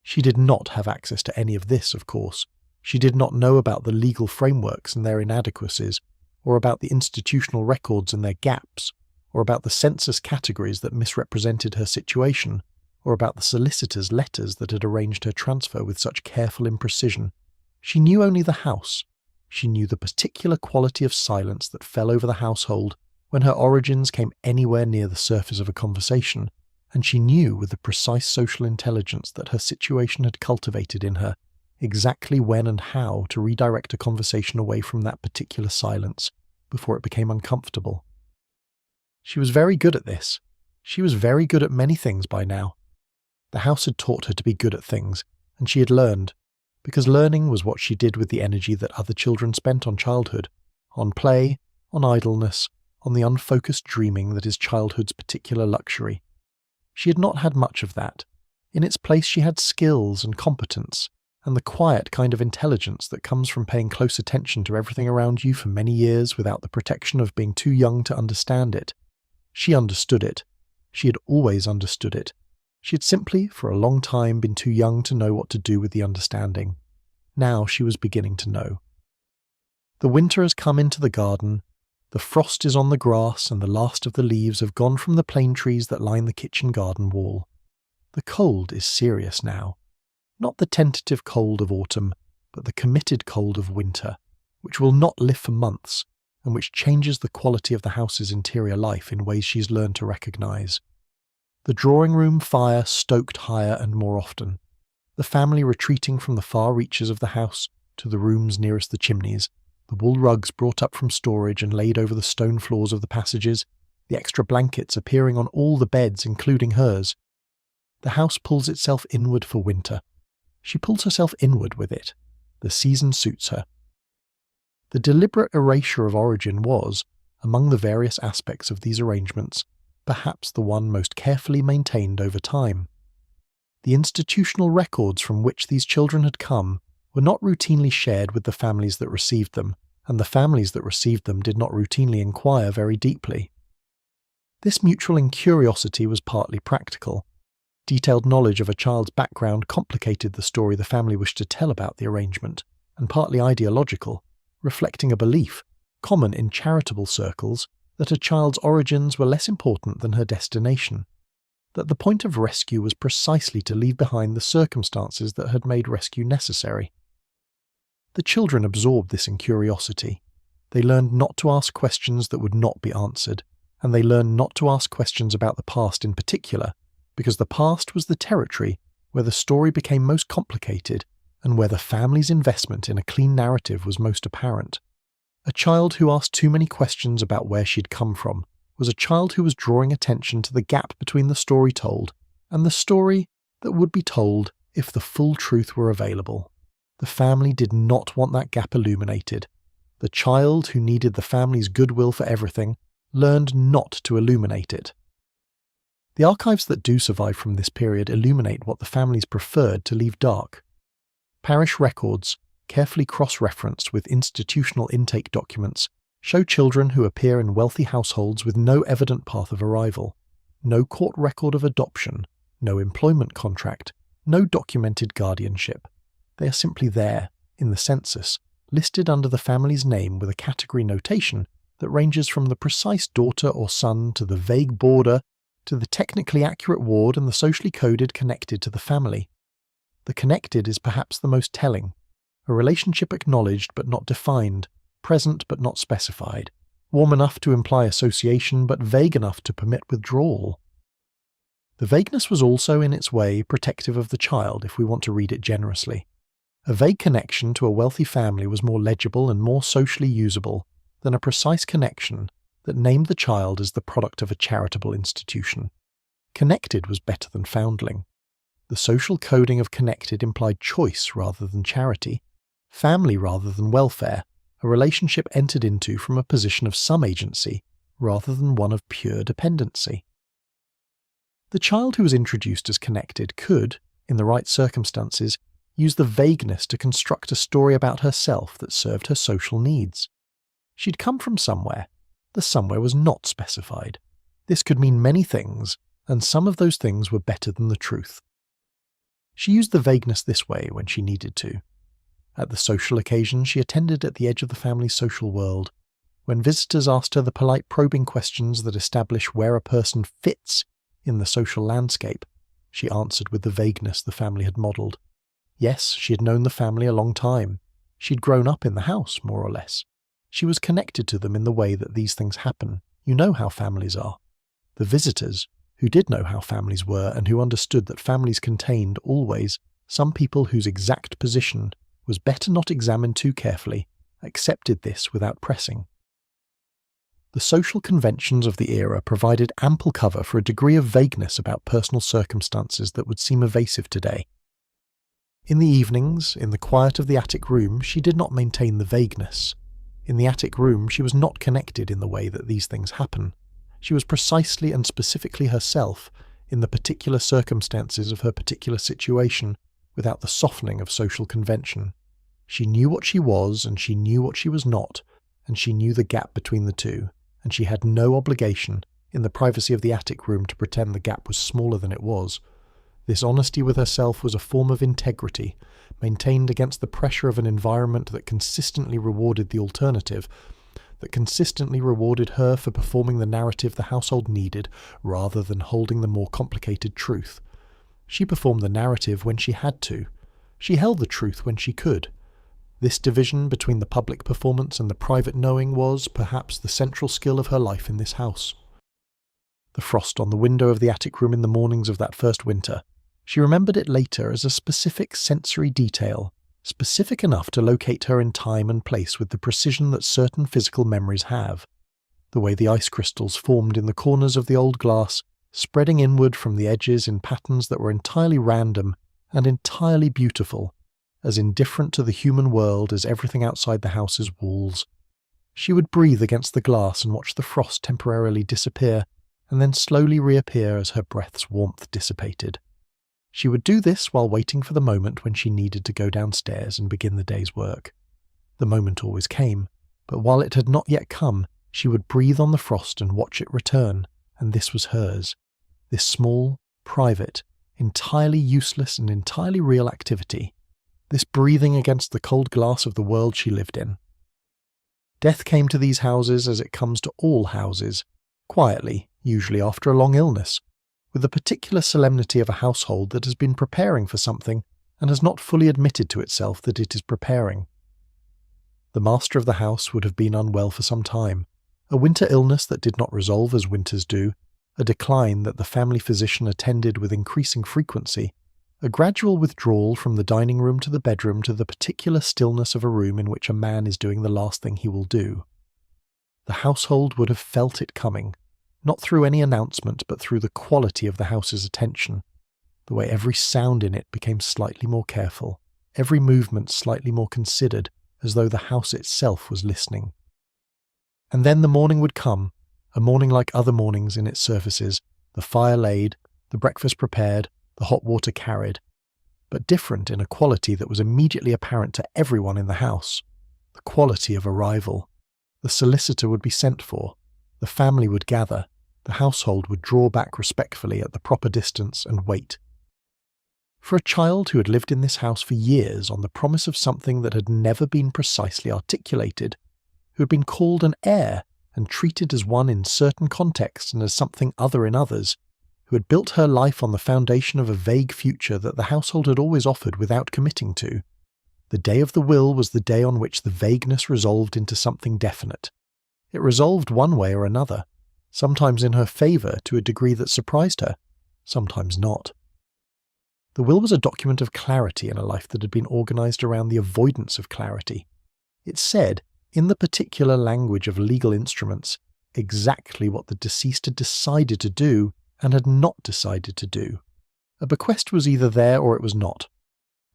She did not have access to any of this, of course. She did not know about the legal frameworks and their inadequacies, or about the institutional records and their gaps, or about the census categories that misrepresented her situation, or about the solicitor's letters that had arranged her transfer with such careful imprecision. She knew only the house. She knew the particular quality of silence that fell over the household when her origins came anywhere near the surface of a conversation, and she knew with the precise social intelligence that her situation had cultivated in her exactly when and how to redirect a conversation away from that particular silence before it became uncomfortable. She was very good at this. She was very good at many things by now. The house had taught her to be good at things, and she had learned, because learning was what she did with the energy that other children spent on childhood, on play, on idleness, on the unfocused dreaming that is childhood's particular luxury. She had not had much of that. In its place she had skills and competence, and the quiet kind of intelligence that comes from paying close attention to everything around you for many years without the protection of being too young to understand it. She understood it. She had always understood it. She had simply, for a long time, been too young to know what to do with the understanding. Now she was beginning to know. The winter has come into the garden. The frost is on the grass, and the last of the leaves have gone from the plane trees that line the kitchen garden wall. The cold is serious now. Not the tentative cold of autumn, but the committed cold of winter, which will not lift for months, and which changes the quality of the house's interior life in ways she's learned to recognise. The drawing-room fire stoked higher and more often, the family retreating from the far reaches of the house to the rooms nearest the chimneys, the wool rugs brought up from storage and laid over the stone floors of the passages, the extra blankets appearing on all the beds, including hers. The house pulls itself inward for winter. She pulls herself inward with it. The season suits her. The deliberate erasure of origin was, among the various aspects of these arrangements, perhaps the one most carefully maintained over time. The institutional records from which these children had come were not routinely shared with the families that received them, and the families that received them did not routinely inquire very deeply. This mutual incuriosity was partly practical. Detailed knowledge of a child's background complicated the story the family wished to tell about the arrangement, and partly ideological, reflecting a belief, common in charitable circles, that a child's origins were less important than her destination, that the point of rescue was precisely to leave behind the circumstances that had made rescue necessary. The children absorbed this incuriosity. They learned not to ask questions that would not be answered, and they learned not to ask questions about the past in particular, because the past was the territory where the story became most complicated and where the family's investment in a clean narrative was most apparent. A child who asked too many questions about where she'd come from was a child who was drawing attention to the gap between the story told and the story that would be told if the full truth were available. The family did not want that gap illuminated. The child who needed the family's goodwill for everything learned not to illuminate it. The archives that do survive from this period illuminate what the families preferred to leave dark. Parish records, carefully cross-referenced with institutional intake documents, Show children who appear in wealthy households with no evident path of arrival, no court record of adoption, no employment contract, no documented guardianship. They are simply there, in the census, listed under the family's name with a category notation that ranges from the precise daughter or son to the vague border to the technically accurate ward and the socially coded connected to the family. The connected is perhaps the most telling, a relationship acknowledged but not defined, present but not specified, warm enough to imply association but vague enough to permit withdrawal. The vagueness was also, in its way, protective of the child, if we want to read it generously. A vague connection to a wealthy family was more legible and more socially usable than a precise connection that named the child as the product of a charitable institution. Connected was better than foundling. The social coding of connected implied choice rather than charity, family rather than welfare, a relationship entered into from a position of some agency rather than one of pure dependency. The child who was introduced as connected could, in the right circumstances, use the vagueness to construct a story about herself that served her social needs. She'd come from somewhere. The somewhere was not specified. This could mean many things, and some of those things were better than the truth. She used the vagueness this way when she needed to. At the social occasion she attended at the edge of the family's social world. When visitors asked her the polite probing questions that establish where a person fits in the social landscape, she answered with the vagueness the family had modelled. Yes, she had known the family a long time. She'd grown up in the house, more or less. She was connected to them in the way that these things happen. You know how families are. The visitors, who did know how families were and who understood that families contained, always, some people whose exact position was better not examined too carefully, accepted this without pressing. The social conventions of the era provided ample cover for a degree of vagueness about personal circumstances that would seem evasive today. In the evenings, in the quiet of the attic room, she did not maintain the vagueness. In the attic room, she was not connected in the way that these things happen. She was precisely and specifically herself in the particular circumstances of her particular situation, without the softening of social convention. She knew what she was, and she knew what she was not, and she knew the gap between the two, and she had no obligation, in the privacy of the attic room, to pretend the gap was smaller than it was. This honesty with herself was a form of integrity, maintained against the pressure of an environment that consistently rewarded the alternative, that consistently rewarded her for performing the narrative the household needed, rather than holding the more complicated truth. She performed the narrative when she had to. She held the truth when she could. This division between the public performance and the private knowing was, perhaps, the central skill of her life in this house. The frost on the window of the attic room in the mornings of that first winter, she remembered it later as a specific sensory detail, specific enough to locate her in time and place with the precision that certain physical memories have. The way the ice crystals formed in the corners of the old glass, spreading inward from the edges in patterns that were entirely random and entirely beautiful, as indifferent to the human world as everything outside the house's walls. She would breathe against the glass and watch the frost temporarily disappear, and then slowly reappear as her breath's warmth dissipated. She would do this while waiting for the moment when she needed to go downstairs and begin the day's work. The moment always came, but while it had not yet come, she would breathe on the frost and watch it return, and this was hers. This small, private, entirely useless and entirely real activity. This breathing against the cold glass of the world she lived in. Death came to these houses as it comes to all houses, quietly, usually after a long illness, with the particular solemnity of a household that has been preparing for something and has not fully admitted to itself that it is preparing. The master of the house would have been unwell for some time, a winter illness that did not resolve as winters do, a decline that the family physician attended with increasing frequency, a gradual withdrawal from the dining room to the bedroom to the particular stillness of a room in which a man is doing the last thing he will do. The household would have felt it coming, not through any announcement but through the quality of the house's attention, the way every sound in it became slightly more careful, every movement slightly more considered, as though the house itself was listening. And then the morning would come, a morning like other mornings in its surfaces, the fire laid, the breakfast prepared, the hot water carried, but different in a quality that was immediately apparent to everyone in the house, the quality of arrival, The solicitor would be sent for, the family would gather, the household would draw back respectfully at the proper distance and wait. For a child who had lived in this house for years on the promise of something that had never been precisely articulated, who had been called an heir and treated as one in certain contexts and as something other in others, who had built her life on the foundation of a vague future that the household had always offered without committing to, the day of the will was the day on which the vagueness resolved into something definite. It resolved one way or another, sometimes in her favour to a degree that surprised her, sometimes not. The will was a document of clarity in a life that had been organised around the avoidance of clarity. It said, in the particular language of legal instruments, exactly what the deceased had decided to do and had not decided to do. A bequest was either there or it was not.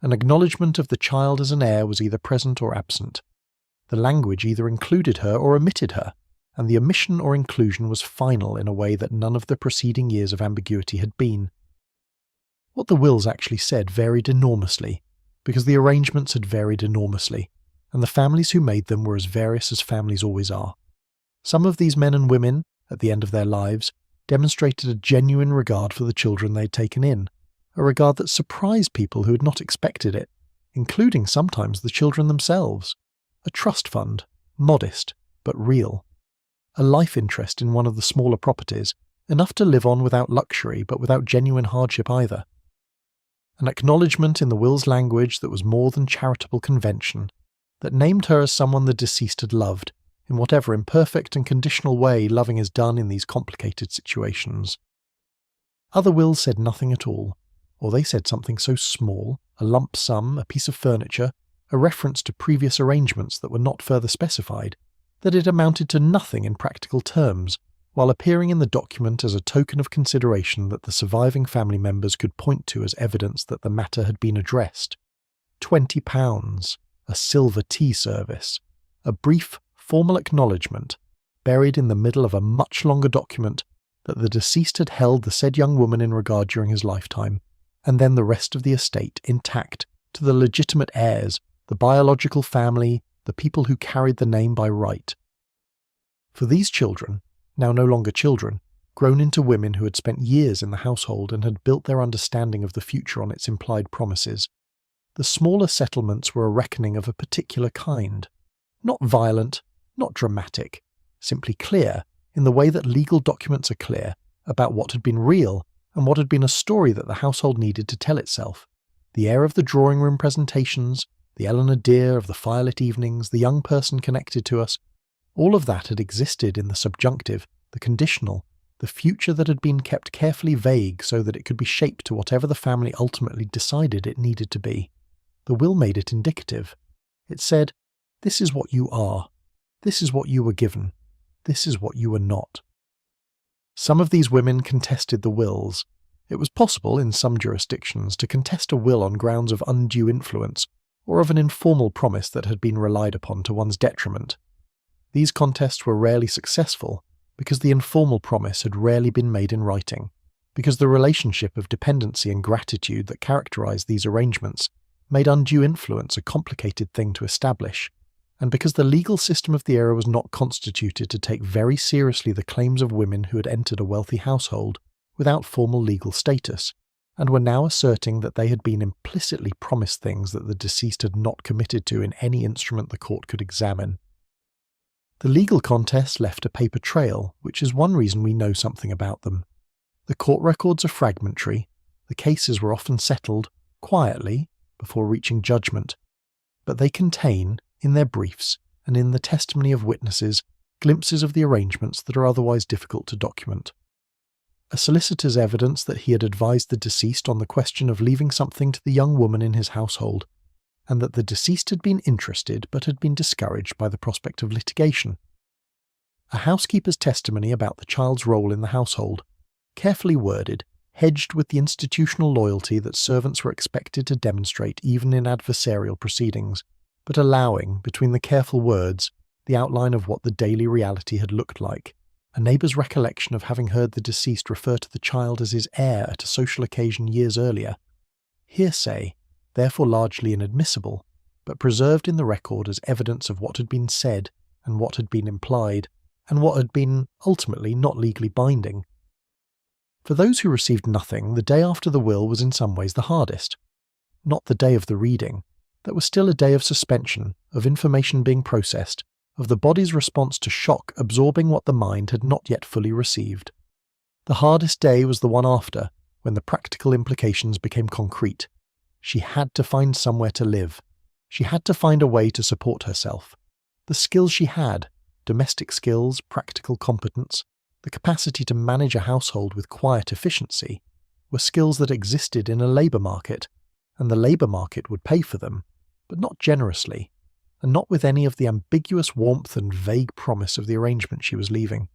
An acknowledgement of the child as an heir was either present or absent. The language either included her or omitted her, and the omission or inclusion was final in a way that none of the preceding years of ambiguity had been. What the wills actually said varied enormously, because the arrangements had varied enormously, and the families who made them were as various as families always are. Some of these men and women, at the end of their lives, demonstrated a genuine regard for the children they had taken in, a regard that surprised people who had not expected it, including sometimes the children themselves. A trust fund, modest, but real. A life interest in one of the smaller properties, enough to live on without luxury but without genuine hardship either. An acknowledgement in the will's language that was more than charitable convention, that named her as someone the deceased had loved, in whatever imperfect and conditional way loving is done in these complicated situations. Other wills said nothing at all, or they said something so small, a lump sum, a piece of furniture, a reference to previous arrangements that were not further specified, that it amounted to nothing in practical terms, while appearing in the document as a token of consideration that the surviving family members could point to as evidence that the matter had been addressed. £20, a silver tea service, a brief, formal acknowledgement, buried in the middle of a much longer document, that the deceased had held the said young woman in regard during his lifetime, and then the rest of the estate intact to the legitimate heirs, the biological family, the people who carried the name by right. For these children, now no longer children, grown into women who had spent years in the household and had built their understanding of the future on its implied promises, the smaller settlements were a reckoning of a particular kind. Not violent, not dramatic, simply clear, in the way that legal documents are clear, about what had been real and what had been a story that the household needed to tell itself. The air of the drawing room presentations, the Eleanor Dear of the firelit evenings, the young person connected to us, all of that had existed in the subjunctive, the conditional, the future that had been kept carefully vague so that it could be shaped to whatever the family ultimately decided it needed to be. The will made it indicative. It said, "This is what you are. This is what you were given. This is what you were not." Some of these women contested the wills. It was possible in some jurisdictions to contest a will on grounds of undue influence, or of an informal promise that had been relied upon to one's detriment. These contests were rarely successful, because the informal promise had rarely been made in writing, because the relationship of dependency and gratitude that characterized these arrangements made undue influence a complicated thing to establish, and because the legal system of the era was not constituted to take very seriously the claims of women who had entered a wealthy household without formal legal status, and were now asserting that they had been implicitly promised things that the deceased had not committed to in any instrument the court could examine. The legal contest left a paper trail, which is one reason we know something about them. The court records are fragmentary, the cases were often settled, quietly, before reaching judgment, but they contain, in their briefs and in the testimony of witnesses, glimpses of the arrangements that are otherwise difficult to document. A solicitor's evidence that he had advised the deceased on the question of leaving something to the young woman in his household, and that the deceased had been interested but had been discouraged by the prospect of litigation. A housekeeper's testimony about the child's role in the household, carefully worded, hedged with the institutional loyalty that servants were expected to demonstrate even in adversarial proceedings, but allowing, between the careful words, the outline of what the daily reality had looked like. A neighbour's recollection of having heard the deceased refer to the child as his heir at a social occasion years earlier. Hearsay, therefore largely inadmissible, but preserved in the record as evidence of what had been said and what had been implied, and what had been ultimately not legally binding. For those who received nothing, the day after the will was in some ways the hardest. Not the day of the reading. That was still a day of suspension, of information being processed, of the body's response to shock absorbing what the mind had not yet fully received. The hardest day was the one after, when the practical implications became concrete. She had to find somewhere to live. She had to find a way to support herself. The skills she had, domestic skills, practical competence, the capacity to manage a household with quiet efficiency, were skills that existed in a labour market, and the labour market would pay for them, but not generously, and not with any of the ambiguous warmth and vague promise of the arrangement she was leaving.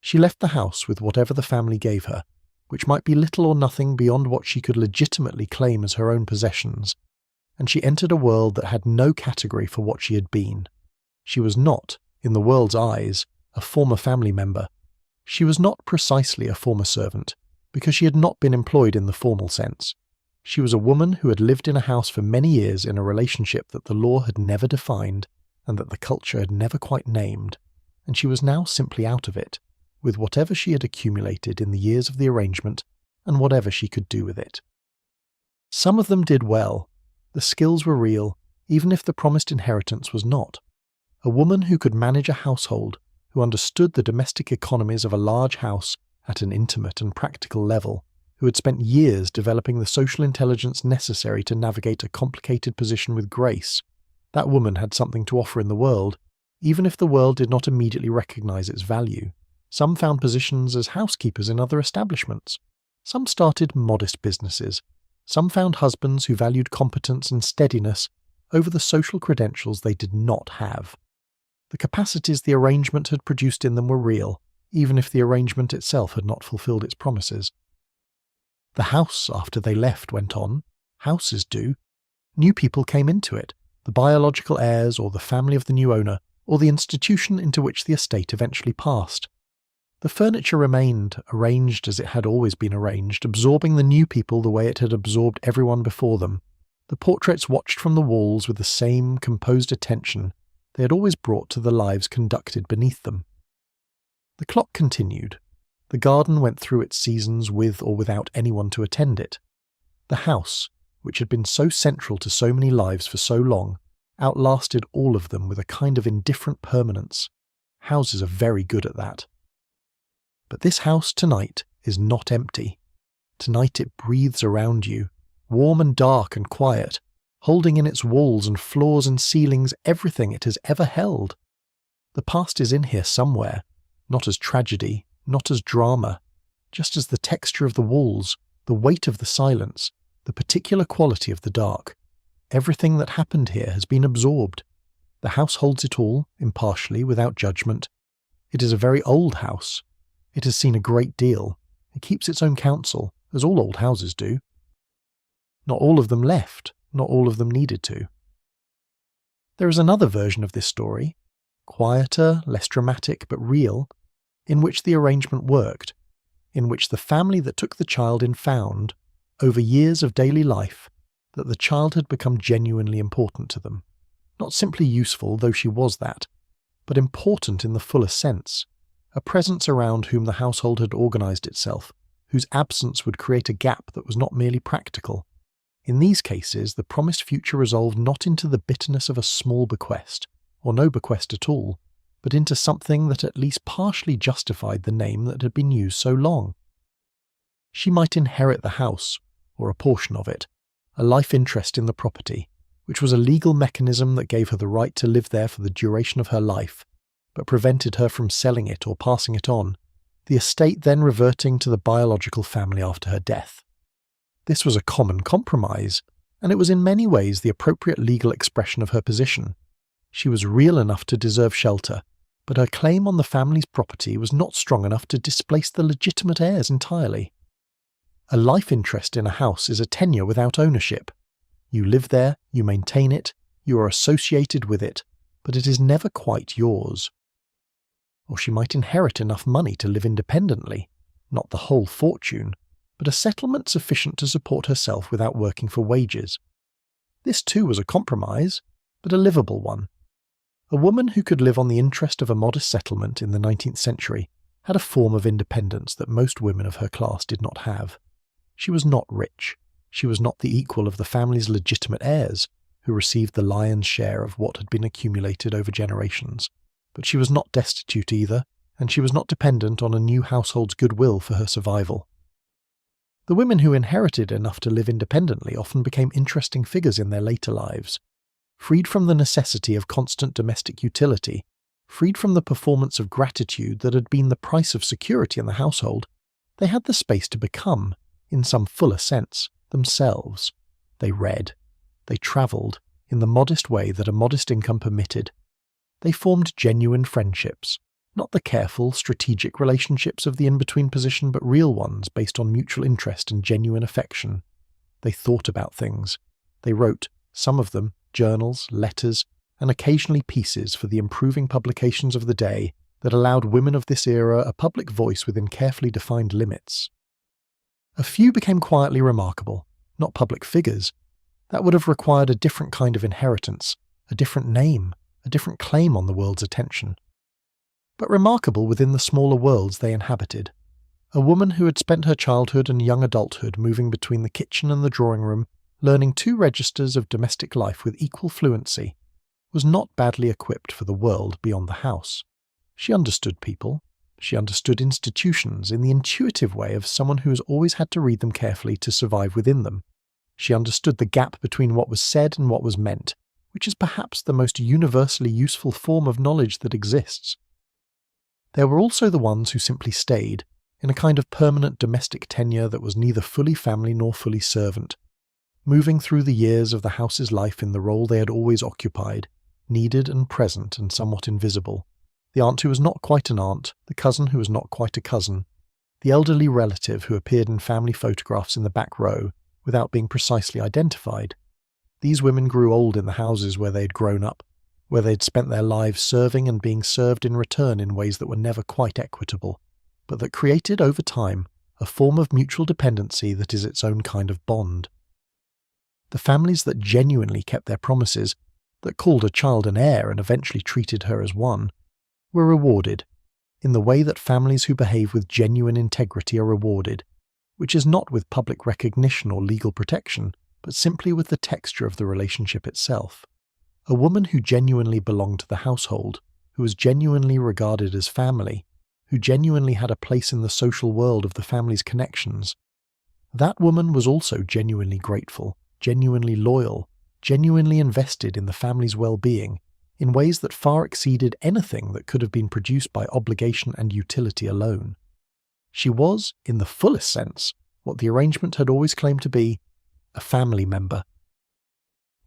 She left the house with whatever the family gave her, which might be little or nothing beyond what she could legitimately claim as her own possessions, and she entered a world that had no category for what she had been. She was not, in the world's eyes, a former family member. She was not precisely a former servant, because she had not been employed in the formal sense. She was a woman who had lived in a house for many years in a relationship that the law had never defined and that the culture had never quite named, and she was now simply out of it, with whatever she had accumulated in the years of the arrangement and whatever she could do with it. Some of them did well. The skills were real, even if the promised inheritance was not. A woman who could manage a household, who understood the domestic economies of a large house at an intimate and practical level, who had spent years developing the social intelligence necessary to navigate a complicated position with grace. That woman had something to offer in the world, even if the world did not immediately recognize its value. Some found positions as housekeepers in other establishments. Some started modest businesses. Some found husbands who valued competence and steadiness over the social credentials they did not have. The capacities the arrangement had produced in them were real, even if the arrangement itself had not fulfilled its promises. The house, after they left, went on. Houses do. New people came into it, the biological heirs or the family of the new owner, or the institution into which the estate eventually passed. The furniture remained, arranged as it had always been arranged, absorbing the new people the way it had absorbed everyone before them. The portraits watched from the walls with the same composed attention they had always brought to the lives conducted beneath them. The clock continued. The garden went through its seasons with or without anyone to attend it. The house, which had been so central to so many lives for so long, outlasted all of them with a kind of indifferent permanence. Houses are very good at that. But this house tonight is not empty. Tonight it breathes around you, warm and dark and quiet, holding in its walls and floors and ceilings everything it has ever held. The past is in here somewhere, not as tragedy, not as drama, just as the texture of the walls, the weight of the silence, the particular quality of the dark. Everything that happened here has been absorbed. The house holds it all, impartially, without judgment. It is a very old house. It has seen a great deal. It keeps its own counsel, as all old houses do. Not all of them left, not all of them needed to. There is another version of this story, quieter, less dramatic, but real, in which the arrangement worked, in which the family that took the child in found, over years of daily life, that the child had become genuinely important to them. Not simply useful, though she was that, but important in the fullest sense, a presence around whom the household had organised itself, whose absence would create a gap that was not merely practical. In these cases, the promised future resolved not into the bitterness of a small bequest, or no bequest at all, but into something that at least partially justified the name that had been used so long. She might inherit the house, or a portion of it, a life interest in the property, which was a legal mechanism that gave her the right to live there for the duration of her life, but prevented her from selling it or passing it on, the estate then reverting to the biological family after her death. This was a common compromise, and it was in many ways the appropriate legal expression of her position. She was real enough to deserve shelter, but her claim on the family's property was not strong enough to displace the legitimate heirs entirely. A life interest in a house is a tenure without ownership. You live there, you maintain it, you are associated with it, but it is never quite yours. Or she might inherit enough money to live independently, not the whole fortune, but a settlement sufficient to support herself without working for wages. This too was a compromise, but a livable one. A woman who could live on the interest of a modest settlement in the 19th century had a form of independence that most women of her class did not have. She was not rich. She was not the equal of the family's legitimate heirs, who received the lion's share of what had been accumulated over generations. But she was not destitute either, and she was not dependent on a new household's goodwill for her survival. The women who inherited enough to live independently often became interesting figures in their later lives. Freed from the necessity of constant domestic utility, freed from the performance of gratitude that had been the price of security in the household, they had the space to become, in some fuller sense, themselves. They read. They travelled, in the modest way that a modest income permitted. They formed genuine friendships, not the careful, strategic relationships of the in-between position, but real ones based on mutual interest and genuine affection. They thought about things. They wrote, some of them, journals, letters, and occasionally pieces for the improving publications of the day that allowed women of this era a public voice within carefully defined limits. A few became quietly remarkable, not public figures. That would have required a different kind of inheritance, a different name, a different claim on the world's attention. But remarkable within the smaller worlds they inhabited. A woman who had spent her childhood and young adulthood moving between the kitchen and the drawing room, learning 2 registers of domestic life with equal fluency, was not badly equipped for the world beyond the house. She understood people. She understood institutions in the intuitive way of someone who has always had to read them carefully to survive within them. She understood the gap between what was said and what was meant, which is perhaps the most universally useful form of knowledge that exists. There were also the ones who simply stayed, in a kind of permanent domestic tenure that was neither fully family nor fully servant, moving through the years of the house's life in the role they had always occupied, needed and present and somewhat invisible. The aunt who was not quite an aunt, the cousin who was not quite a cousin, the elderly relative who appeared in family photographs in the back row without being precisely identified. These women grew old in the houses where they had grown up, where they had spent their lives serving and being served in return in ways that were never quite equitable, but that created over time a form of mutual dependency that is its own kind of bond. The families that genuinely kept their promises, that called a child an heir and eventually treated her as one, were rewarded, in the way that families who behave with genuine integrity are rewarded, which is not with public recognition or legal protection, but simply with the texture of the relationship itself. A woman who genuinely belonged to the household, who was genuinely regarded as family, who genuinely had a place in the social world of the family's connections, that woman was also genuinely grateful, genuinely loyal, genuinely invested in the family's well-being, in ways that far exceeded anything that could have been produced by obligation and utility alone. She was, in the fullest sense, what the arrangement had always claimed to be, a family member.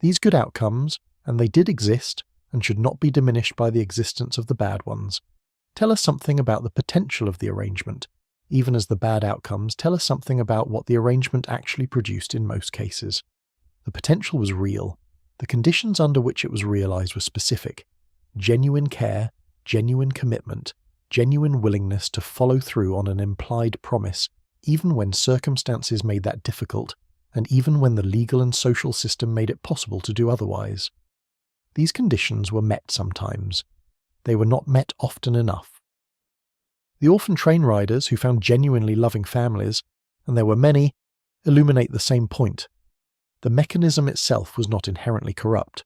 These good outcomes, and they did exist, and should not be diminished by the existence of the bad ones, tell us something about the potential of the arrangement, even as the bad outcomes tell us something about what the arrangement actually produced in most cases. The potential was real. The conditions under which it was realized were specific. Genuine care, genuine commitment, genuine willingness to follow through on an implied promise, even when circumstances made that difficult, and even when the legal and social system made it possible to do otherwise. These conditions were met sometimes. They were not met often enough. The orphan train riders who found genuinely loving families, and there were many, illuminate the same point. The mechanism itself was not inherently corrupt.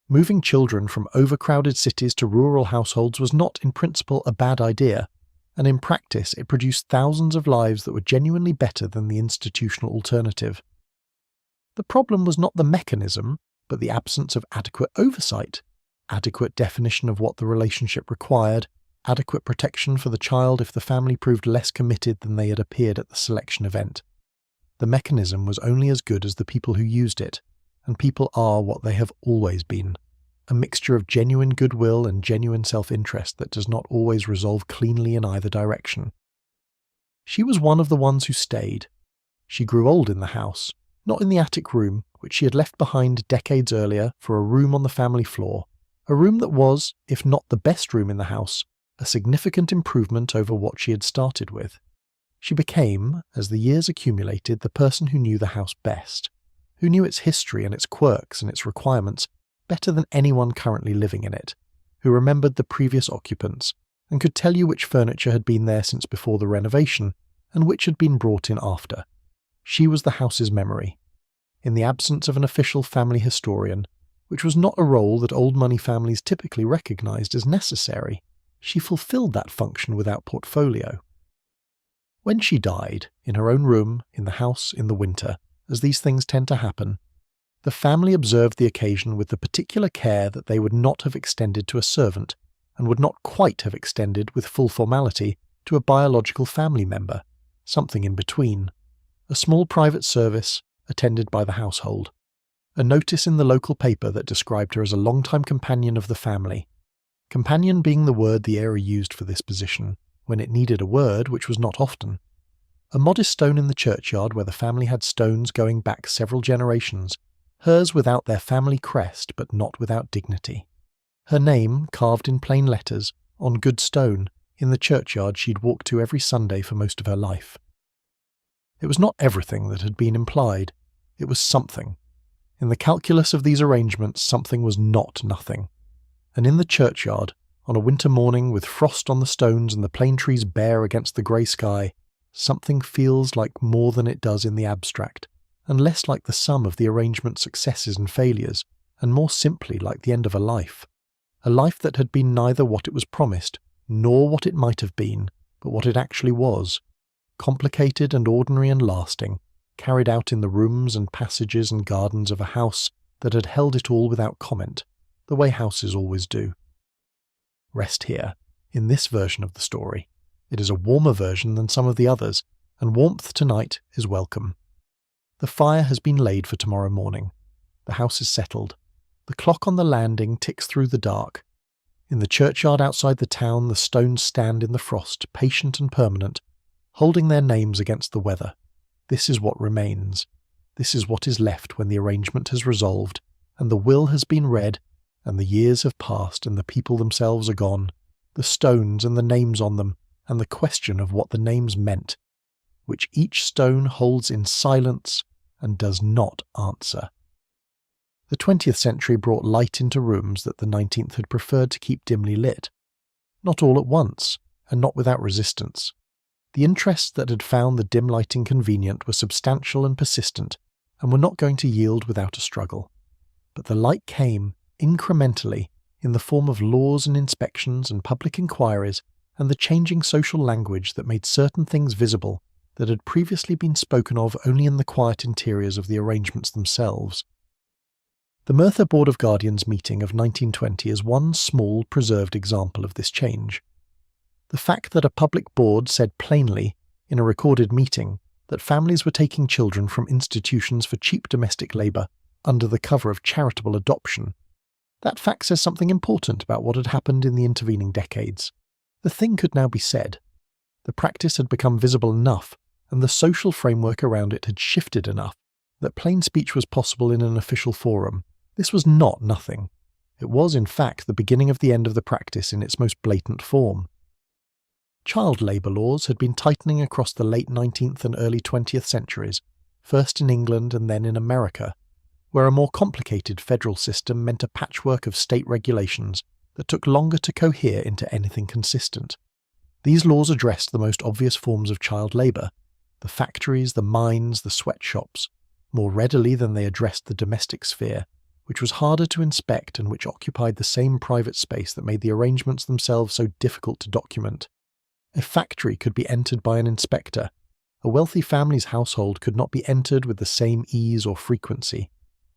Moving children from overcrowded cities to rural households was not in principle a bad idea, and in practice it produced thousands of lives that were genuinely better than the institutional alternative. The problem was not the mechanism, but the absence of adequate oversight, adequate definition of what the relationship required, adequate protection for the child if the family proved less committed than they had appeared at the selection event. The mechanism was only as good as the people who used it, and people are what they have always been, a mixture of genuine goodwill and genuine self-interest that does not always resolve cleanly in either direction. She was one of the ones who stayed. She grew old in the house, not in the attic room, which she had left behind decades earlier for a room on the family floor, a room that was, if not the best room in the house, a significant improvement over what she had started with. She became, as the years accumulated, the person who knew the house best, who knew its history and its quirks and its requirements better than anyone currently living in it, who remembered the previous occupants and could tell you which furniture had been there since before the renovation and which had been brought in after. She was the house's memory. In the absence of an official family historian, which was not a role that old money families typically recognised as necessary, she fulfilled that function without portfolio. When she died, in her own room, in the house, in the winter, as these things tend to happen, the family observed the occasion with the particular care that they would not have extended to a servant, and would not quite have extended with full formality to a biological family member, something in between. A small private service, attended by the household. A notice in the local paper that described her as a long-time companion of the family. Companion being the word the era used for this position, when it needed a word, which was not often. A modest stone in the churchyard where the family had stones going back several generations, hers without their family crest but not without dignity. Her name, carved in plain letters, on good stone, in the churchyard she'd walked to every Sunday for most of her life. It was not everything that had been implied. It was something. In the calculus of these arrangements, something was not nothing. And in the churchyard, on a winter morning with frost on the stones and the plane trees bare against the grey sky, something feels like more than it does in the abstract, and less like the sum of the arrangement's successes and failures, and more simply like the end of a life that had been neither what it was promised, nor what it might have been, but what it actually was, complicated and ordinary and lasting, carried out in the rooms and passages and gardens of a house that had held it all without comment, the way houses always do. Rest here, in this version of the story. It is a warmer version than some of the others, and warmth tonight is welcome. The fire has been laid for tomorrow morning. The house is settled. The clock on the landing ticks through the dark. In the churchyard outside the town, the stones stand in the frost, patient and permanent, holding their names against the weather. This is what remains. This is what is left when the arrangement has resolved, and the will has been read, and the years have passed, and the people themselves are gone, the stones and the names on them, and the question of what the names meant, which each stone holds in silence and does not answer. The 20th century brought light into rooms that the 19th had preferred to keep dimly lit. Not all at once, and not without resistance. The interests that had found the dim lighting convenient were substantial and persistent, and were not going to yield without a struggle. But the light came, incrementally, in the form of laws and inspections and public inquiries, and the changing social language that made certain things visible that had previously been spoken of only in the quiet interiors of the arrangements themselves. The Merthyr Board of Guardians meeting of 1920 is one small, preserved example of this change. The fact that a public board said plainly, in a recorded meeting, that families were taking children from institutions for cheap domestic labour under the cover of charitable adoption, that fact says something important about what had happened in the intervening decades. The thing could now be said. The practice had become visible enough, and the social framework around it had shifted enough, that plain speech was possible in an official forum. This was not nothing. It was, in fact, the beginning of the end of the practice in its most blatant form. Child labour laws had been tightening across the late 19th and early 20th centuries, first in England and then in America, where a more complicated federal system meant a patchwork of state regulations that took longer to cohere into anything consistent. These laws addressed the most obvious forms of child labour, the factories, the mines, the sweatshops, more readily than they addressed the domestic sphere, which was harder to inspect and which occupied the same private space that made the arrangements themselves so difficult to document. A factory could be entered by an inspector. A wealthy family's household could not be entered with the same ease or frequency,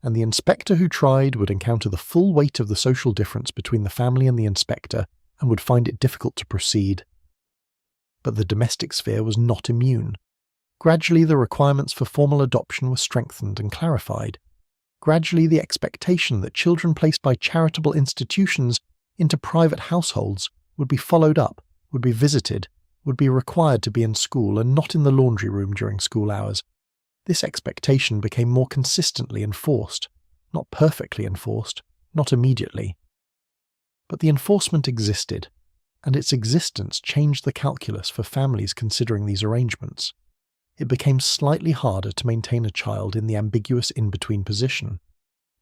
and the inspector who tried would encounter the full weight of the social difference between the family and the inspector, and would find it difficult to proceed. But the domestic sphere was not immune. Gradually the requirements for formal adoption were strengthened and clarified. Gradually the expectation that children placed by charitable institutions into private households would be followed up, would be visited, would be required to be in school and not in the laundry room during school hours. This expectation became more consistently enforced, not perfectly enforced, not immediately. But the enforcement existed, and its existence changed the calculus for families considering these arrangements. It became slightly harder to maintain a child in the ambiguous in-between position.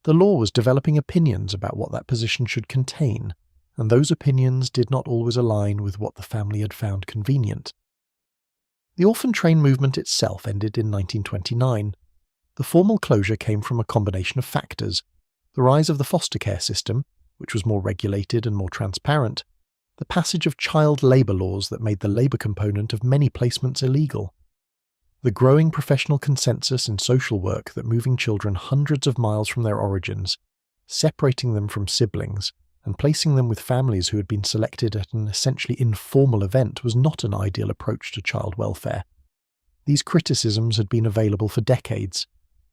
The law was developing opinions about what that position should contain, and those opinions did not always align with what the family had found convenient. The orphan train movement itself ended in 1929. The formal closure came from a combination of factors: the rise of the foster care system, which was more regulated and more transparent, the passage of child labour laws that made the labour component of many placements illegal, the growing professional consensus in social work that moving children hundreds of miles from their origins, separating them from siblings, and placing them with families who had been selected at an essentially informal event was not an ideal approach to child welfare. These criticisms had been available for decades.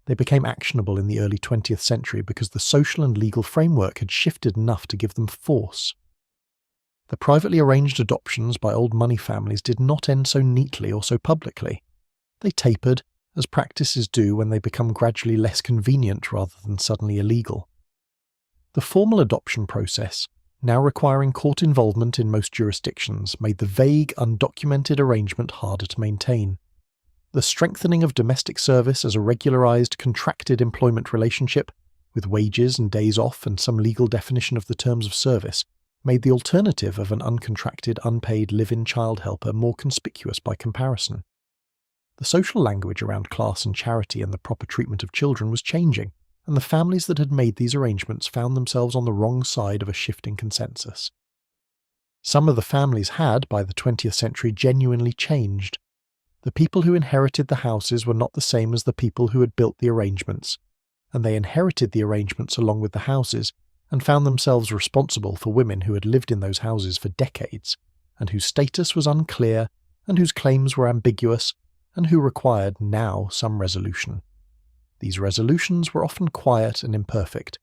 They became actionable in the early 20th century because the social and legal framework had shifted enough to give them force. The privately arranged adoptions by old money families did not end so neatly or so publicly. They tapered, as practices do when they become gradually less convenient rather than suddenly illegal. The formal adoption process, now requiring court involvement in most jurisdictions, made the vague, undocumented arrangement harder to maintain. The strengthening of domestic service as a regularized, contracted employment relationship, with wages and days off and some legal definition of the terms of service, made the alternative of an uncontracted, unpaid live-in child helper more conspicuous by comparison. The social language around class and charity and the proper treatment of children was changing, and the families that had made these arrangements found themselves on the wrong side of a shifting consensus. Some of the families had, by the 20th century, genuinely changed. The people who inherited the houses were not the same as the people who had built the arrangements, and they inherited the arrangements along with the houses and found themselves responsible for women who had lived in those houses for decades, and whose status was unclear, and whose claims were ambiguous, and who required now some resolution. These resolutions were often quiet and imperfect: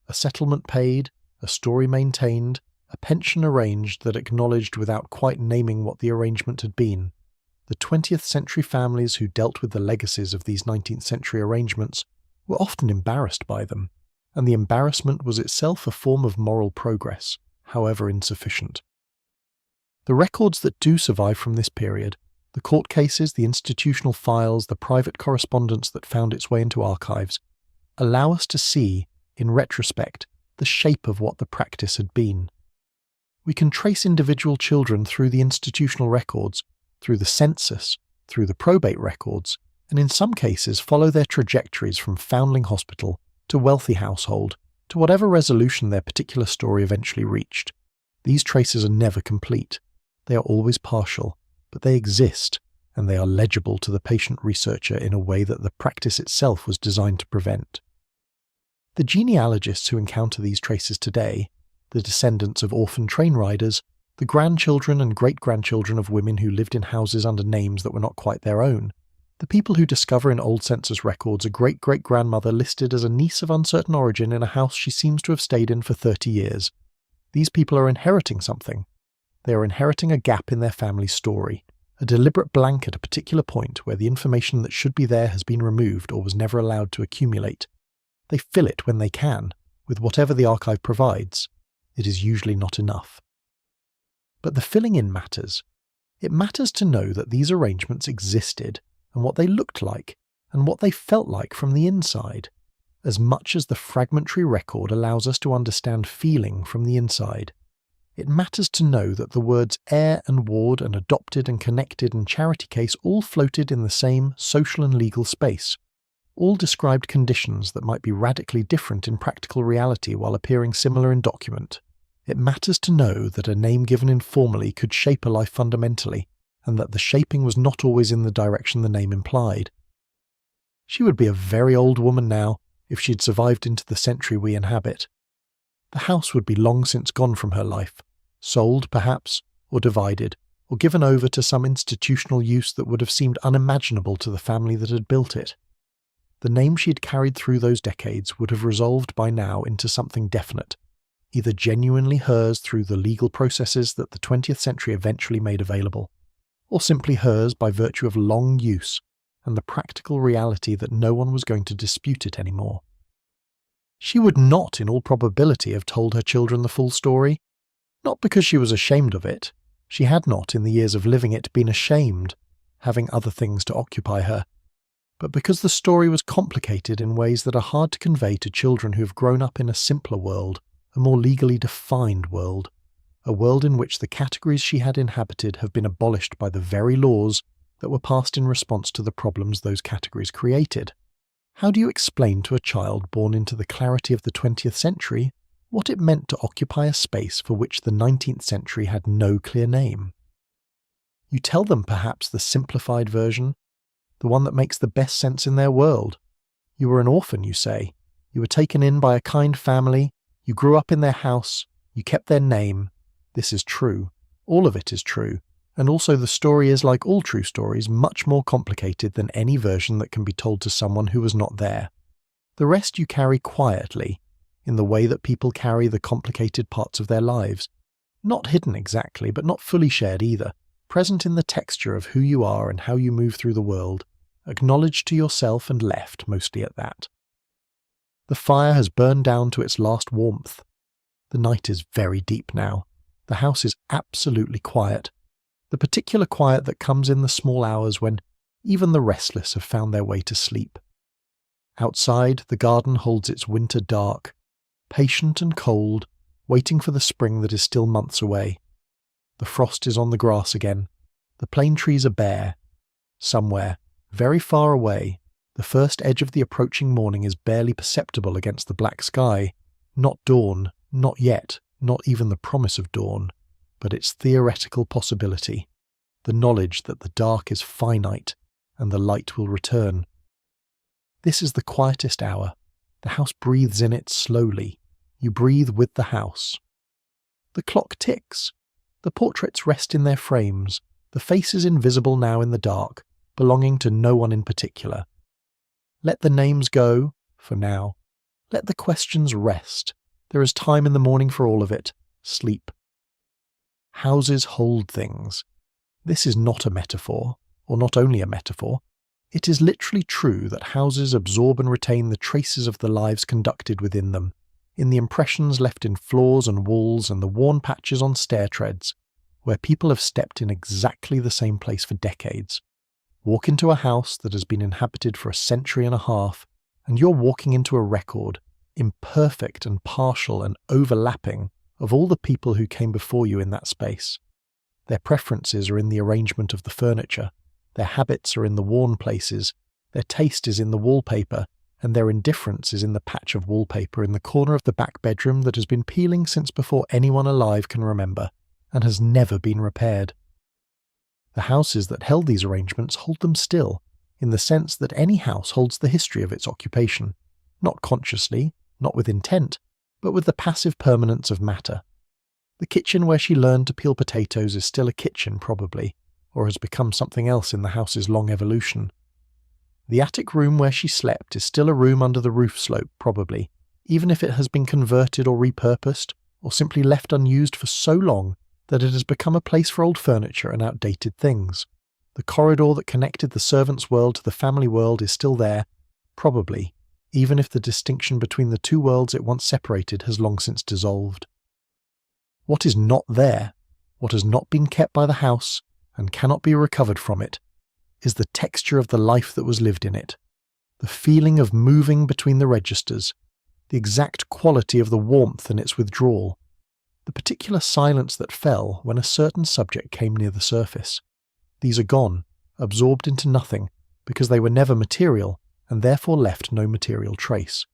a settlement paid, a story maintained, a pension arranged that acknowledged without quite naming what the arrangement had been. The 20th century families who dealt with the legacies of these 19th century arrangements were often embarrassed by them, and the embarrassment was itself a form of moral progress, however insufficient. The records that do survive from this period, the court cases, the institutional files, the private correspondence that found its way into archives, allow us to see, in retrospect, the shape of what the practice had been. We can trace individual children through the institutional records, through the census, through the probate records, and in some cases follow their trajectories from foundling hospital to wealthy household, to whatever resolution their particular story eventually reached. These traces are never complete. They are always partial, but they exist, and they are legible to the patient researcher in a way that the practice itself was designed to prevent. The genealogists who encounter these traces today, the descendants of orphan train riders, the grandchildren and great-grandchildren of women who lived in houses under names that were not quite their own, the people who discover in old census records a great-great-grandmother listed as a niece of uncertain origin in a house she seems to have stayed in for 30 years. These people are inheriting something. They are inheriting a gap in their family's story, a deliberate blank at a particular point where the information that should be there has been removed or was never allowed to accumulate. They fill it when they can, with whatever the archive provides. It is usually not enough. But the filling in matters. It matters to know that these arrangements existed, and what they looked like, and what they felt like from the inside, as much as the fragmentary record allows us to understand feeling from the inside. It matters to know that the words heir and ward and adopted and connected and charity case all floated in the same social and legal space. All described conditions that might be radically different in practical reality while appearing similar in document. It matters to know that a name given informally could shape a life fundamentally, and that the shaping was not always in the direction the name implied. She would be a very old woman now if she'd survived into the century we inhabit. The house would be long since gone from her life, sold perhaps, or divided, or given over to some institutional use that would have seemed unimaginable to the family that had built it. The name she had carried through those decades would have resolved by now into something definite, either genuinely hers through the legal processes that the 20th century eventually made available, or simply hers by virtue of long use and the practical reality that no one was going to dispute it anymore. She would not, in all probability, have told her children the full story, not because she was ashamed of it. She had not, in the years of living it, been ashamed, having other things to occupy her, but because the story was complicated in ways that are hard to convey to children who have grown up in a simpler world, a more legally defined world, a world in which the categories she had inhabited have been abolished by the very laws that were passed in response to the problems those categories created. How do you explain to a child born into the clarity of the 20th century what it meant to occupy a space for which the 19th century had no clear name? You tell them perhaps the simplified version, the one that makes the best sense in their world. You were an orphan, you say. You were taken in by a kind family. You grew up in their house. You kept their name. This is true. All of it is true. And also the story is, like all true stories, much more complicated than any version that can be told to someone who was not there. The rest you carry quietly, in the way that people carry the complicated parts of their lives. Not hidden exactly, but not fully shared either. Present in the texture of who you are and how you move through the world. Acknowledged to yourself and left, mostly at that. The fire has burned down to its last warmth. The night is very deep now. The house is absolutely quiet. The particular quiet that comes in the small hours when even the restless have found their way to sleep. Outside, the garden holds its winter dark, patient and cold, waiting for the spring that is still months away. The frost is on the grass again. The plane trees are bare. Somewhere, very far away, the first edge of the approaching morning is barely perceptible against the black sky. Not dawn, not yet, not even the promise of dawn, but its theoretical possibility, the knowledge that the dark is finite and the light will return. This is the quietest hour. The house breathes in it slowly. You breathe with the house. The clock ticks. The portraits rest in their frames, the faces invisible now in the dark, belonging to no one in particular. Let the names go, for now. Let the questions rest. There is time in the morning for all of it. Sleep. Houses hold things. This is not a metaphor, or not only a metaphor. It is literally true that houses absorb and retain the traces of the lives conducted within them, in the impressions left in floors and walls and the worn patches on stair treads, where people have stepped in exactly the same place for decades. Walk into a house that has been inhabited for a century and a half, and you're walking into a record, imperfect and partial and overlapping, of all the people who came before you in that space. Their preferences are in the arrangement of the furniture, their habits are in the worn places, their taste is in the wallpaper, and their indifference is in the patch of wallpaper in the corner of the back bedroom that has been peeling since before anyone alive can remember, and has never been repaired. The houses that held these arrangements hold them still, in the sense that any house holds the history of its occupation, not consciously, not with intent, but with the passive permanence of matter. The kitchen where she learned to peel potatoes is still a kitchen, probably, or has become something else in the house's long evolution. The attic room where she slept is still a room under the roof slope, probably, even if it has been converted or repurposed, or simply left unused for so long that it has become a place for old furniture and outdated things. The corridor that connected the servants' world to the family world is still there, probably, even if the distinction between the two worlds it once separated has long since dissolved. What is not there, what has not been kept by the house, and cannot be recovered from it, is the texture of the life that was lived in it, the feeling of moving between the registers, the exact quality of the warmth in its withdrawal, the particular silence that fell when a certain subject came near the surface. These are gone, absorbed into nothing, because they were never material, and therefore left no material trace.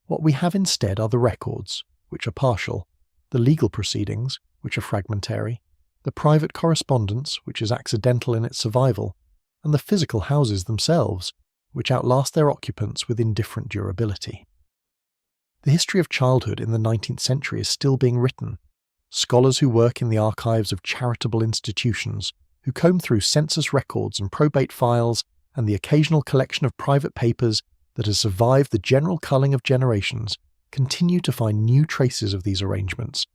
What we have instead are the records, which are partial, the legal proceedings, which are fragmentary, the private correspondence, which is accidental in its survival, and the physical houses themselves, which outlast their occupants with indifferent durability. The history of childhood in the 19th century is still being written. Scholars who work in the archives of charitable institutions, who comb through census records and probate files and the occasional collection of private papers that has survived the general culling of generations, continue to find new traces of these arrangements,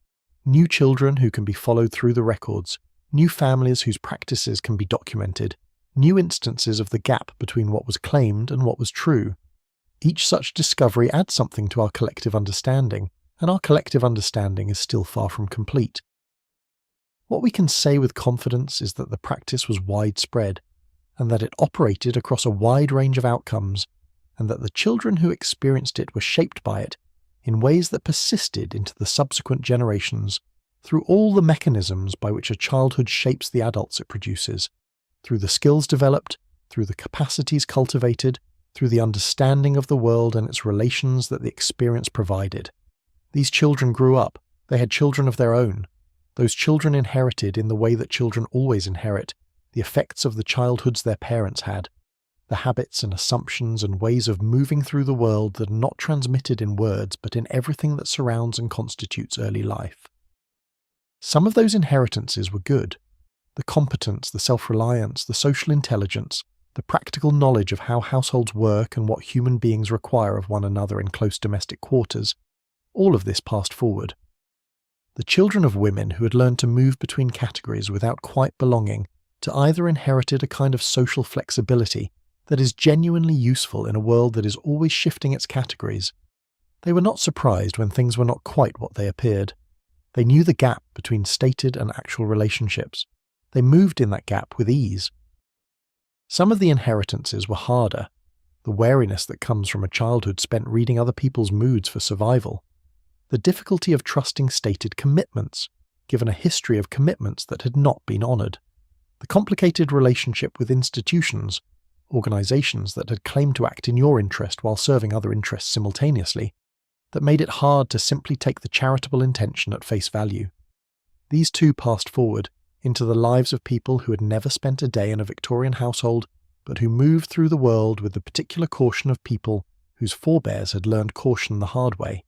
new children who can be followed through the records, new families whose practices can be documented, new instances of the gap between what was claimed and what was true. Each such discovery adds something to our collective understanding, and our collective understanding is still far from complete. What we can say with confidence is that the practice was widespread, and that it operated across a wide range of outcomes, and that the children who experienced it were shaped by it in ways that persisted into the subsequent generations, through all the mechanisms by which a childhood shapes the adults it produces, through the skills developed, through the capacities cultivated, through the understanding of the world and its relations that the experience provided. These children grew up, they had children of their own. Those children inherited, in the way that children always inherit, the effects of the childhoods their parents had, the habits and assumptions and ways of moving through the world that are not transmitted in words but in everything that surrounds and constitutes early life. Some of those inheritances were good. The competence, the self-reliance, the social intelligence, the practical knowledge of how households work and what human beings require of one another in close domestic quarters, all of this passed forward. The children of women who had learned to move between categories without quite belonging to either inherited a kind of social flexibility that is genuinely useful in a world that is always shifting its categories. They were not surprised when things were not quite what they appeared. They knew the gap between stated and actual relationships. They moved in that gap with ease. Some of the inheritances were harder, the wariness that comes from a childhood spent reading other people's moods for survival, the difficulty of trusting stated commitments, given a history of commitments that had not been honoured, the complicated relationship with institutions, organisations that had claimed to act in your interest while serving other interests simultaneously, that made it hard to simply take the charitable intention at face value. These too passed forward into the lives of people who had never spent a day in a Victorian household, but who moved through the world with the particular caution of people whose forebears had learned caution the hard way.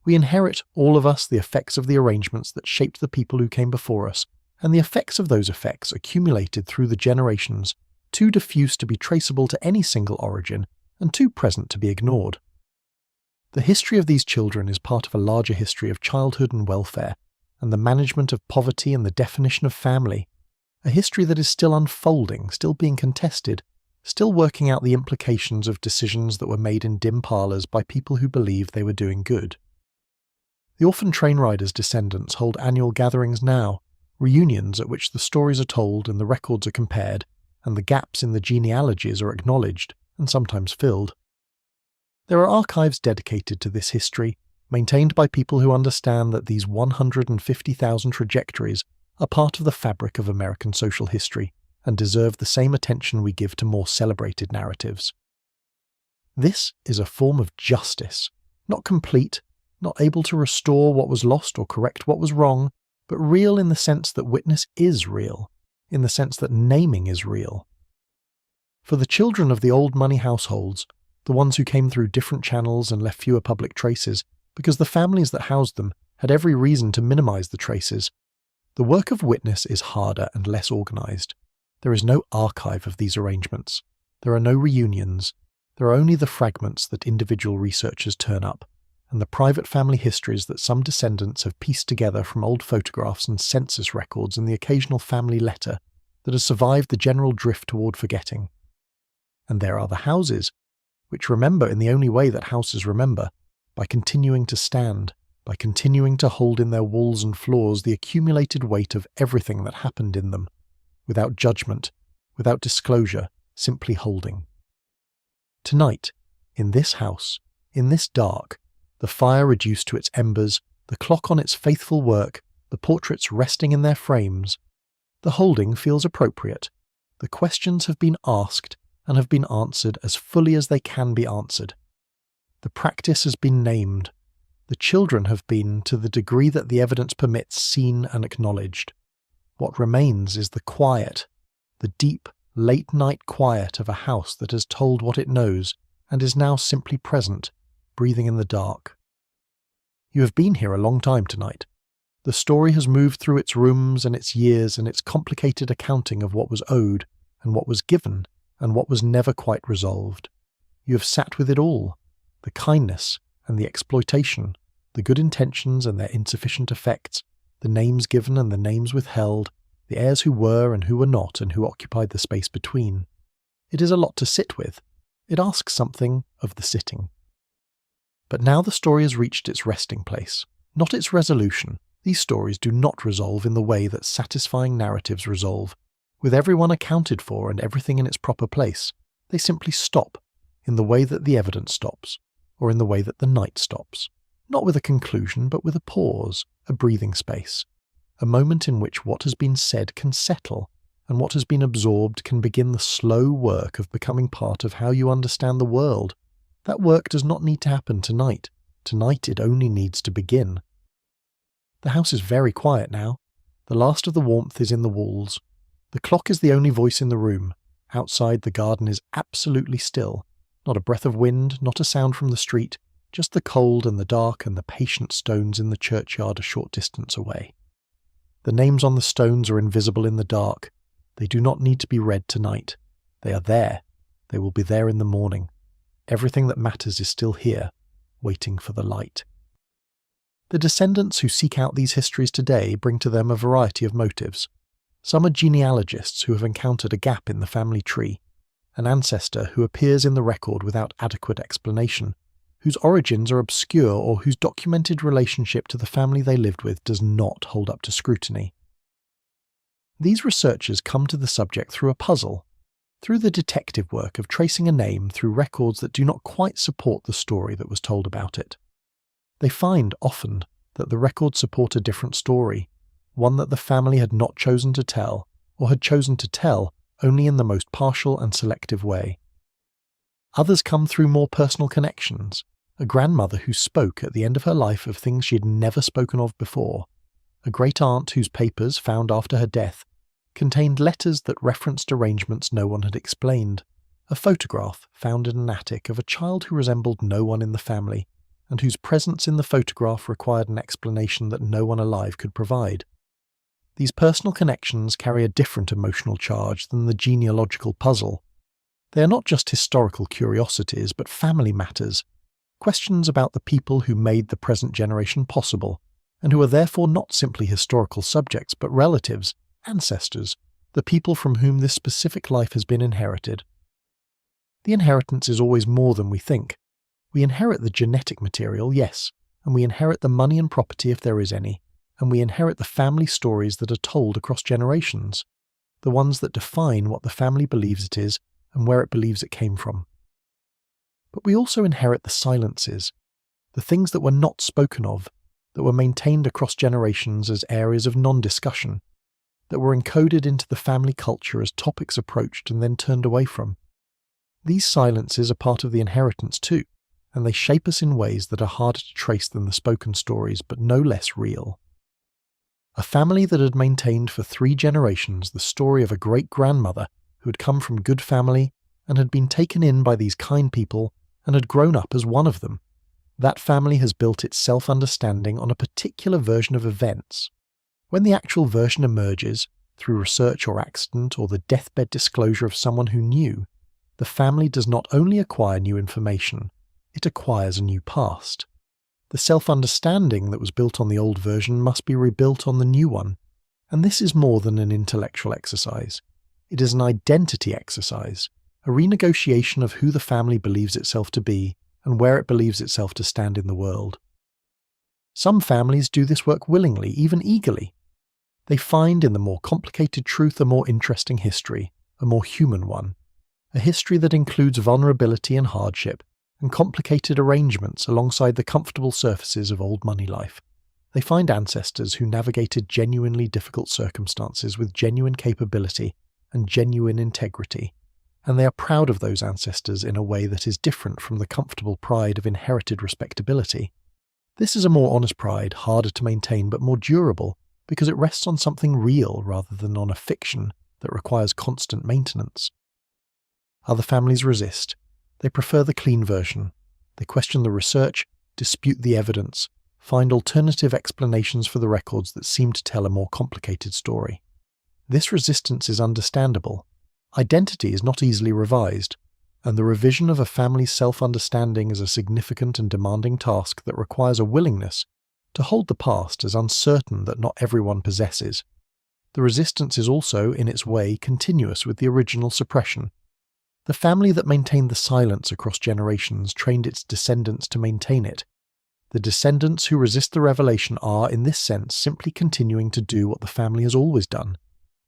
We inherit, all of us, the effects of the arrangements that shaped the people who came before us, and the effects of those effects accumulated through the generations, too diffuse to be traceable to any single origin, and too present to be ignored. The history of these children is part of a larger history of childhood and welfare, and the management of poverty and the definition of family, a history that is still unfolding, still being contested, still working out the implications of decisions that were made in dim parlours by people who believed they were doing good. The orphan train riders' descendants hold annual gatherings now, reunions at which the stories are told and the records are compared, and the gaps in the genealogies are acknowledged, and sometimes filled. There are archives dedicated to this history, maintained by people who understand that these 150,000 trajectories are part of the fabric of American social history, and deserve the same attention we give to more celebrated narratives. This is a form of justice, not complete, not able to restore what was lost or correct what was wrong, but real in the sense that witness is real, in the sense that naming is real. For the children of the old money households, the ones who came through different channels and left fewer public traces, because the families that housed them had every reason to minimize the traces, the work of witness is harder and less organized. There is no archive of these arrangements. There are no reunions. There are only the fragments that individual researchers turn up, and the private family histories that some descendants have pieced together from old photographs and census records and the occasional family letter that has survived the general drift toward forgetting. And there are the houses, which remember in the only way that houses remember, by continuing to stand, by continuing to hold in their walls and floors the accumulated weight of everything that happened in them, without judgment, without disclosure, simply holding. Tonight, in this house, in this dark, the fire reduced to its embers, the clock on its faithful work, the portraits resting in their frames, the holding feels appropriate. The questions have been asked and have been answered as fully as they can be answered. The practice has been named. The children have been, to the degree that the evidence permits, seen and acknowledged. What remains is the quiet, the deep, late-night quiet of a house that has told what it knows and is now simply present, breathing in the dark. You have been here a long time tonight. The story has moved through its rooms and its years and its complicated accounting of what was owed and what was given and what was never quite resolved. You have sat with it all, the kindness and the exploitation, the good intentions and their insufficient effects, the names given and the names withheld, the heirs who were and who were not and who occupied the space between. It is a lot to sit with. It asks something of the sitting. But now the story has reached its resting place, not its resolution. These stories do not resolve in the way that satisfying narratives resolve, with everyone accounted for and everything in its proper place. They simply stop, in the way that the evidence stops, or in the way that the night stops. not with a conclusion, but with a pause, a breathing space, a moment in which what has been said can settle, and what has been absorbed can begin the slow work of becoming part of how you understand the world. That work does not need to happen tonight. Tonight it only needs to begin. The house is very quiet now. The last of the warmth is in the walls. The clock is the only voice in the room. Outside, the garden is absolutely still. Not a breath of wind, not a sound from the street, just the cold and the dark and the patient stones in the churchyard a short distance away. The names on the stones are invisible in the dark. They do not need to be read tonight. They are there. They will be there in the morning. Everything that matters is still here, waiting for the light. The descendants who seek out these histories today bring to them a variety of motives. Some are genealogists who have encountered a gap in the family tree, an ancestor who appears in the record without adequate explanation, whose origins are obscure or whose documented relationship to the family they lived with does not hold up to scrutiny. These researchers come to the subject through a puzzle, through the detective work of tracing a name through records that do not quite support the story that was told about it. They find, often, that the records support a different story, one that the family had not chosen to tell, or had chosen to tell only in the most partial and selective way. Others come through more personal connections, a grandmother who spoke at the end of her life of things she had never spoken of before, a great-aunt whose papers, found after her death, contained letters that referenced arrangements no one had explained, a photograph found in an attic of a child who resembled no one in the family, and whose presence in the photograph required an explanation that no one alive could provide. These personal connections carry a different emotional charge than the genealogical puzzle. They are not just historical curiosities, but family matters, questions about the people who made the present generation possible, and who are therefore not simply historical subjects, but relatives, ancestors, the people from whom this specific life has been inherited. The inheritance is always more than we think. We inherit the genetic material, yes, and we inherit the money and property if there is any, and we inherit the family stories that are told across generations, the ones that define what the family believes it is and where it believes it came from. But we also inherit the silences, the things that were not spoken of, that were maintained across generations as areas of non-discussion, that were encoded into the family culture as topics approached and then turned away from. These silences are part of the inheritance too, and they shape us in ways that are harder to trace than the spoken stories, but no less real. A family that had maintained for 3 generations the story of a great-grandmother who had come from good family and had been taken in by these kind people and had grown up as one of them. That family has built its self-understanding on a particular version of events. When the actual version emerges, through research or accident or the deathbed disclosure of someone who knew, the family does not only acquire new information, it acquires a new past. The self-understanding that was built on the old version must be rebuilt on the new one, and this is more than an intellectual exercise. It is an identity exercise, a renegotiation of who the family believes itself to be and where it believes itself to stand in the world. Some families do this work willingly, even eagerly. They find in the more complicated truth a more interesting history, a more human one, a history that includes vulnerability and hardship, and complicated arrangements alongside the comfortable surfaces of old money life. They find ancestors who navigated genuinely difficult circumstances with genuine capability and genuine integrity, and they are proud of those ancestors in a way that is different from the comfortable pride of inherited respectability. This is a more honest pride, harder to maintain but more durable, because it rests on something real rather than on a fiction that requires constant maintenance. Other families resist. They prefer the clean version. They question the research, dispute the evidence, find alternative explanations for the records that seem to tell a more complicated story. This resistance is understandable. Identity is not easily revised, and the revision of a family's self-understanding is a significant and demanding task that requires a willingness to hold the past as uncertain that not everyone possesses. The resistance is also, in its way, continuous with the original suppression. The family that maintained the silence across generations trained its descendants to maintain it. The descendants who resist the revelation are, in this sense, simply continuing to do what the family has always done,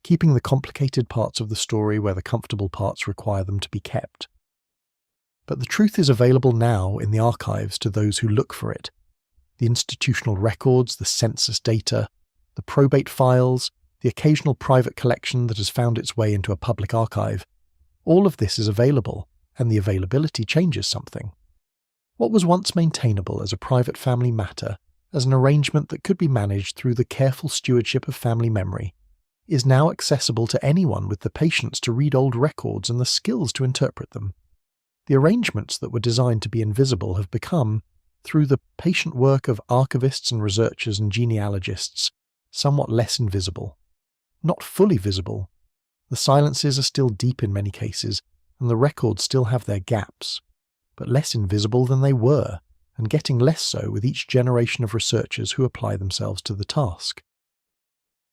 keeping the complicated parts of the story where the comfortable parts require them to be kept. But the truth is available now in the archives to those who look for it. The institutional records, the census data, the probate files, the occasional private collection that has found its way into a public archive. All of this is available, and the availability changes something. What was once maintainable as a private family matter, as an arrangement that could be managed through the careful stewardship of family memory, is now accessible to anyone with the patience to read old records and the skills to interpret them. The arrangements that were designed to be invisible have become, through the patient work of archivists and researchers and genealogists, somewhat less invisible. Not fully visible. The silences are still deep in many cases, and the records still have their gaps, but less invisible than they were, and getting less so with each generation of researchers who apply themselves to the task.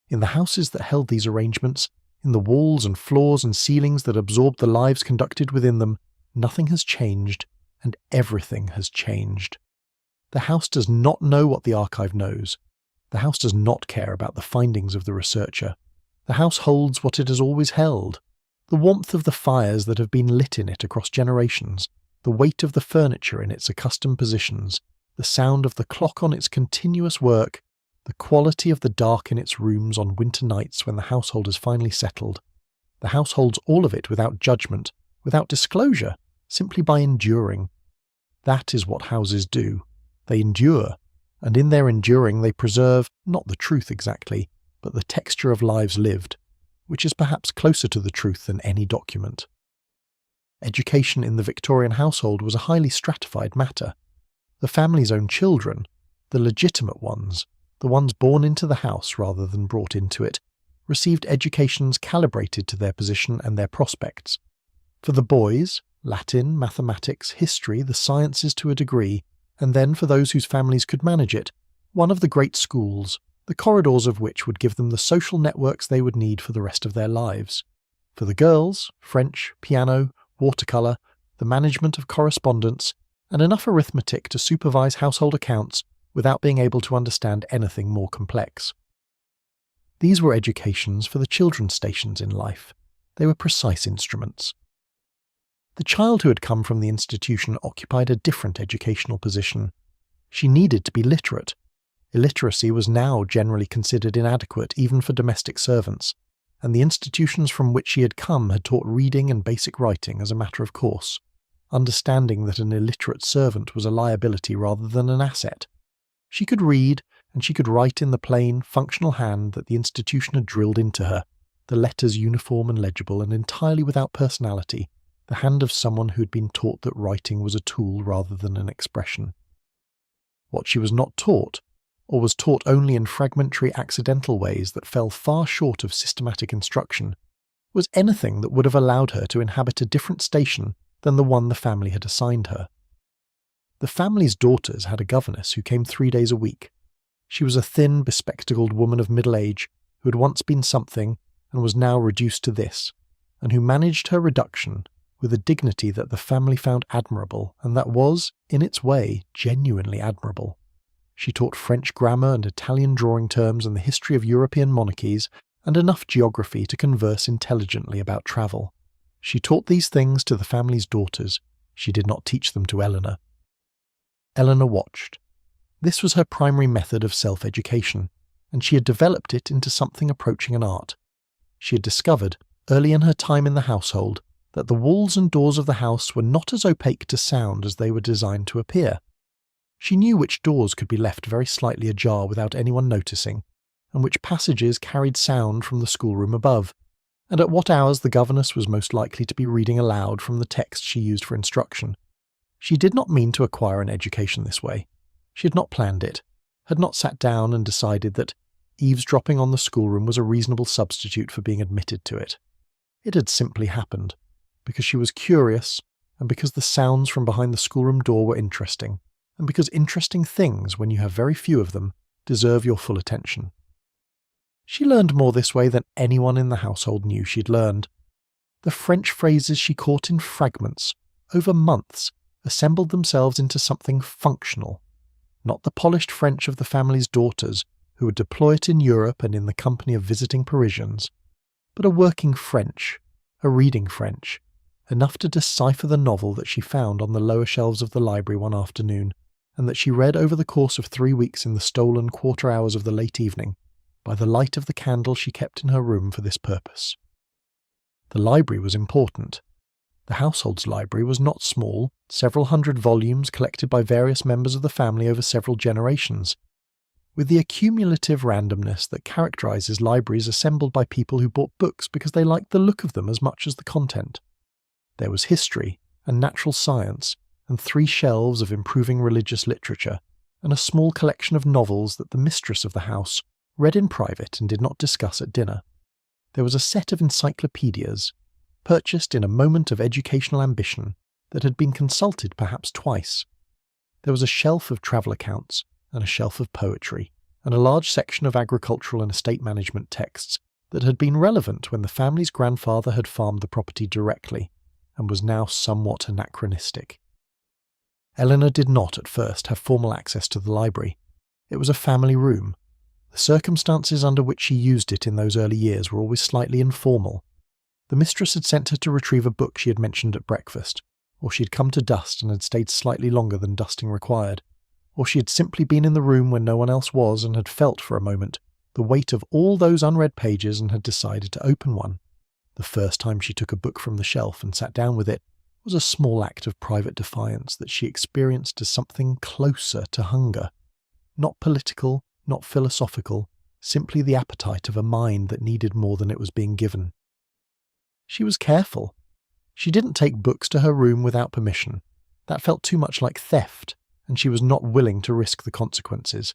In the houses that held these arrangements, in the walls and floors and ceilings that absorbed the lives conducted within them, nothing has changed, and everything has changed. The house does not know what the archive knows. The house does not care about the findings of the researcher. The house holds what it has always held. The warmth of the fires that have been lit in it across generations, the weight of the furniture in its accustomed positions, the sound of the clock on its continuous work, the quality of the dark in its rooms on winter nights when the household is finally settled. The house holds all of it without judgment, without disclosure, simply by enduring. That is what houses do. They endure, and in their enduring they preserve, not the truth exactly, but the texture of lives lived, which is perhaps closer to the truth than any document. Education in the Victorian household was a highly stratified matter. The family's own children, the legitimate ones, the ones born into the house rather than brought into it, received educations calibrated to their position and their prospects. For the boys, Latin, mathematics, history, the sciences to a degree, and then for those whose families could manage it, one of the great schools, the corridors of which would give them the social networks they would need for the rest of their lives. For the girls, French, piano, watercolour, the management of correspondence, and enough arithmetic to supervise household accounts without being able to understand anything more complex. These were educations for the children's stations in life. They were precise instruments. The child who had come from the institution occupied a different educational position. She needed to be literate. Illiteracy was now generally considered inadequate even for domestic servants, and the institutions from which she had come had taught reading and basic writing as a matter of course, understanding that an illiterate servant was a liability rather than an asset. She could read, and she could write in the plain, functional hand that the institution had drilled into her, the letters uniform and legible and entirely without personality, the hand of someone who had been taught that writing was a tool rather than an expression. What she was not taught, or was taught only in fragmentary accidental ways that fell far short of systematic instruction, was anything that would have allowed her to inhabit a different station than the one the family had assigned her. The family's daughters had a governess who came 3 days a week. She was a thin, bespectacled woman of middle age who had once been something and was now reduced to this, and who managed her reduction with a dignity that the family found admirable and that was, in its way, genuinely admirable. She taught French grammar and Italian drawing terms and the history of European monarchies, and enough geography to converse intelligently about travel. She taught these things to the family's daughters. She did not teach them to Eleanor. Eleanor watched. This was her primary method of self-education, and she had developed it into something approaching an art. She had discovered, early in her time in the household, that the walls and doors of the house were not as opaque to sound as they were designed to appear. She knew which doors could be left very slightly ajar without anyone noticing, and which passages carried sound from the schoolroom above, and at what hours the governess was most likely to be reading aloud from the text she used for instruction. She did not mean to acquire an education this way. She had not planned it, had not sat down and decided that eavesdropping on the schoolroom was a reasonable substitute for being admitted to it. It had simply happened, because she was curious, and because the sounds from behind the schoolroom door were interesting, and because interesting things, when you have very few of them, deserve your full attention. She learned more this way than anyone in the household knew she'd learned. The French phrases she caught in fragments, over months, assembled themselves into something functional, not the polished French of the family's daughters, who would deploy it in Europe and in the company of visiting Parisians, but a working French, a reading French, enough to decipher the novel that she found on the lower shelves of the library one afternoon, and that she read over the course of 3 weeks in the stolen quarter hours of the late evening, by the light of the candle she kept in her room for this purpose. The library was important. The household's library was not small, several hundred volumes collected by various members of the family over several generations, with the accumulative randomness that characterizes libraries assembled by people who bought books because they liked the look of them as much as the content. There was history and natural science, and 3 shelves of improving religious literature, and a small collection of novels that the mistress of the house read in private and did not discuss at dinner. There was a set of encyclopedias, purchased in a moment of educational ambition, that had been consulted perhaps twice. There was a shelf of travel accounts, and a shelf of poetry, and a large section of agricultural and estate management texts that had been relevant when the family's grandfather had farmed the property directly, and was now somewhat anachronistic. Eleanor did not, at first, have formal access to the library. It was a family room. The circumstances under which she used it in those early years were always slightly informal. The mistress had sent her to retrieve a book she had mentioned at breakfast, or she had come to dust and had stayed slightly longer than dusting required, or she had simply been in the room when no one else was and had felt for a moment the weight of all those unread pages and had decided to open one. The first time she took a book from the shelf and sat down with it was a small act of private defiance that she experienced as something closer to hunger. Not political, not philosophical, simply the appetite of a mind that needed more than it was being given. She was careful. She didn't take books to her room without permission. That felt too much like theft, and she was not willing to risk the consequences.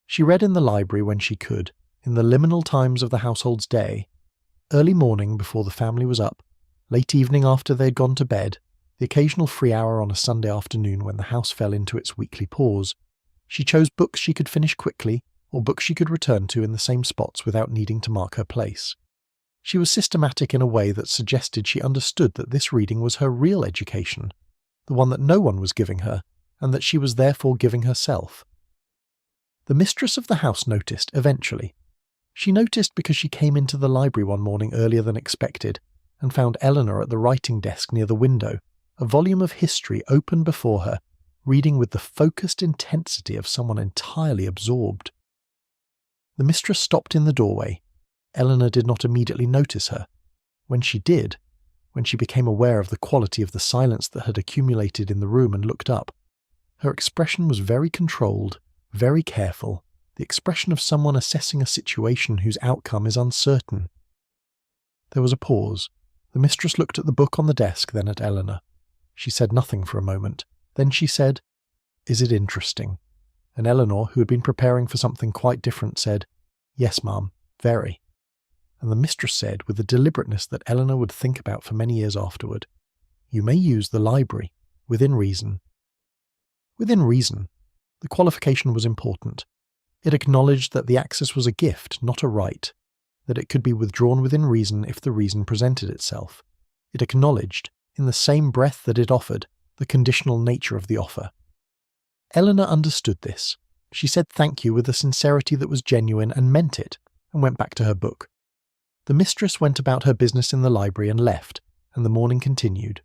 She read in the library when she could, in the liminal times of the household's day, early morning before the family was up, late evening after they had gone to bed, the occasional free hour on a Sunday afternoon when the house fell into its weekly pause. She chose books she could finish quickly, or books she could return to in the same spots without needing to mark her place. She was systematic in a way that suggested she understood that this reading was her real education, the one that no one was giving her, and that she was therefore giving herself. The mistress of the house noticed eventually. She noticed because she came into the library one morning earlier than expected, and found Eleanor at the writing desk near the window, a volume of history open before her, reading with the focused intensity of someone entirely absorbed. The mistress stopped in the doorway. Eleanor did not immediately notice her. When she did, when she became aware of the quality of the silence that had accumulated in the room and looked up, her expression was very controlled, very careful, the expression of someone assessing a situation whose outcome is uncertain. There was a pause. The mistress looked at the book on the desk, then at Eleanor. She said nothing for a moment. Then she said, "Is it interesting?" And Eleanor, who had been preparing for something quite different, said, "Yes, ma'am, very." And the mistress said, with a deliberateness that Eleanor would think about for many years afterward, "You may use the library, within reason." Within reason. The qualification was important. It acknowledged that the access was a gift, not a right, that it could be withdrawn within reason if the reason presented itself. It acknowledged, in the same breath that it offered, the conditional nature of the offer. Eleanor understood this. She said thank you with a sincerity that was genuine and meant it, and went back to her book. The mistress went about her business in the library and left, and the morning continued.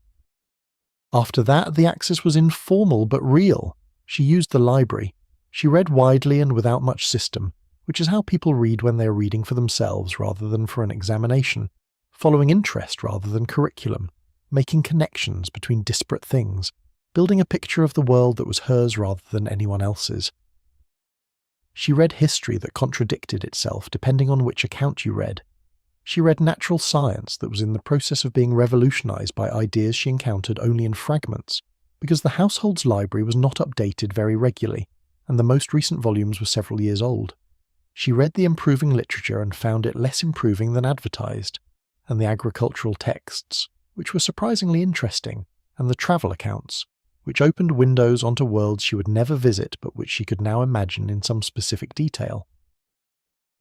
After that, the access was informal but real. She used the library. She read widely and without much system, which is how people read when they are reading for themselves rather than for an examination, following interest rather than curriculum, making connections between disparate things, building a picture of the world that was hers rather than anyone else's. She read history that contradicted itself depending on which account you read. She read natural science that was in the process of being revolutionized by ideas she encountered only in fragments, because the household's library was not updated very regularly, and the most recent volumes were several years old. She read the improving literature and found it less improving than advertised, and the agricultural texts, which were surprisingly interesting, and the travel accounts, which opened windows onto worlds she would never visit but which she could now imagine in some specific detail.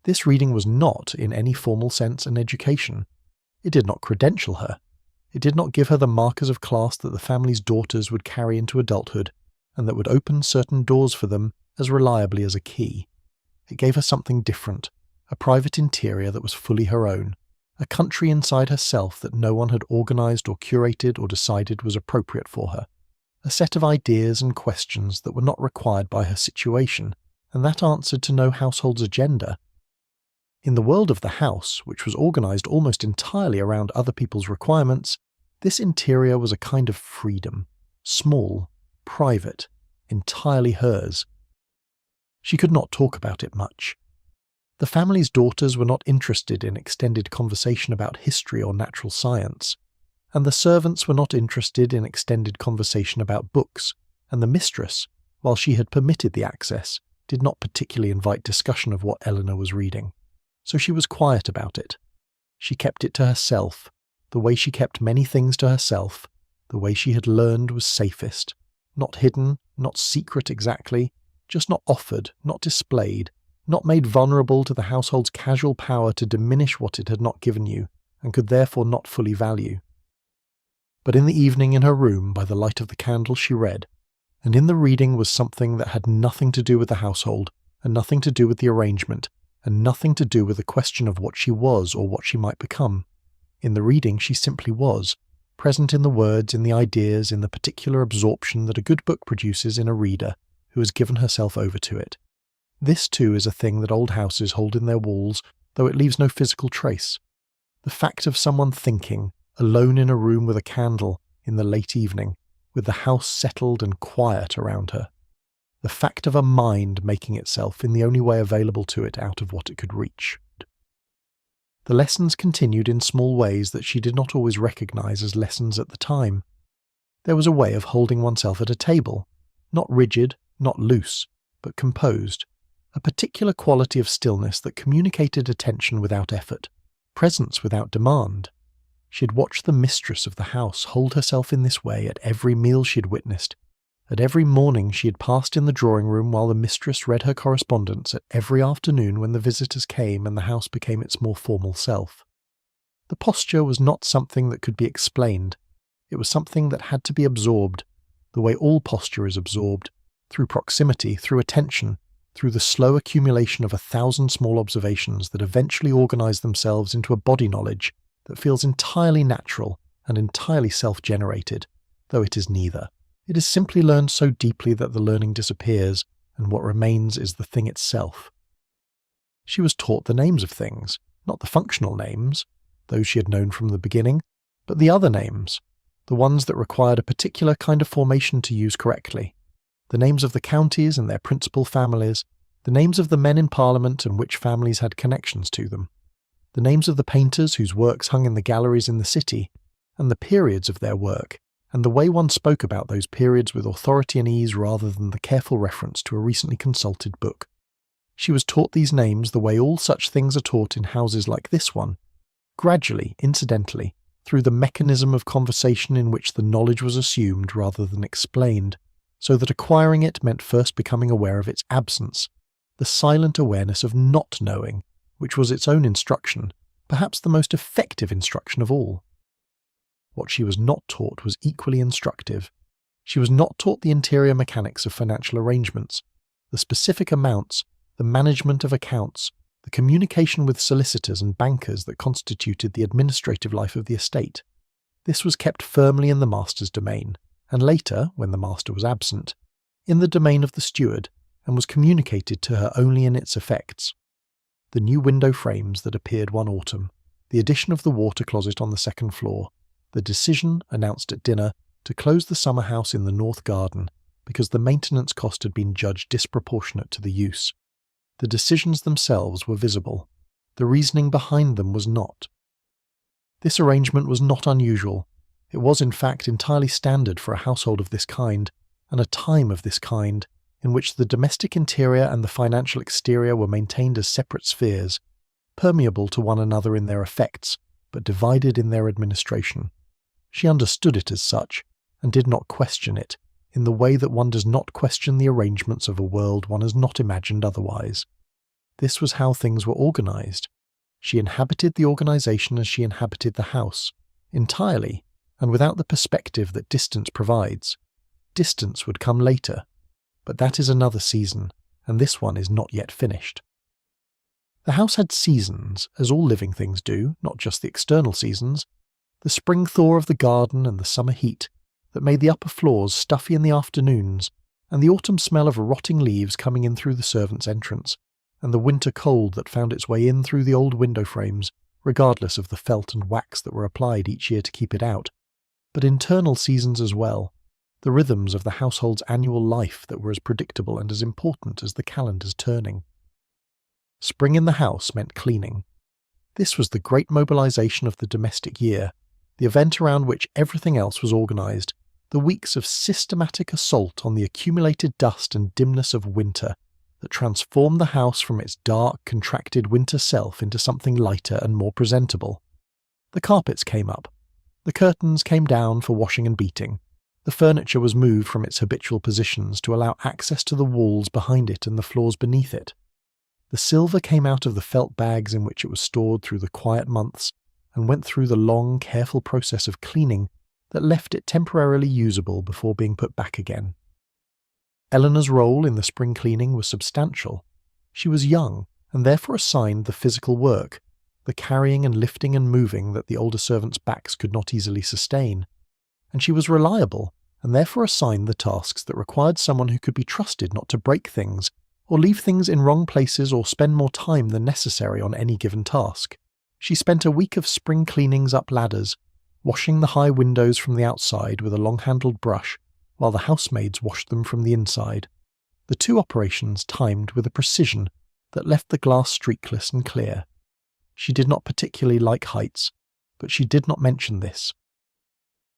This reading was not, in any formal sense, an education. It did not credential her. It did not give her the markers of class that the family's daughters would carry into adulthood, and that would open certain doors for them as reliably as a key. It gave her something different, a private interior that was fully her own, a country inside herself that no one had organized or curated or decided was appropriate for her, a set of ideas and questions that were not required by her situation, and that answered to no household's agenda. In the world of the house, which was organised almost entirely around other people's requirements, this interior was a kind of freedom, small, private, entirely hers. She could not talk about it much. The family's daughters were not interested in extended conversation about history or natural science, and the servants were not interested in extended conversation about books, and the mistress, while she had permitted the access, did not particularly invite discussion of what Eleanor was reading. So she was quiet about it. She kept it to herself, the way she kept many things to herself, the way she had learned was safest. Not hidden, not secret exactly, just not offered, not displayed, not made vulnerable to the household's casual power to diminish what it had not given you, and could therefore not fully value. But in the evening in her room, by the light of the candle, she read, and in the reading was something that had nothing to do with the household, and nothing to do with the arrangement, and nothing to do with the question of what she was or what she might become. In the reading she simply was, present in the words, in the ideas, in the particular absorption that a good book produces in a reader who has given herself over to it. This too is a thing that old houses hold in their walls, though it leaves no physical trace. The fact of someone thinking, alone in a room with a candle, in the late evening, with the house settled and quiet around her. The fact of a mind making itself in the only way available to it out of what it could reach. The lessons continued in small ways that she did not always recognize as lessons at the time. There was a way of holding oneself at a table, not rigid, not loose, but composed, a particular quality of stillness that communicated attention without effort, presence without demand. She had watched the mistress of the house hold herself in this way at every meal she had witnessed. At every morning she had passed in the drawing-room while the mistress read her correspondence, at every afternoon when the visitors came and the house became its more formal self. The posture was not something that could be explained. It was something that had to be absorbed, the way all posture is absorbed, through proximity, through attention, through the slow accumulation of 1,000 small observations that eventually organize themselves into a body knowledge that feels entirely natural and entirely self-generated, though it is neither. It is simply learned so deeply that the learning disappears, and what remains is the thing itself. She was taught the names of things, not the functional names, those she had known from the beginning, but the other names, the ones that required a particular kind of formation to use correctly, the names of the counties and their principal families, the names of the men in Parliament and which families had connections to them, the names of the painters whose works hung in the galleries in the city, and the periods of their work, and the way one spoke about those periods with authority and ease rather than the careful reference to a recently consulted book. She was taught these names the way all such things are taught in houses like this one, gradually, incidentally, through the mechanism of conversation in which the knowledge was assumed rather than explained, so that acquiring it meant first becoming aware of its absence, the silent awareness of not knowing, which was its own instruction, perhaps the most effective instruction of all. What she was not taught was equally instructive. She was not taught the interior mechanics of financial arrangements, the specific amounts, the management of accounts, the communication with solicitors and bankers that constituted the administrative life of the estate. This was kept firmly in the master's domain, and later, when the master was absent, in the domain of the steward, and was communicated to her only in its effects. The new window frames that appeared one autumn, the addition of the water closet on the second floor, the decision, announced at dinner, to close the summer house in the north garden because the maintenance cost had been judged disproportionate to the use. The decisions themselves were visible. The reasoning behind them was not. This arrangement was not unusual. It was in fact entirely standard for a household of this kind, and a time of this kind, in which the domestic interior and the financial exterior were maintained as separate spheres, permeable to one another in their effects, but divided in their administration. She understood it as such, and did not question it, in the way that one does not question the arrangements of a world one has not imagined otherwise. This was how things were organized. She inhabited the organization as she inhabited the house, entirely, and without the perspective that distance provides. Distance would come later, but that is another season, and this one is not yet finished. The house had seasons, as all living things do, not just the external seasons. The spring thaw of the garden and the summer heat, that made the upper floors stuffy in the afternoons, and the autumn smell of rotting leaves coming in through the servants' entrance, and the winter cold that found its way in through the old window frames, regardless of the felt and wax that were applied each year to keep it out, but internal seasons as well, the rhythms of the household's annual life that were as predictable and as important as the calendar's turning. Spring in the house meant cleaning. This was the great mobilization of the domestic year, the event around which everything else was organized, the weeks of systematic assault on the accumulated dust and dimness of winter that transformed the house from its dark, contracted winter self into something lighter and more presentable. The carpets came up. The curtains came down for washing and beating. The furniture was moved from its habitual positions to allow access to the walls behind it and the floors beneath it. The silver came out of the felt bags in which it was stored through the quiet months and went through the long, careful process of cleaning that left it temporarily usable before being put back again. Eleanor's role in the spring cleaning was substantial. She was young and therefore assigned the physical work, the carrying and lifting and moving that the older servants' backs could not easily sustain. And she was reliable and therefore assigned the tasks that required someone who could be trusted not to break things or leave things in wrong places or spend more time than necessary on any given task. She spent a week of spring cleanings up ladders, washing the high windows from the outside with a long-handled brush, while the housemaids washed them from the inside. The two operations timed with a precision that left the glass streakless and clear. She did not particularly like heights, but she did not mention this.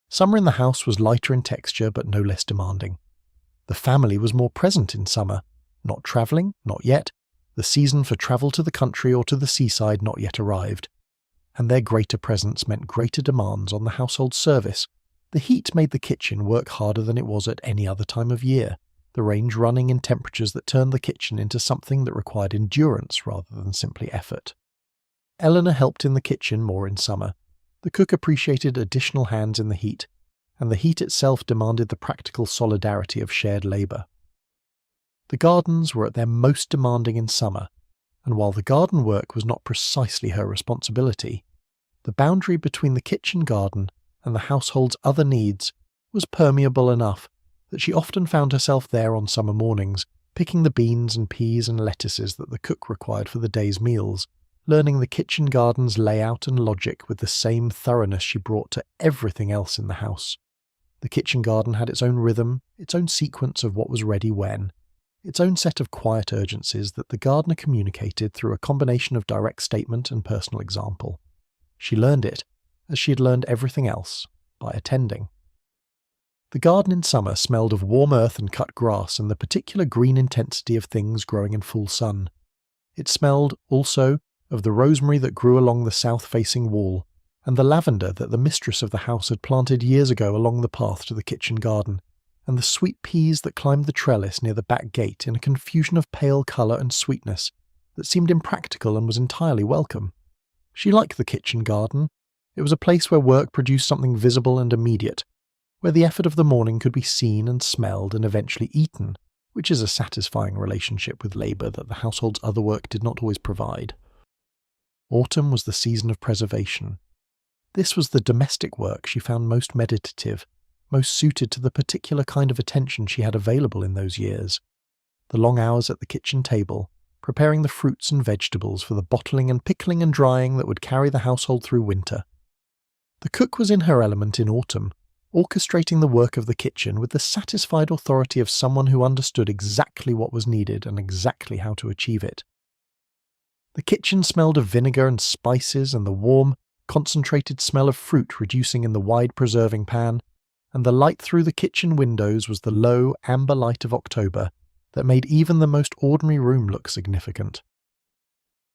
Summer in the house was lighter in texture but no less demanding. The family was more present in summer, not travelling, not yet, the season for travel to the country or to the seaside not yet arrived, and their greater presence meant greater demands on the household service. The heat made the kitchen work harder than it was at any other time of year, the range running in temperatures that turned the kitchen into something that required endurance rather than simply effort. Eleanor helped in the kitchen more in summer. The cook appreciated additional hands in the heat, and the heat itself demanded the practical solidarity of shared labour. The gardens were at their most demanding in summer, and while the garden work was not precisely her responsibility, the boundary between the kitchen garden and the household's other needs was permeable enough that she often found herself there on summer mornings, picking the beans and peas and lettuces that the cook required for the day's meals, learning the kitchen garden's layout and logic with the same thoroughness she brought to everything else in the house. The kitchen garden had its own rhythm, its own sequence of what was ready when, its own set of quiet urgencies that the gardener communicated through a combination of direct statement and personal example. She learned it, as she had learned everything else, by attending. The garden in summer smelled of warm earth and cut grass and the particular green intensity of things growing in full sun. It smelled, also, of the rosemary that grew along the south-facing wall, and the lavender that the mistress of the house had planted years ago along the path to the kitchen garden, and the sweet peas that climbed the trellis near the back gate in a confusion of pale colour and sweetness that seemed impractical and was entirely welcome. She liked the kitchen garden. It was a place where work produced something visible and immediate, where the effort of the morning could be seen and smelled and eventually eaten, which is a satisfying relationship with labour that the household's other work did not always provide. Autumn was the season of preservation. This was the domestic work she found most meditative, most suited to the particular kind of attention she had available in those years. The long hours at the kitchen table, preparing the fruits and vegetables for the bottling and pickling and drying that would carry the household through winter. The cook was in her element in autumn, orchestrating the work of the kitchen with the satisfied authority of someone who understood exactly what was needed and exactly how to achieve it. The kitchen smelled of vinegar and spices and the warm, concentrated smell of fruit reducing in the wide preserving pan, and the light through the kitchen windows was the low, amber light of October that made even the most ordinary room look significant.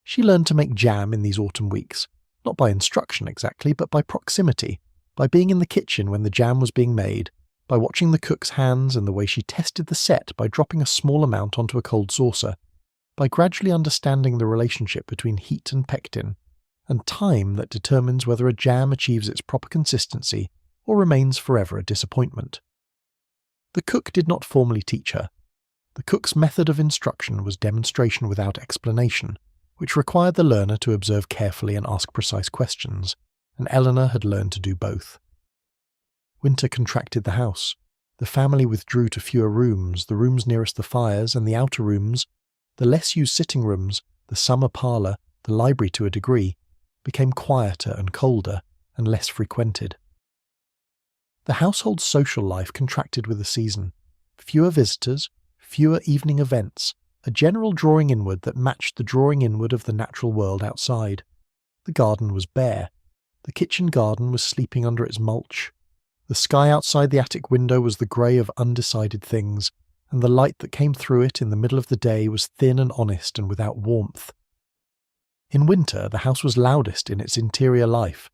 She learned to make jam in these autumn weeks, not by instruction exactly, but by proximity, by being in the kitchen when the jam was being made, by watching the cook's hands and the way she tested the set by dropping a small amount onto a cold saucer, by gradually understanding the relationship between heat and pectin, and time that determines whether a jam achieves its proper consistency or remains forever a disappointment. The cook did not formally teach her. The cook's method of instruction was demonstration without explanation, which required the learner to observe carefully and ask precise questions, and Eleanor had learned to do both. Winter contracted the house. The family withdrew to fewer rooms, the rooms nearest the fires and the outer rooms, the less used sitting rooms, the summer parlour, the library to a degree, became quieter and colder and less frequented. The household's social life contracted with the season. Fewer visitors, fewer evening events, a general drawing inward that matched the drawing inward of the natural world outside. The garden was bare. The kitchen garden was sleeping under its mulch. The sky outside the attic window was the grey of undecided things, and the light that came through it in the middle of the day was thin and honest and without warmth. In winter, the house was loudest in its interior life.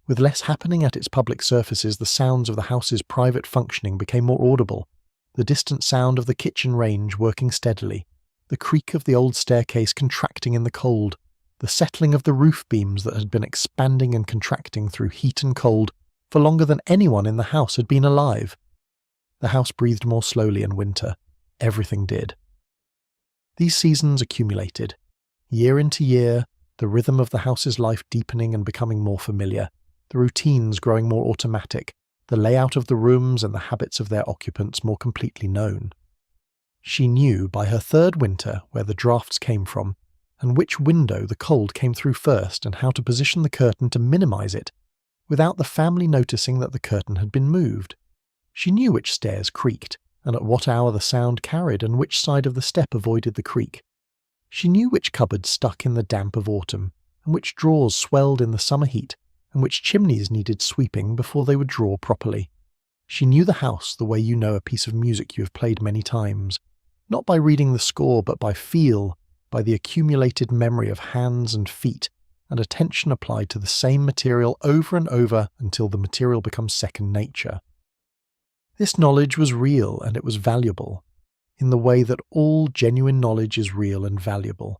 With less happening at its public surfaces, the sounds of the house's private functioning became more audible. The distant sound of the kitchen range working steadily, the creak of the old staircase contracting in the cold, the settling of the roof beams that had been expanding and contracting through heat and cold for longer than anyone in the house had been alive. The house breathed more slowly in winter. Everything did. These seasons accumulated. Year into year, the rhythm of the house's life deepening and becoming more familiar, the routines growing more automatic, the layout of the rooms and the habits of their occupants more completely known. She knew by her third winter where the drafts came from, and which window the cold came through first, and how to position the curtain to minimize it, without the family noticing that the curtain had been moved. She knew which stairs creaked, and at what hour the sound carried, and which side of the step avoided the creak. She knew which cupboards stuck in the damp of autumn, and which drawers swelled in the summer heat, and which chimneys needed sweeping before they would draw properly. She knew the house the way you know a piece of music you have played many times, not by reading the score but by feel, by the accumulated memory of hands and feet, and attention applied to the same material over and over until the material becomes second nature. This knowledge was real and it was valuable, in the way that all genuine knowledge is real and valuable,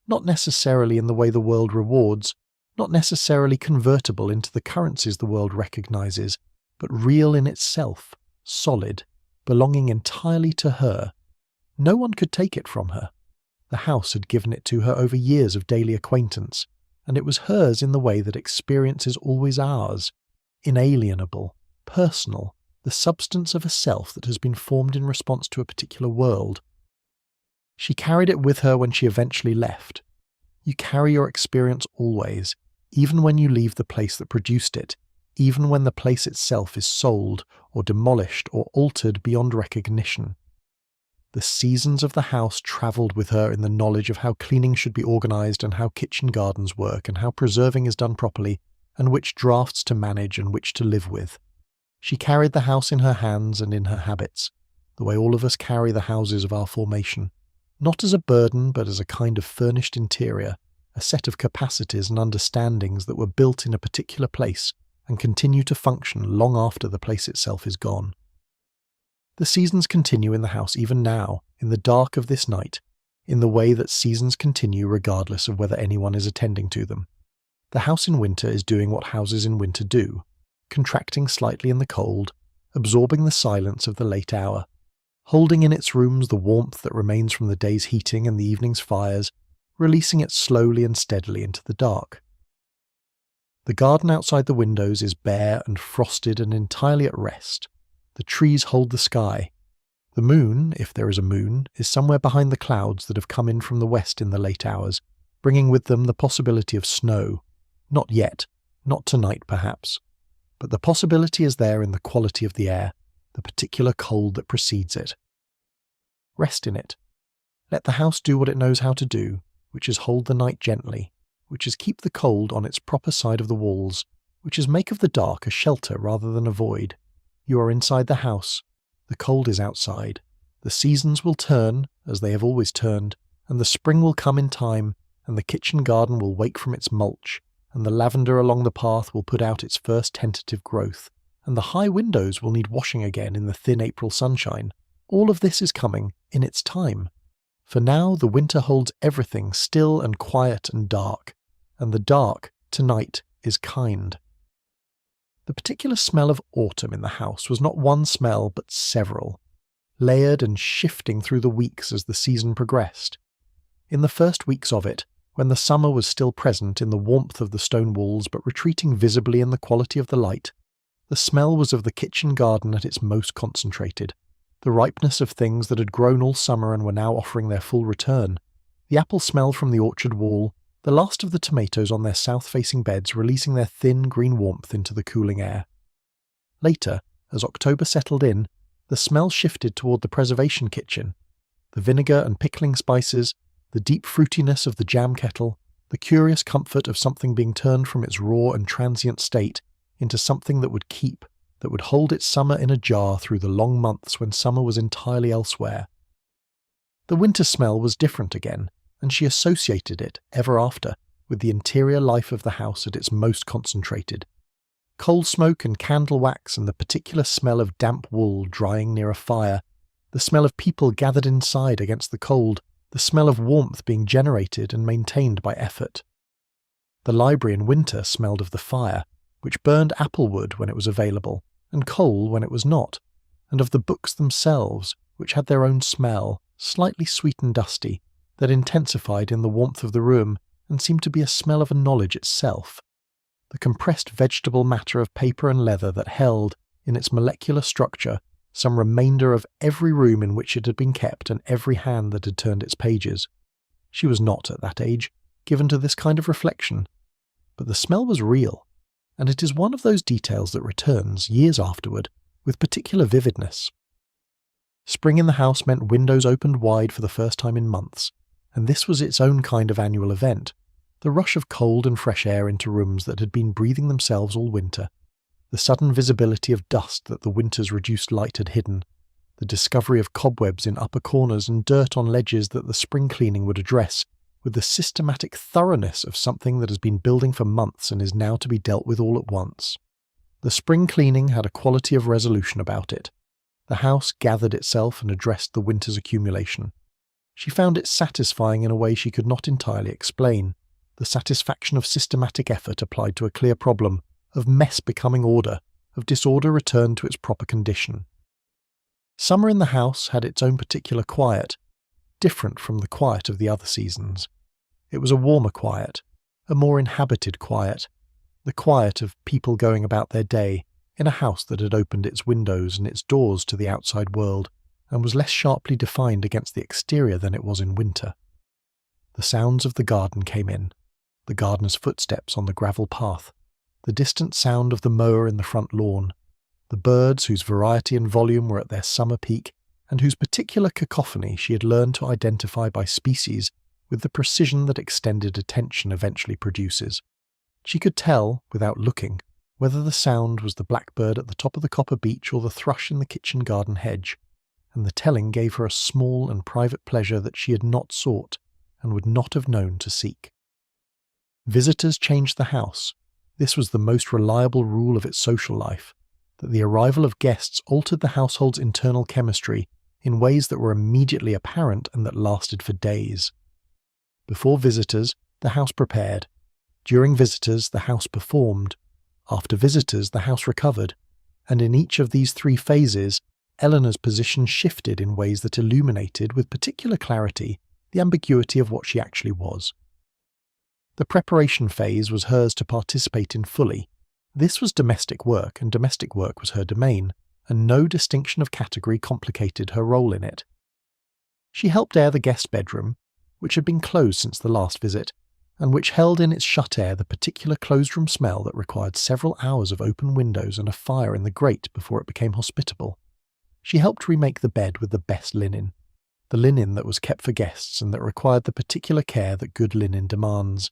not necessarily in the way the world rewards, not necessarily convertible into the currencies the world recognizes, but real in itself, solid, belonging entirely to her. No one could take it from her. The house had given it to her over years of daily acquaintance, and it was hers in the way that experience is always ours, inalienable, personal, the substance of a self that has been formed in response to a particular world. She carried it with her when she eventually left. You carry your experience always, even when you leave the place that produced it, even when the place itself is sold or demolished or altered beyond recognition. The seasons of the house travelled with her in the knowledge of how cleaning should be organised and how kitchen gardens work and how preserving is done properly and which drafts to manage and which to live with. She carried the house in her hands and in her habits, the way all of us carry the houses of our formation, not as a burden but as a kind of furnished interior, a set of capacities and understandings that were built in a particular place and continue to function long after the place itself is gone. The seasons continue in the house even now, in the dark of this night, in the way that seasons continue regardless of whether anyone is attending to them. The house in winter is doing what houses in winter do, contracting slightly in the cold, absorbing the silence of the late hour, holding in its rooms the warmth that remains from the day's heating and the evening's fires, releasing it slowly and steadily into the dark. The garden outside the windows is bare and frosted and entirely at rest. The trees hold the sky. The moon, if there is a moon, is somewhere behind the clouds that have come in from the west in the late hours, bringing with them the possibility of snow. Not yet, not tonight perhaps, but the possibility is there in the quality of the air, the particular cold that precedes it. Rest in it. Let the house do what it knows how to do, which is hold the night gently, which is keep the cold on its proper side of the walls, which is make of the dark a shelter rather than a void. You are inside the house. The cold is outside. The seasons will turn, as they have always turned, and the spring will come in time, and the kitchen garden will wake from its mulch, and the lavender along the path will put out its first tentative growth, and the high windows will need washing again in the thin April sunshine. All of this is coming in its time. For now the winter holds everything still and quiet and dark, and the dark, tonight, is kind. The particular smell of autumn in the house was not one smell but several, layered and shifting through the weeks as the season progressed. In the first weeks of it, when the summer was still present in the warmth of the stone walls but retreating visibly in the quality of the light, The smell was of the kitchen garden at its most concentrated, the ripeness of things that had grown all summer and were now offering their full return, the apple smell from the orchard wall, the last of the tomatoes on their south-facing beds releasing their thin green warmth into the cooling air. Later, as October settled in, the smell shifted toward the preservation kitchen. The vinegar and pickling spices, the deep fruitiness of the jam kettle, the curious comfort of something being turned from its raw and transient state into something that would keep, that would hold its summer in a jar through the long months when summer was entirely elsewhere. The winter smell was different again, and she associated it, ever after, with the interior life of the house at its most concentrated. Coal smoke and candle wax and the particular smell of damp wool drying near a fire, the smell of people gathered inside against the cold, the smell of warmth being generated and maintained by effort. The library in winter smelled of the fire, which burned applewood when it was available, and coal when it was not, and of the books themselves, which had their own smell, slightly sweet and dusty, that intensified in the warmth of the room and seemed to be a smell of a knowledge itself. The compressed vegetable matter of paper and leather that held, in its molecular structure, some remainder of every room in which it had been kept and every hand that had turned its pages. She was not, at that age, given to this kind of reflection, but the smell was real, and it is one of those details that returns, years afterward, with particular vividness. Spring in the house meant windows opened wide for the first time in months, and this was its own kind of annual event, the rush of cold and fresh air into rooms that had been breathing themselves all winter, the sudden visibility of dust that the winter's reduced light had hidden, the discovery of cobwebs in upper corners and dirt on ledges that the spring cleaning would address, with the systematic thoroughness of something that has been building for months and is now to be dealt with all at once. The spring cleaning had a quality of resolution about it. The house gathered itself and addressed the winter's accumulation. She found it satisfying in a way she could not entirely explain, the satisfaction of systematic effort applied to a clear problem, of mess becoming order, of disorder returned to its proper condition. Summer in the house had its own particular quiet, different from the quiet of the other seasons. It was a warmer quiet, a more inhabited quiet, the quiet of people going about their day in a house that had opened its windows and its doors to the outside world and was less sharply defined against the exterior than it was in winter. The sounds of the garden came in, the gardener's footsteps on the gravel path, the distant sound of the mower in the front lawn, the birds whose variety and volume were at their summer peak and whose particular cacophony she had learned to identify by species with the precision that extended attention eventually produces. She could tell, without looking, whether the sound was the blackbird at the top of the copper beech or the thrush in the kitchen garden hedge, and the telling gave her a small and private pleasure that she had not sought and would not have known to seek. Visitors changed the house. This was the most reliable rule of its social life, that the arrival of guests altered the household's internal chemistry in ways that were immediately apparent and that lasted for days. Before visitors, the house prepared. During visitors, the house performed. After visitors, the house recovered. And in each of these three phases, Eleanor's position shifted in ways that illuminated with particular clarity the ambiguity of what she actually was. The preparation phase was hers to participate in fully. This was domestic work, and domestic work was her domain, and no distinction of category complicated her role in it. She helped air the guest bedroom, which had been closed since the last visit, and which held in its shut air the particular closed-room smell that required several hours of open windows and a fire in the grate before it became hospitable. She helped remake the bed with the best linen, the linen that was kept for guests and that required the particular care that good linen demands.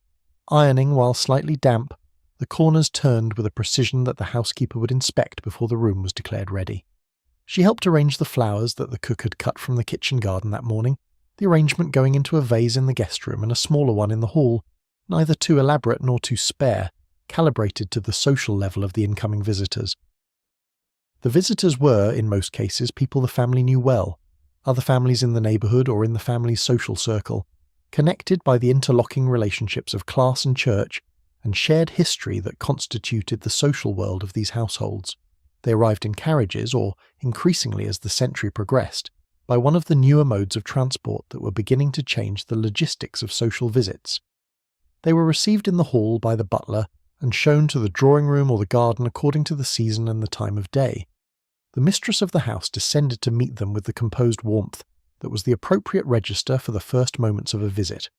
Ironing while slightly damp, the corners turned with a precision that the housekeeper would inspect before the room was declared ready. She helped arrange the flowers that the cook had cut from the kitchen garden that morning, the arrangement going into a vase in the guest room and a smaller one in the hall, neither too elaborate nor too spare, calibrated to the social level of the incoming visitors. The visitors were, in most cases, people the family knew well, other families in the neighbourhood or in the family's social circle, connected by the interlocking relationships of class and church, and shared history that constituted the social world of these households. They arrived in carriages, or, increasingly as the century progressed, by one of the newer modes of transport that were beginning to change the logistics of social visits. They were received in the hall by the butler and shown to the drawing room or the garden according to the season and the time of day. The mistress of the house descended to meet them with the composed warmth that was the appropriate register for the first moments of a visit.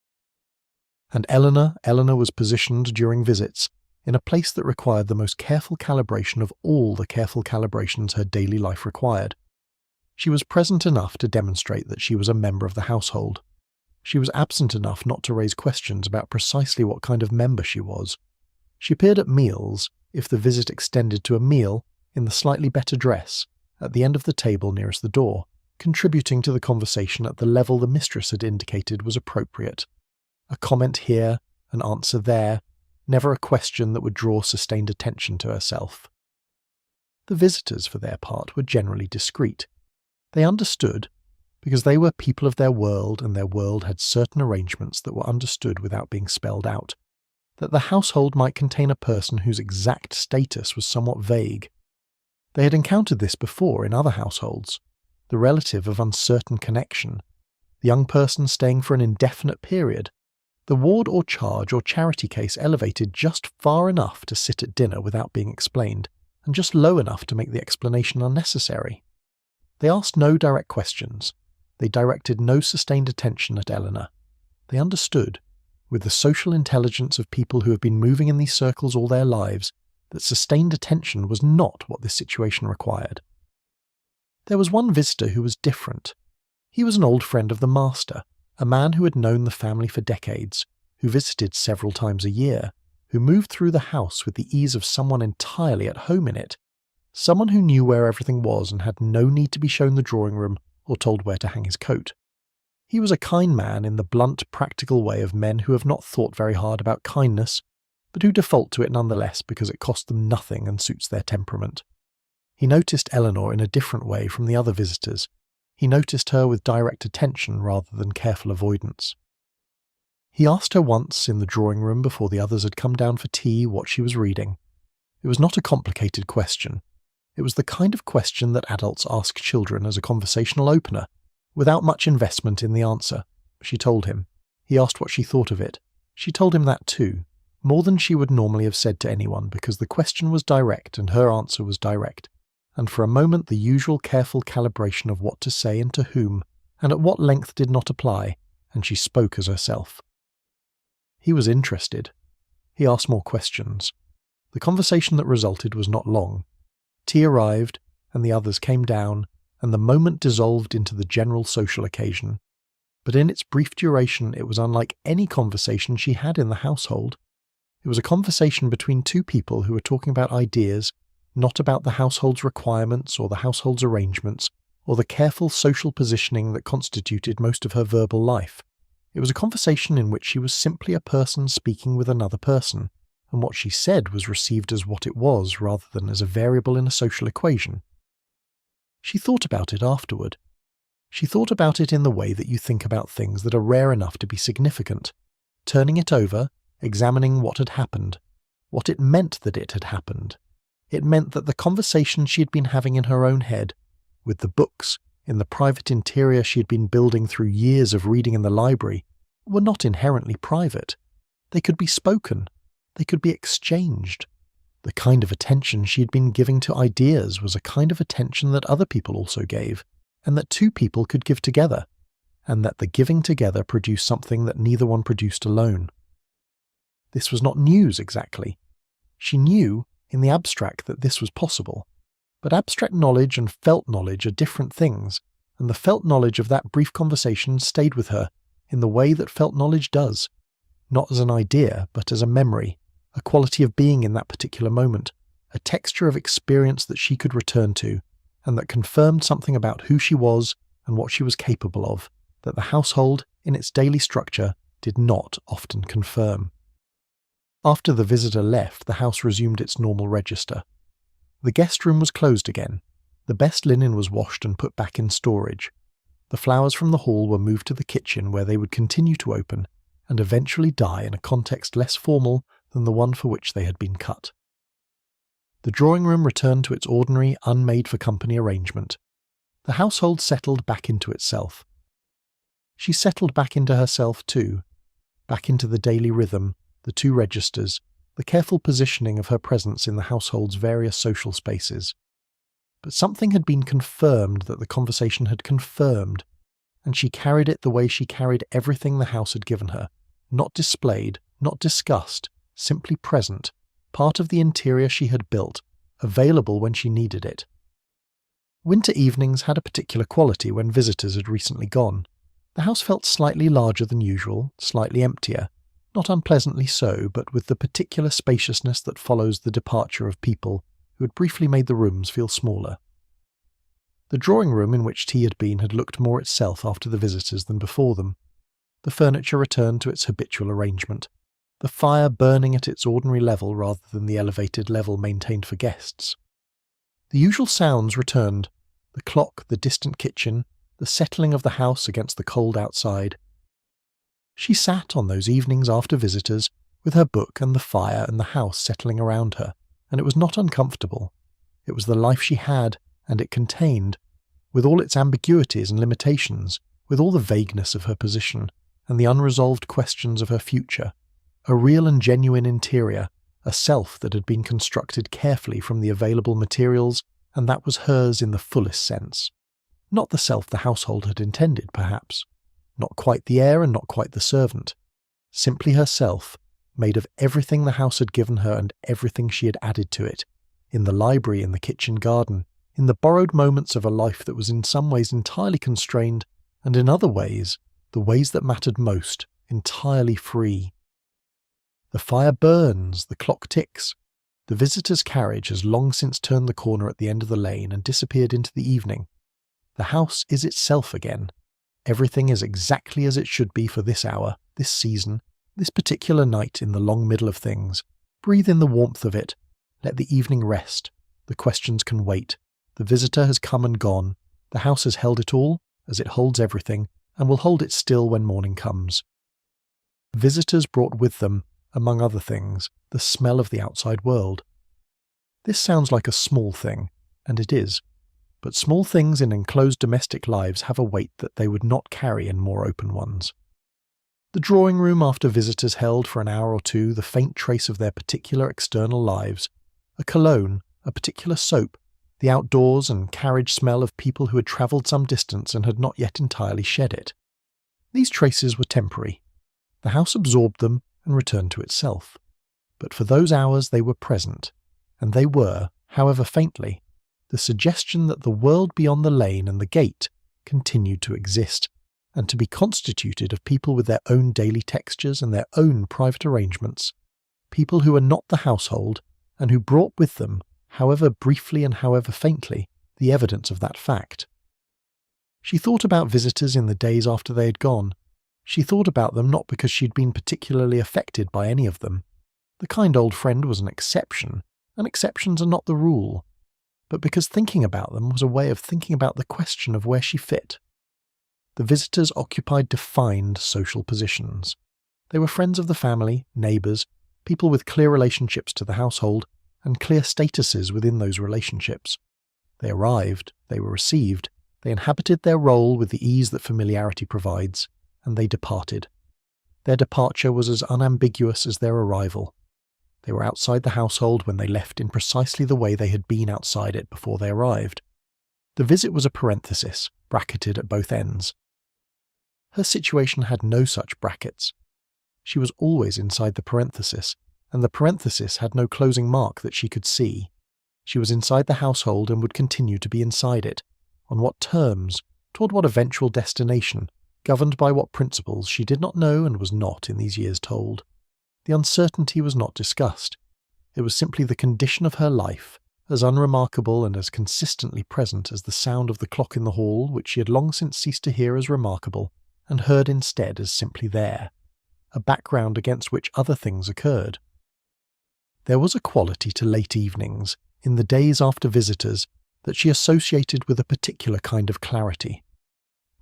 And Eleanor was positioned during visits in a place that required the most careful calibration of all the careful calibrations her daily life required. She was present enough to demonstrate that she was a member of the household. She was absent enough not to raise questions about precisely what kind of member she was. She appeared at meals, if the visit extended to a meal, in the slightly better dress, at the end of the table nearest the door, contributing to the conversation at the level the mistress had indicated was appropriate. A comment here, an answer there, never a question that would draw sustained attention to herself. The visitors, for their part, were generally discreet. They understood, because they were people of their world and their world had certain arrangements that were understood without being spelled out, that the household might contain a person whose exact status was somewhat vague. They had encountered this before in other households, the relative of uncertain connection, the young person staying for an indefinite period, the ward or charge or charity case elevated just far enough to sit at dinner without being explained, and just low enough to make the explanation unnecessary. They asked no direct questions. They directed no sustained attention at Eleanor. They understood, with the social intelligence of people who have been moving in these circles all their lives, that sustained attention was not what this situation required. There was one visitor who was different. He was an old friend of the master, a man who had known the family for decades, who visited several times a year, who moved through the house with the ease of someone entirely at home in it, someone who knew where everything was and had no need to be shown the drawing room or told where to hang his coat. He was a kind man in the blunt, practical way of men who have not thought very hard about kindness, but who default to it nonetheless because it costs them nothing and suits their temperament. He noticed Eleanor in a different way from the other visitors. He noticed her with direct attention rather than careful avoidance. He asked her once in the drawing room before the others had come down for tea what she was reading. It was not a complicated question. It was the kind of question that adults ask children as a conversational opener, without much investment in the answer. She told him. He asked what she thought of it. She told him that too, more than she would normally have said to anyone because the question was direct and her answer was direct. And for a moment the usual careful calibration of what to say and to whom, and at what length did not apply, and she spoke as herself. He was interested. He asked more questions. The conversation that resulted was not long. Tea arrived, and the others came down, and the moment dissolved into the general social occasion. But in its brief duration it was unlike any conversation she had in the household. It was a conversation between two people who were talking about ideas, not about the household's requirements or the household's arrangements, or the careful social positioning that constituted most of her verbal life. It was a conversation in which she was simply a person speaking with another person, and what she said was received as what it was rather than as a variable in a social equation. She thought about it afterward. She thought about it in the way that you think about things that are rare enough to be significant, turning it over, examining what had happened, what it meant that it had happened. It meant that the conversation she had been having in her own head, with the books, in the private interior she had been building through years of reading in the library, were not inherently private. They could be spoken. They could be exchanged. The kind of attention she had been giving to ideas was a kind of attention that other people also gave, and that two people could give together, and that the giving together produced something that neither one produced alone. This was not news exactly. She knew, in the abstract, that this was possible. But abstract knowledge and felt knowledge are different things, and the felt knowledge of that brief conversation stayed with her in the way that felt knowledge does, not as an idea, but as a memory, a quality of being in that particular moment, a texture of experience that she could return to, and that confirmed something about who she was and what she was capable of, that the household, in its daily structure, did not often confirm. After the visitor left, the house resumed its normal register. The guest room was closed again. The best linen was washed and put back in storage. The flowers from the hall were moved to the kitchen where they would continue to open and eventually die in a context less formal than the one for which they had been cut. The drawing room returned to its ordinary, unmade-for-company arrangement. The household settled back into itself. She settled back into herself too, back into the daily rhythm, the two registers, the careful positioning of her presence in the household's various social spaces. But something had been confirmed that the conversation had confirmed, and she carried it the way she carried everything the house had given her, not displayed, not discussed, simply present, part of the interior she had built, available when she needed it. Winter evenings had a particular quality when visitors had recently gone. The house felt slightly larger than usual, slightly emptier, not unpleasantly so, but with the particular spaciousness that follows the departure of people who had briefly made the rooms feel smaller. The drawing room in which tea had been had looked more itself after the visitors than before them. The furniture returned to its habitual arrangement, the fire burning at its ordinary level rather than the elevated level maintained for guests. The usual sounds returned: the clock, the distant kitchen, the settling of the house against the cold outside. She sat on those evenings after visitors, with her book and the fire and the house settling around her, and it was not uncomfortable. It was the life she had, and it contained, with all its ambiguities and limitations, with all the vagueness of her position, and the unresolved questions of her future, a real and genuine interior, a self that had been constructed carefully from the available materials, and that was hers in the fullest sense. Not the self the household had intended, perhaps. Not quite the heir and not quite the servant. Simply herself, made of everything the house had given her and everything she had added to it, in the library, in the kitchen garden, in the borrowed moments of a life that was in some ways entirely constrained, and in other ways, the ways that mattered most, entirely free. The fire burns, the clock ticks. The visitor's carriage has long since turned the corner at the end of the lane and disappeared into the evening. The house is itself again. Everything is exactly as it should be for this hour, this season, this particular night in the long middle of things. Breathe in the warmth of it. Let the evening rest. The questions can wait. The visitor has come and gone. The house has held it all, as it holds everything, and will hold it still when morning comes. Visitors brought with them, among other things, the smell of the outside world. This sounds like a small thing, and it is. But small things in enclosed domestic lives have a weight that they would not carry in more open ones. The drawing room after visitors held for an hour or two the faint trace of their particular external lives, a cologne, a particular soap, the outdoors and carriage smell of people who had travelled some distance and had not yet entirely shed it. These traces were temporary. The house absorbed them and returned to itself. But for those hours they were present, and they were, however faintly, the suggestion that the world beyond the lane and the gate continued to exist, and to be constituted of people with their own daily textures and their own private arrangements, people who were not the household, and who brought with them, however briefly and however faintly, the evidence of that fact. She thought about visitors in the days after they had gone. She thought about them not because she had been particularly affected by any of them. The kind old friend was an exception, and exceptions are not the rule, but because thinking about them was a way of thinking about the question of where she fit. The visitors occupied defined social positions. They were friends of the family, neighbours, people with clear relationships to the household, and clear statuses within those relationships. They arrived, they were received, they inhabited their role with the ease that familiarity provides, and they departed. Their departure was as unambiguous as their arrival. They were outside the household when they left in precisely the way they had been outside it before they arrived. The visit was a parenthesis, bracketed at both ends. Her situation had no such brackets. She was always inside the parenthesis, and the parenthesis had no closing mark that she could see. She was inside the household and would continue to be inside it. On what terms? Toward what eventual destination? Governed by what principles she did not know and was not in these years told. The uncertainty was not discussed. It was simply the condition of her life, as unremarkable and as consistently present as the sound of the clock in the hall, which she had long since ceased to hear as remarkable, and heard instead as simply there, a background against which other things occurred. There was a quality to late evenings, in the days after visitors, that she associated with a particular kind of clarity.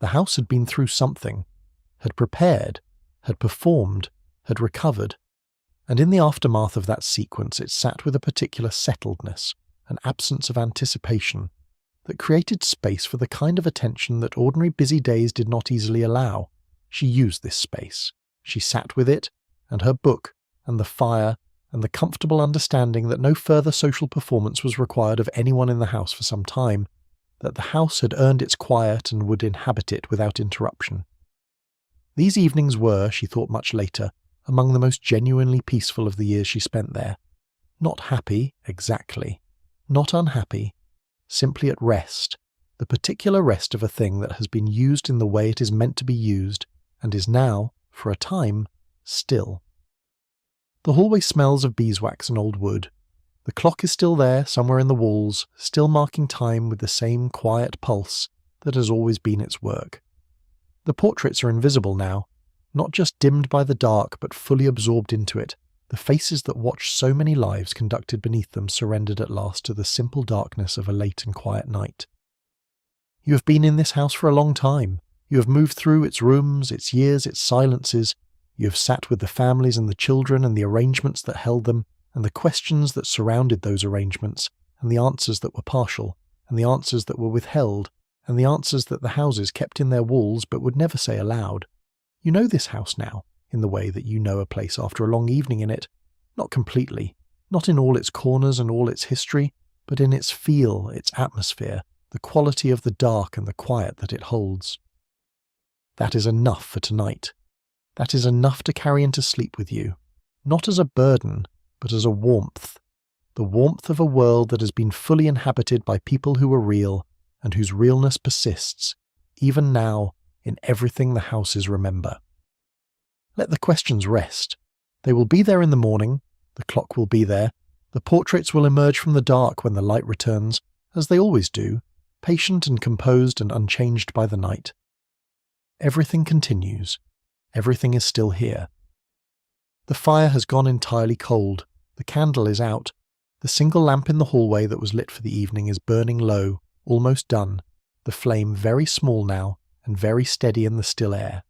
The house had been through something, had prepared, had performed, had recovered, and in the aftermath of that sequence it sat with a particular settledness, an absence of anticipation, that created space for the kind of attention that ordinary busy days did not easily allow. She used this space. She sat with it, and her book, and the fire, and the comfortable understanding that no further social performance was required of anyone in the house for some time, that the house had earned its quiet and would inhabit it without interruption. These evenings were, she thought much later, among the most genuinely peaceful of the years she spent there. Not happy, exactly. Not unhappy. Simply at rest. The particular rest of a thing that has been used in the way it is meant to be used, and is now, for a time, still. The hallway smells of beeswax and old wood. The clock is still there, somewhere in the walls, still marking time with the same quiet pulse that has always been its work. The portraits are invisible now, not just dimmed by the dark, but fully absorbed into it. The faces that watched so many lives conducted beneath them surrendered at last to the simple darkness of a late and quiet night. You have been in this house for a long time. You have moved through its rooms, its years, its silences. You have sat with the families and the children and the arrangements that held them, and the questions that surrounded those arrangements, and the answers that were partial, and the answers that were withheld, and the answers that the houses kept in their walls but would never say aloud. You know this house now, in the way that you know a place after a long evening in it. Not completely, not in all its corners and all its history, but in its feel, its atmosphere, the quality of the dark and the quiet that it holds. That is enough for tonight. That is enough to carry into sleep with you, not as a burden, but as a warmth. The warmth of a world that has been fully inhabited by people who were real, and whose realness persists, even now, in everything the houses remember. Let the questions rest. They will be there in the morning, the clock will be there, the portraits will emerge from the dark when the light returns, as they always do, patient and composed and unchanged by the night. Everything continues. Everything is still here. The fire has gone entirely cold. The candle is out. The single lamp in the hallway that was lit for the evening is burning low, almost done, the flame very small now and very steady in the still air.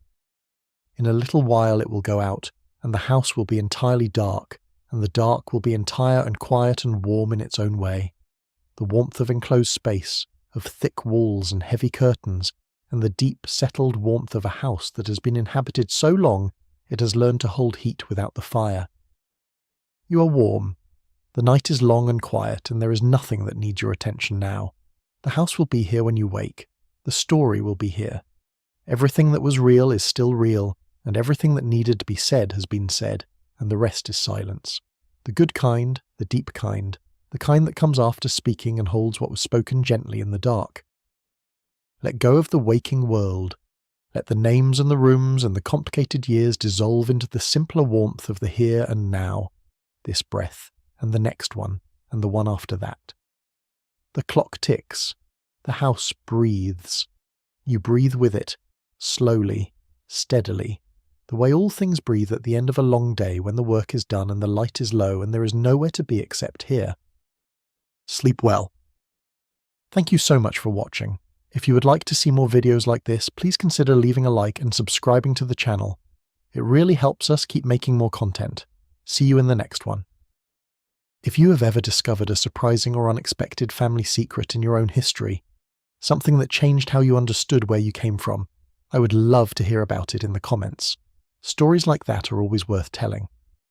In a little while it will go out, and the house will be entirely dark, and the dark will be entire and quiet and warm in its own way. The warmth of enclosed space, of thick walls and heavy curtains, and the deep, settled warmth of a house that has been inhabited so long it has learned to hold heat without the fire. You are warm. The night is long and quiet, and there is nothing that needs your attention now. The house will be here when you wake. The story will be here. Everything that was real is still real, and everything that needed to be said has been said, and the rest is silence. The good kind, the deep kind, the kind that comes after speaking and holds what was spoken gently in the dark. Let go of the waking world. Let the names and the rooms and the complicated years dissolve into the simpler warmth of the here and now, this breath, and the next one, and the one after that. The clock ticks. The house breathes. You breathe with it, slowly, steadily, the way all things breathe at the end of a long day when the work is done and the light is low and there is nowhere to be except here. Sleep well. Thank you so much for watching. If you would like to see more videos like this, please consider leaving a like and subscribing to the channel. It really helps us keep making more content. See you in the next one. If you have ever discovered a surprising or unexpected family secret in your own history, something that changed how you understood where you came from, I would love to hear about it in the comments. Stories like that are always worth telling.